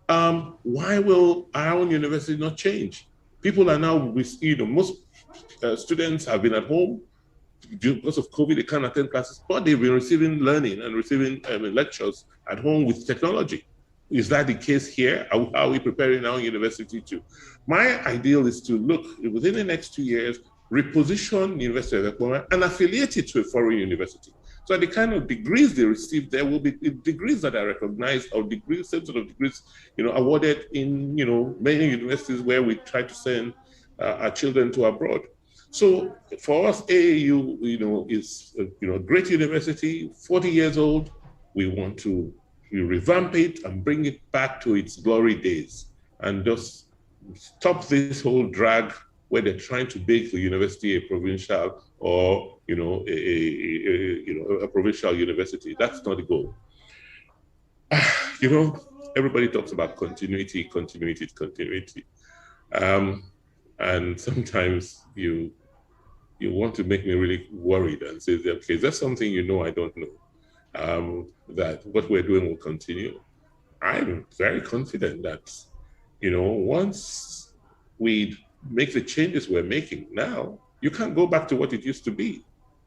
Why will our own university not change? People are now, most students have been at home because of COVID. They can't attend classes, but they've been receiving learning and receiving lectures at home with technology. Is that the case here? How are we preparing our university to? My ideal is to look within the next 2 years, reposition the University of Ekpoma and affiliate it to a foreign university. So the kind of degrees they receive there will be degrees that are recognized, or degrees, same sort of degrees, awarded in, many universities where we try to send our children to abroad. So for us, AAU, is a great university, 40 years old. We want to revamp it and bring it back to its glory days, and just stop this whole drag where they're trying to make the university a provincial or a provincial university. That's not the goal. Everybody talks about continuity, and sometimes you want to make me really worried and say, okay, is that something I don't know, that what we're doing will continue? I'm very confident that, once we make the changes we're making now, you can't go back to what it used to be.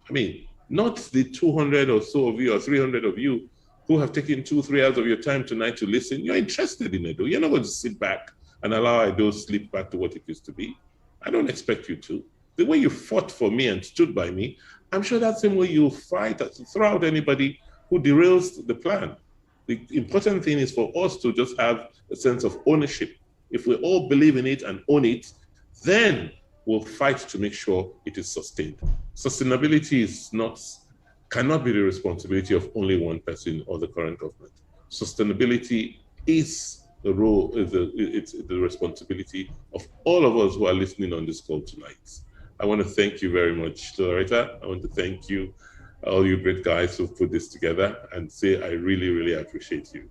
I mean, not the 200 or so of you or 300 of you who have taken 2-3 hours of your time tonight to listen. You're interested in Edo. You're not going to sit back and allow Edo slip back to what it used to be. I don't expect you to. The way you fought for me and stood by me, I'm sure that's the same way you'll fight to throw out anybody who derails the plan. The important thing is for us to just have a sense of ownership. If we all believe in it and own it, then we'll fight to make sure it is sustained. Sustainability cannot be the responsibility of only one person or the current government. Sustainability is it's the responsibility of all of us who are listening on this call tonight. I want to thank you very much, Loretta. I want to thank you, all you great guys who put this together, and say I really, really appreciate you.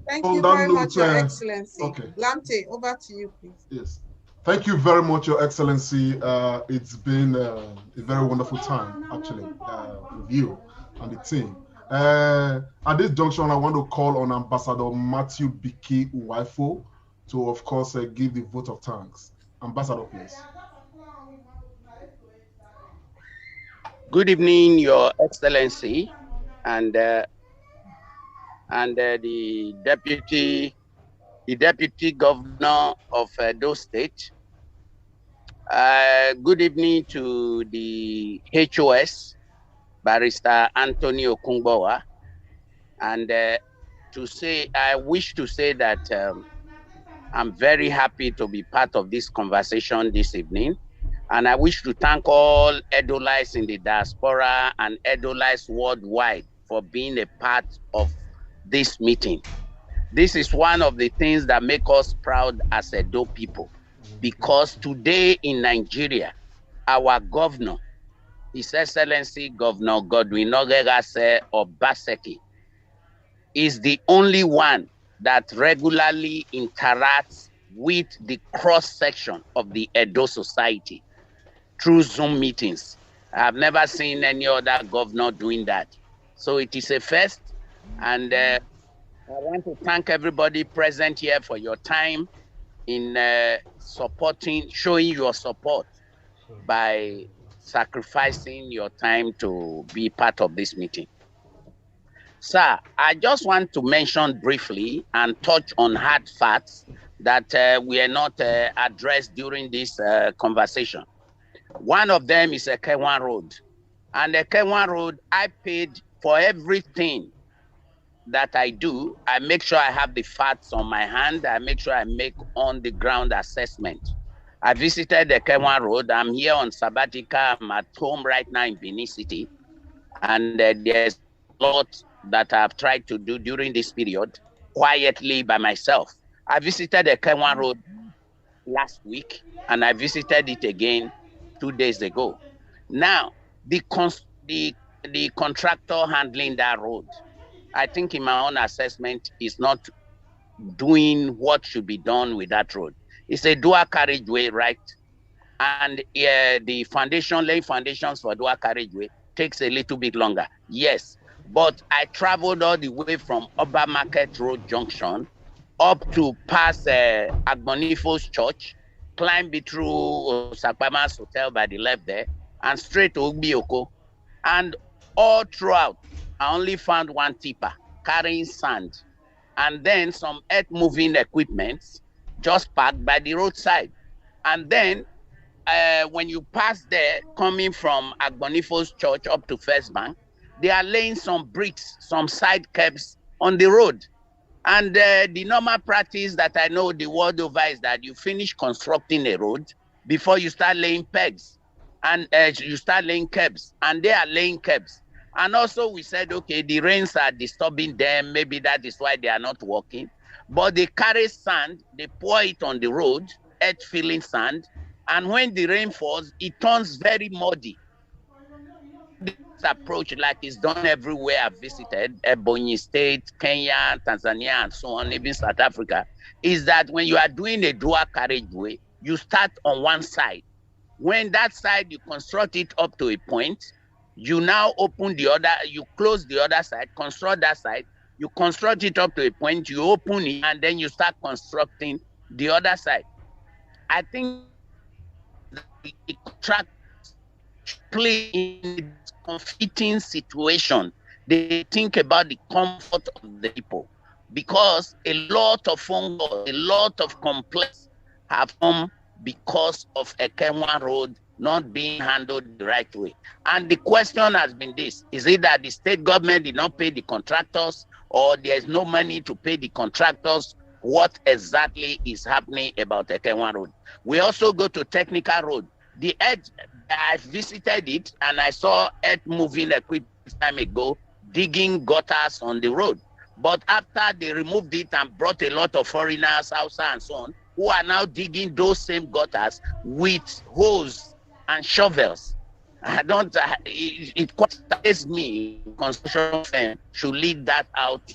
Thank you very much, Your Excellency. Okay. Lamte, over to you, please. Yes. Thank you very much, Your Excellency. It's been a very wonderful time, actually, with you and the team. At this junction, I want to call on Ambassador Matthew Biki Uwaifo to, of course, give the vote of thanks. Ambassador, please. Good evening, Your Excellency, and the Deputy Governor of Edo State. Good evening to the HOS, Barrister Anthony Okungbowa, and I wish to say that I'm very happy to be part of this conversation this evening. And I wish to thank all Edolites in the diaspora and Edolites worldwide for being a part of this meeting. This is one of the things that make us proud as Edo people, because today in Nigeria, our governor, His Excellency Governor Godwin Ogegase Obaseki, is the only one that regularly interacts with the cross-section of the Edo society through Zoom meetings. I've never seen any other governor doing that. So it is a first, and I want to thank everybody present here for your time in showing your support by sacrificing your time to be part of this meeting. Sir, I just want to mention briefly and touch on hard facts that were not addressed during this conversation. One of them is a K1 road. And the K1 road, I paid for everything that I do. I make sure I have the facts on my hand. I make sure I make on-the-ground assessment. I visited the K1 road. I'm here on sabbatical. I'm at home right now in Benin City. And there's a lot that I've tried to do during this period quietly by myself. I visited the K1 road last week, and I visited it again 2 days ago. Now, the contractor handling that road, I think in my own assessment, is not doing what should be done with that road. It's a dual carriageway, right? And the laying foundations for dual carriageway takes a little bit longer. Yes, but I traveled all the way from Oba Market Road Junction up to past Agbonifo's Church, climb it through Sakpama's Hotel by the left there, and straight to Ugbioko. And all throughout, I only found one tipper. carrying sand, and then some earth-moving equipment just parked by the roadside. And then when you pass there, coming from Agbonifo's church up to First Bank, they are laying some bricks, some side curbs on the road. And the normal practice that I know the world over is that you finish constructing a road before you start laying pegs, and you start laying curbs, and they are laying curbs. And also we said, okay, the rains are disturbing them. Maybe that is why they are not working. But they carry sand, they pour it on the road, earth-filling sand. And when the rain falls, it turns very muddy. This approach, like it's done everywhere I've visited, Ebonyi State, Kenya, Tanzania, and so on, even South Africa, is that when you are doing a dual carriageway, you start on one side. When that side, you construct it up to a point, you now open the other, you close the other side, construct that side, you construct it up to a point, you open it, and then you start constructing the other side. I think the contract play in conflicting situation. They think about the comfort of the people, because a lot of phone calls, a lot of complaints have come because of Ekenwa Road not being handled the right way. And the question has been this: is it that the state government did not pay the contractors, or there's no money to pay the contractors? What exactly is happening about Ekenwa Road? We also go to Technical Road. The edge, I visited it and I saw earth moving equipment time ago, digging gutters on the road. But after they removed it and brought a lot of foreigners, Hausa and so on, who are now digging those same gutters with hoes and shovels. I don't, it quite says me, construction firm should lead that out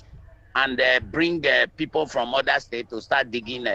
and bring people from other states to start digging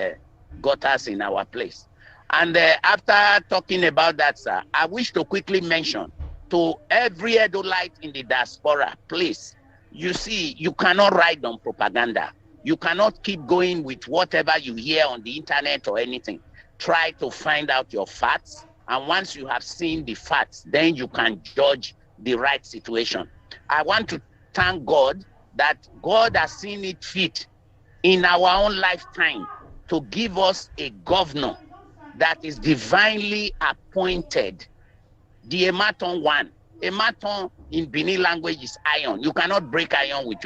gutters in our place. And after talking about that, sir, I wish to quickly mention to every Edolite in the diaspora, please, you see, you cannot ride on propaganda. You cannot keep going with whatever you hear on the internet or anything. Try to find out your facts. And once you have seen the facts, then you can judge the right situation. I want to thank God that God has seen it fit in our own lifetime to give us a governor that is divinely appointed. The Ematon one. Ematon in Benin language is iron. You cannot break iron with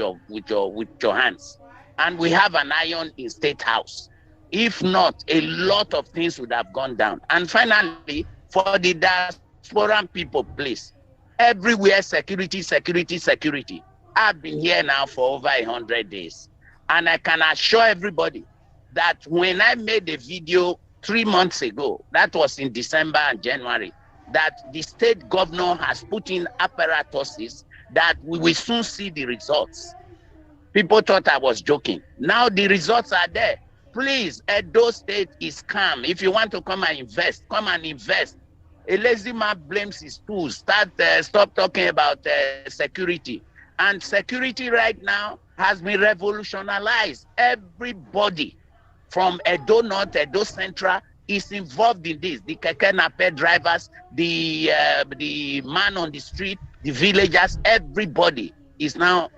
your hands. And we have an iron in State House. If not, a lot of things would have gone down. And finally, for the diaspora people, please, everywhere security, security, security. I've been here now for over 100 days. And I can assure everybody that when I made a video 3 months ago, that was in December and January, that the state governor has put in apparatuses that we will soon see the results. People thought I was joking. Now the results are there. Please, Edo State is calm. If you want to come and invest, come and invest. A lazy man blames his tools. Stop talking about security. And security right now has been revolutionized. Everybody from Edo North, Edo Central is involved in this. The keke nape drivers, the man on the street, the villagers, everybody is now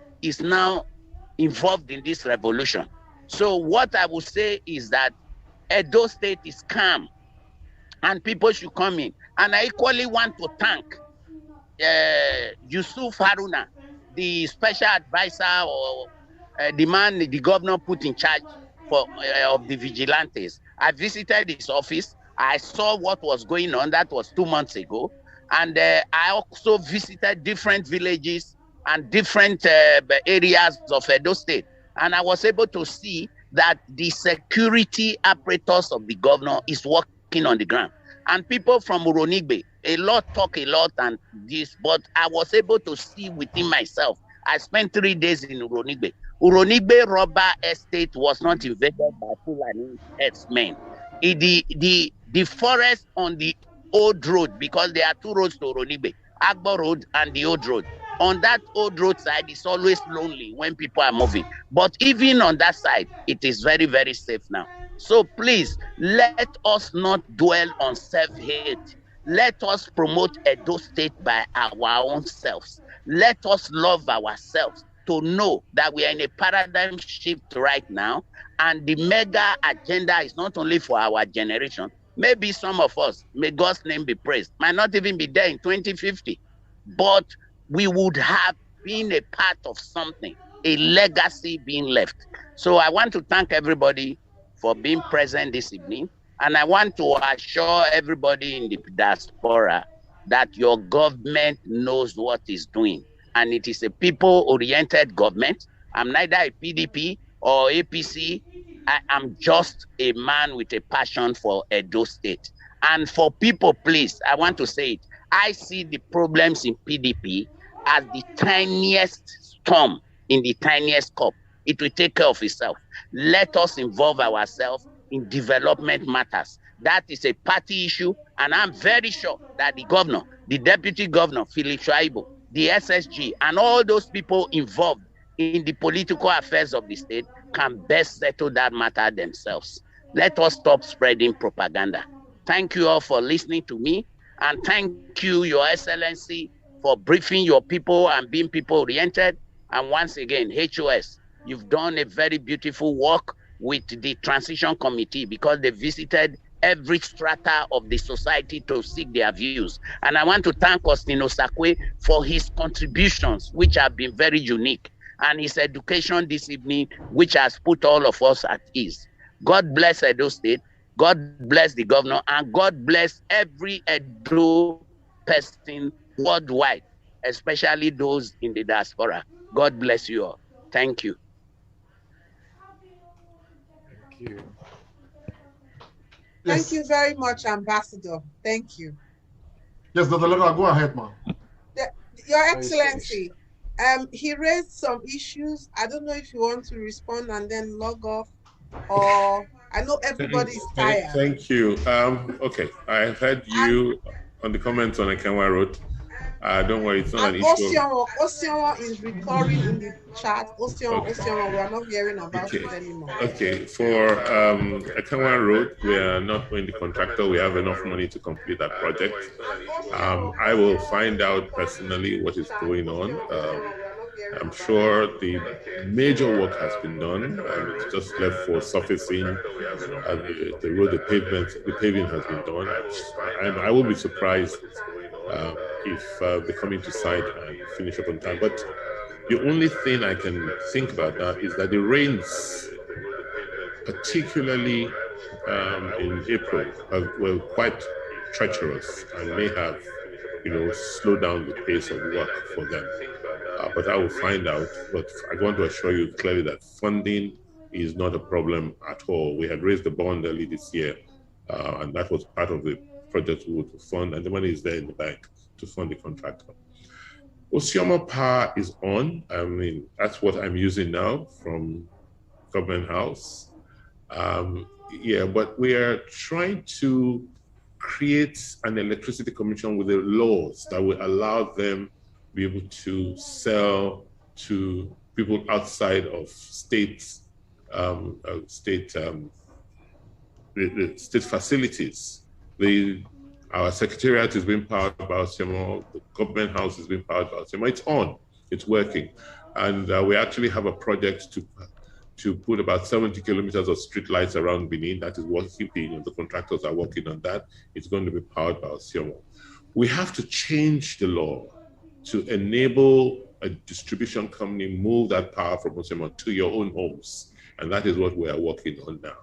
involved in this revolution. So what I would say is that Edo State is calm and people should come in. And I equally want to thank Yusuf Haruna, the special advisor or the man the governor put in charge for of the vigilantes. I visited his office. I saw what was going on. That was 2 months ago. And I also visited different villages and different areas of Edo State. And I was able to see that the security apparatus of the governor is working on the ground. And people from Uronigbe, a lot talk a lot and this, but I was able to see within myself. I spent 3 days in Uronigbe. Uronigbe rubber estate was not invaded by Fulani herdsmen. The forest on the old road, because there are 2 roads to Uronigbe, Agbo Road and the old road. On that old road side, it's always lonely when people are moving. But even on that side, it is very, very safe now. So please, let us not dwell on self-hate. Let us promote Edo State by our own selves. Let us love ourselves. to know that we are in a paradigm shift right now, and the mega agenda is not only for our generation. Maybe some of us, may God's name be praised, might not even be there in 2050, but we would have been a part of something, a legacy being left. So I want to thank everybody for being present this evening, and I want to assure everybody in the diaspora that your government knows what it's doing, and it is a people-oriented government. I'm neither a PDP or APC. I am just a man with a passion for Edo State. And for people, please, I want to say it. I see the problems in PDP as the tiniest storm in the tiniest cup. It will take care of itself. Let us involve ourselves in development matters. That is a party issue, and I'm very sure that the governor, the deputy governor, Philip Shaibu, the SSG, and all those people involved in the political affairs of the state can best settle that matter themselves. Let us stop spreading propaganda. Thank you all for listening to me, and thank you, Your Excellency, for briefing your people and being people-oriented. And once again, HOS, you've done a very beautiful work with the transition committee, because they visited every strata of the society to seek their views. And I want to thank Austin Osakwe for his contributions, which have been very unique, and his education this evening, which has put all of us at ease. God bless Edo State, God bless the governor, and God bless every Edo person worldwide, especially those in the diaspora. God bless you all. Thank you. Thank you. Thank you very much, Ambassador. Thank you. Yes, Dr. Lega, go ahead, ma'am. Your Excellency, he raised some issues. I don't know if you want to respond and then log off, or I know everybody's tired. Thank you. Okay, I heard you on the comments on Akenwa Road. Don't worry, it's not an issue. Osionwo is recurring in the chat. Osionwo, we are not hearing about it anymore. Okay, for Akenwa Road, we are not going to contractor. We have enough money to complete that project. I will find out personally what is going on. I'm sure the major work has been done. It's just left for surfacing. The road, the paving has been done. I will be surprised if they come into site and finish up on time. But the only thing I can think about now is that the rains, particularly in April, were quite treacherous and may have, slowed down the pace of work for them. But I will find out. But I want to assure you clearly that funding is not a problem at all. We had raised the bond early this year, and that was part of the project we would fund, and the money is there in the bank to fund the contractor. Osiomo Power is on. I mean, that's what I'm using now from Government House. Yeah, but we are trying to create an electricity commission with the laws that will allow them to be able to sell to people outside of state facilities. Our secretariat is being powered by Osiomo, the Government House is being powered by Osiomo. It's on, it's working. And we actually have a project to put about 70 kilometers of street lights around Benin. That is working, the contractors are working on that. It's going to be powered by Osiomo. We have to change the law to enable a distribution company move that power from Osiomo to your own homes. And that is what we are working on now.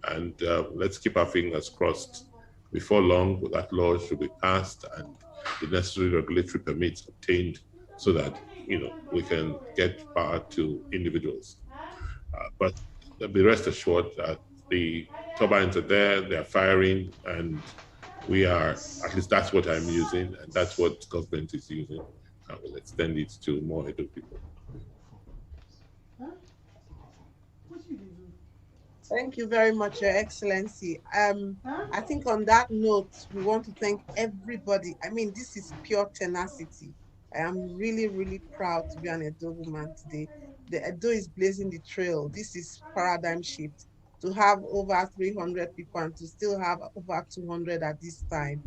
And let's keep our fingers crossed. Before long, that law should be passed and the necessary regulatory permits obtained so that, we can get power to individuals. But be rest assured that the turbines are there, they are firing, and we are, at least that's what I'm using, and that's what government is using. I will extend it to more Edo people. Thank you very much, Your Excellency. I think on that note, we want to thank everybody. I mean, this is pure tenacity. I am really, really proud to be an Edo woman today. The Edo is blazing the trail. This is paradigm shift. To have over 300 people and to still have over 200 at this time,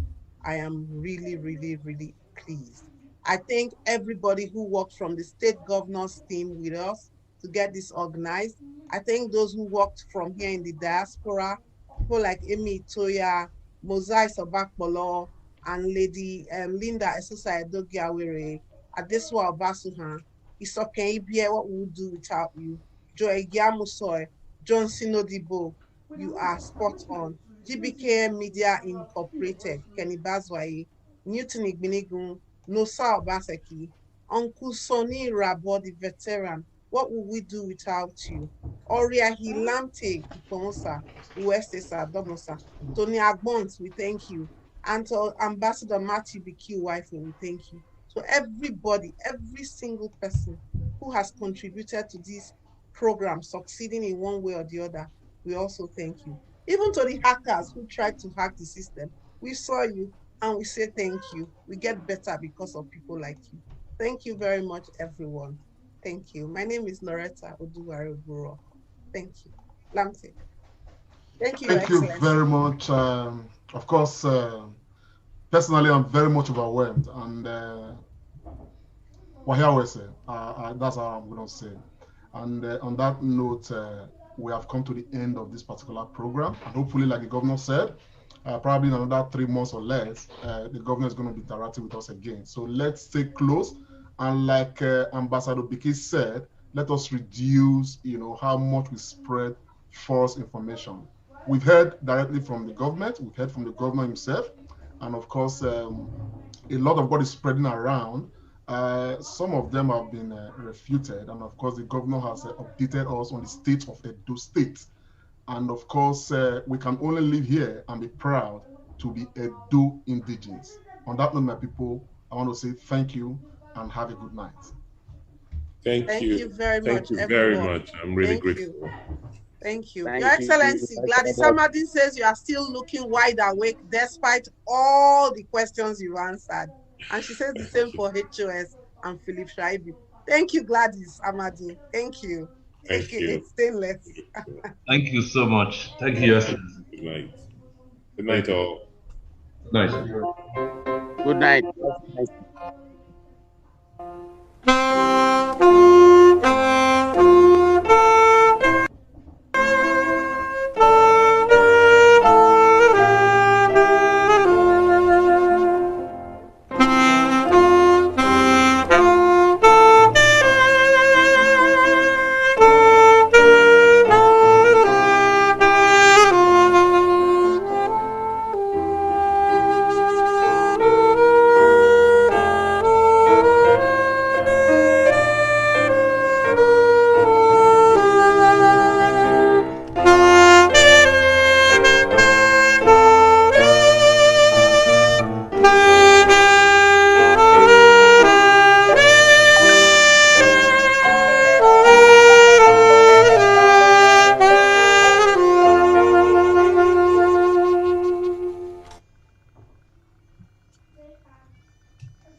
I am really, really, really pleased. I thank everybody who worked from the state governor's team with us to get this organized. I thank those who worked from here in the diaspora, people like Emi Toya, Mosai Sobakpolo, and Lady Linda Esusa Edogiawere, Adeswa Obasuhan, Isoken Ibie, what we would do without you, Joy Giamusoy, John Sinodibo, you are spot on. GBK Media Incorporated, Kenny Bazwaye, Newton Igbinigun, Nosa Obaseki, Uncle Sonny Rabo, the veteran, what would we do without you? Oria Hilamte Iponsa, Uestesa Domosa, Tony Agbons, we thank you. And to Ambassador Matthew BQ Wife, we thank you. So everybody, every single person who has contributed to this program succeeding in one way or the other, we also thank you. Even to the hackers who tried to hack the system, we saw you and we say thank you. We get better because of people like you. Thank you very much, everyone. Thank you. My name is Loretta Oduwari-Oburo. Thank you. Lamte. Thank you, Thank you very much. Of course, personally, I'm very much overwhelmed. And well, here we say, that's how I'm going to say. And on that note, we have come to the end of this particular program. And hopefully, like the governor said, probably in another 3 months or less, the governor is going to be interacting with us again. So let's stay close. And like Ambassador Biki said, let us reduce, how much we spread false information. We've heard directly from the government. We've heard from the governor himself. And of course, a lot of what is spreading around. Some of them have been refuted. And of course, the governor has updated us on the state of Edo State. And of course, we can only live here and be proud to be Edo indigenous. On that note, my people, I want to say thank you and have a good night. Thank you very much. Thank you very much. I'm really grateful. Thank you. Your Excellency, Gladys Amadin says you are still looking wide awake despite all the questions you answered. And she says the same for HOS and Philip Shaibi. Thank you, Gladys Amadin. Thank you. Thank you. Stainless. Thank you so much. Thank you, Excellency. Good night. Good night, all. Good night. Good night.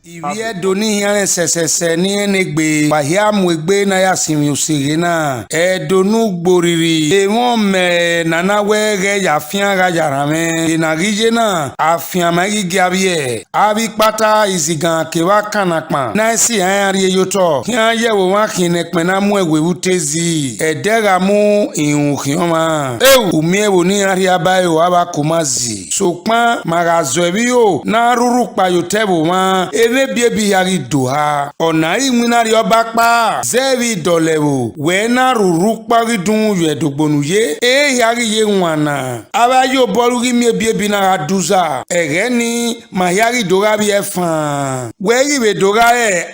Iwie doni hiane sesese ni enegbe wahia mwegbe na ya simi usige na donu gboriri won me nana wege ya fian ga yarame na gije na afian ma gige abie abi pata izigan ke wa kanapa na si ari yoto hian yewo wa kine pe na mu ewe utezi edega mu ihun kioma umiewo ni ari abayo aba kumazi sokpan magazo ebi o na ruru pa yotebo ma biebi yari doha ona iwinari oba pa zevi dolewo we na ruru pari dun yedogbonu ye yari ye nwana aba yo bolugi biebi na aduza ere ni ma yari dora bi efan we ribe dora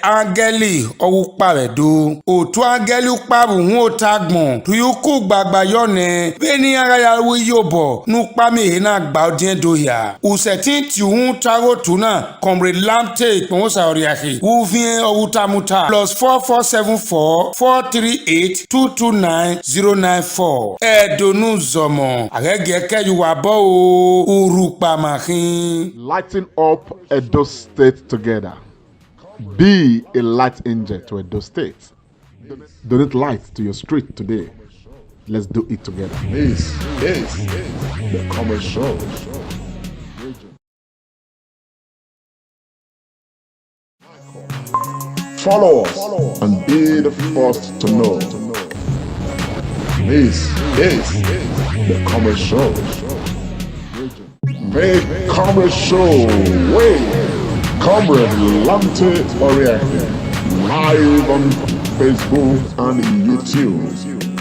angeli owu pare do otu angeli paru hun otagbon tuyuku gbagba yone be ni ara ya wi yobo nu pa mi na gba odin do ya usetin ti hun taro tuna comrade lamte Oriahi. Uvien Owutamuta +4474 438 229 094. Edonu Zomo. Agege Yuwabo Urupa Mahin. Lighting up Edo State together. Be a light angel to Edo State. Donate light to your street today. Let's do it together. This is the Commerce Show. Follow us and be the first to know. This is the Commerce Show. The Commerce Show with Comrade Lamte Oriaki, live on Facebook and YouTube.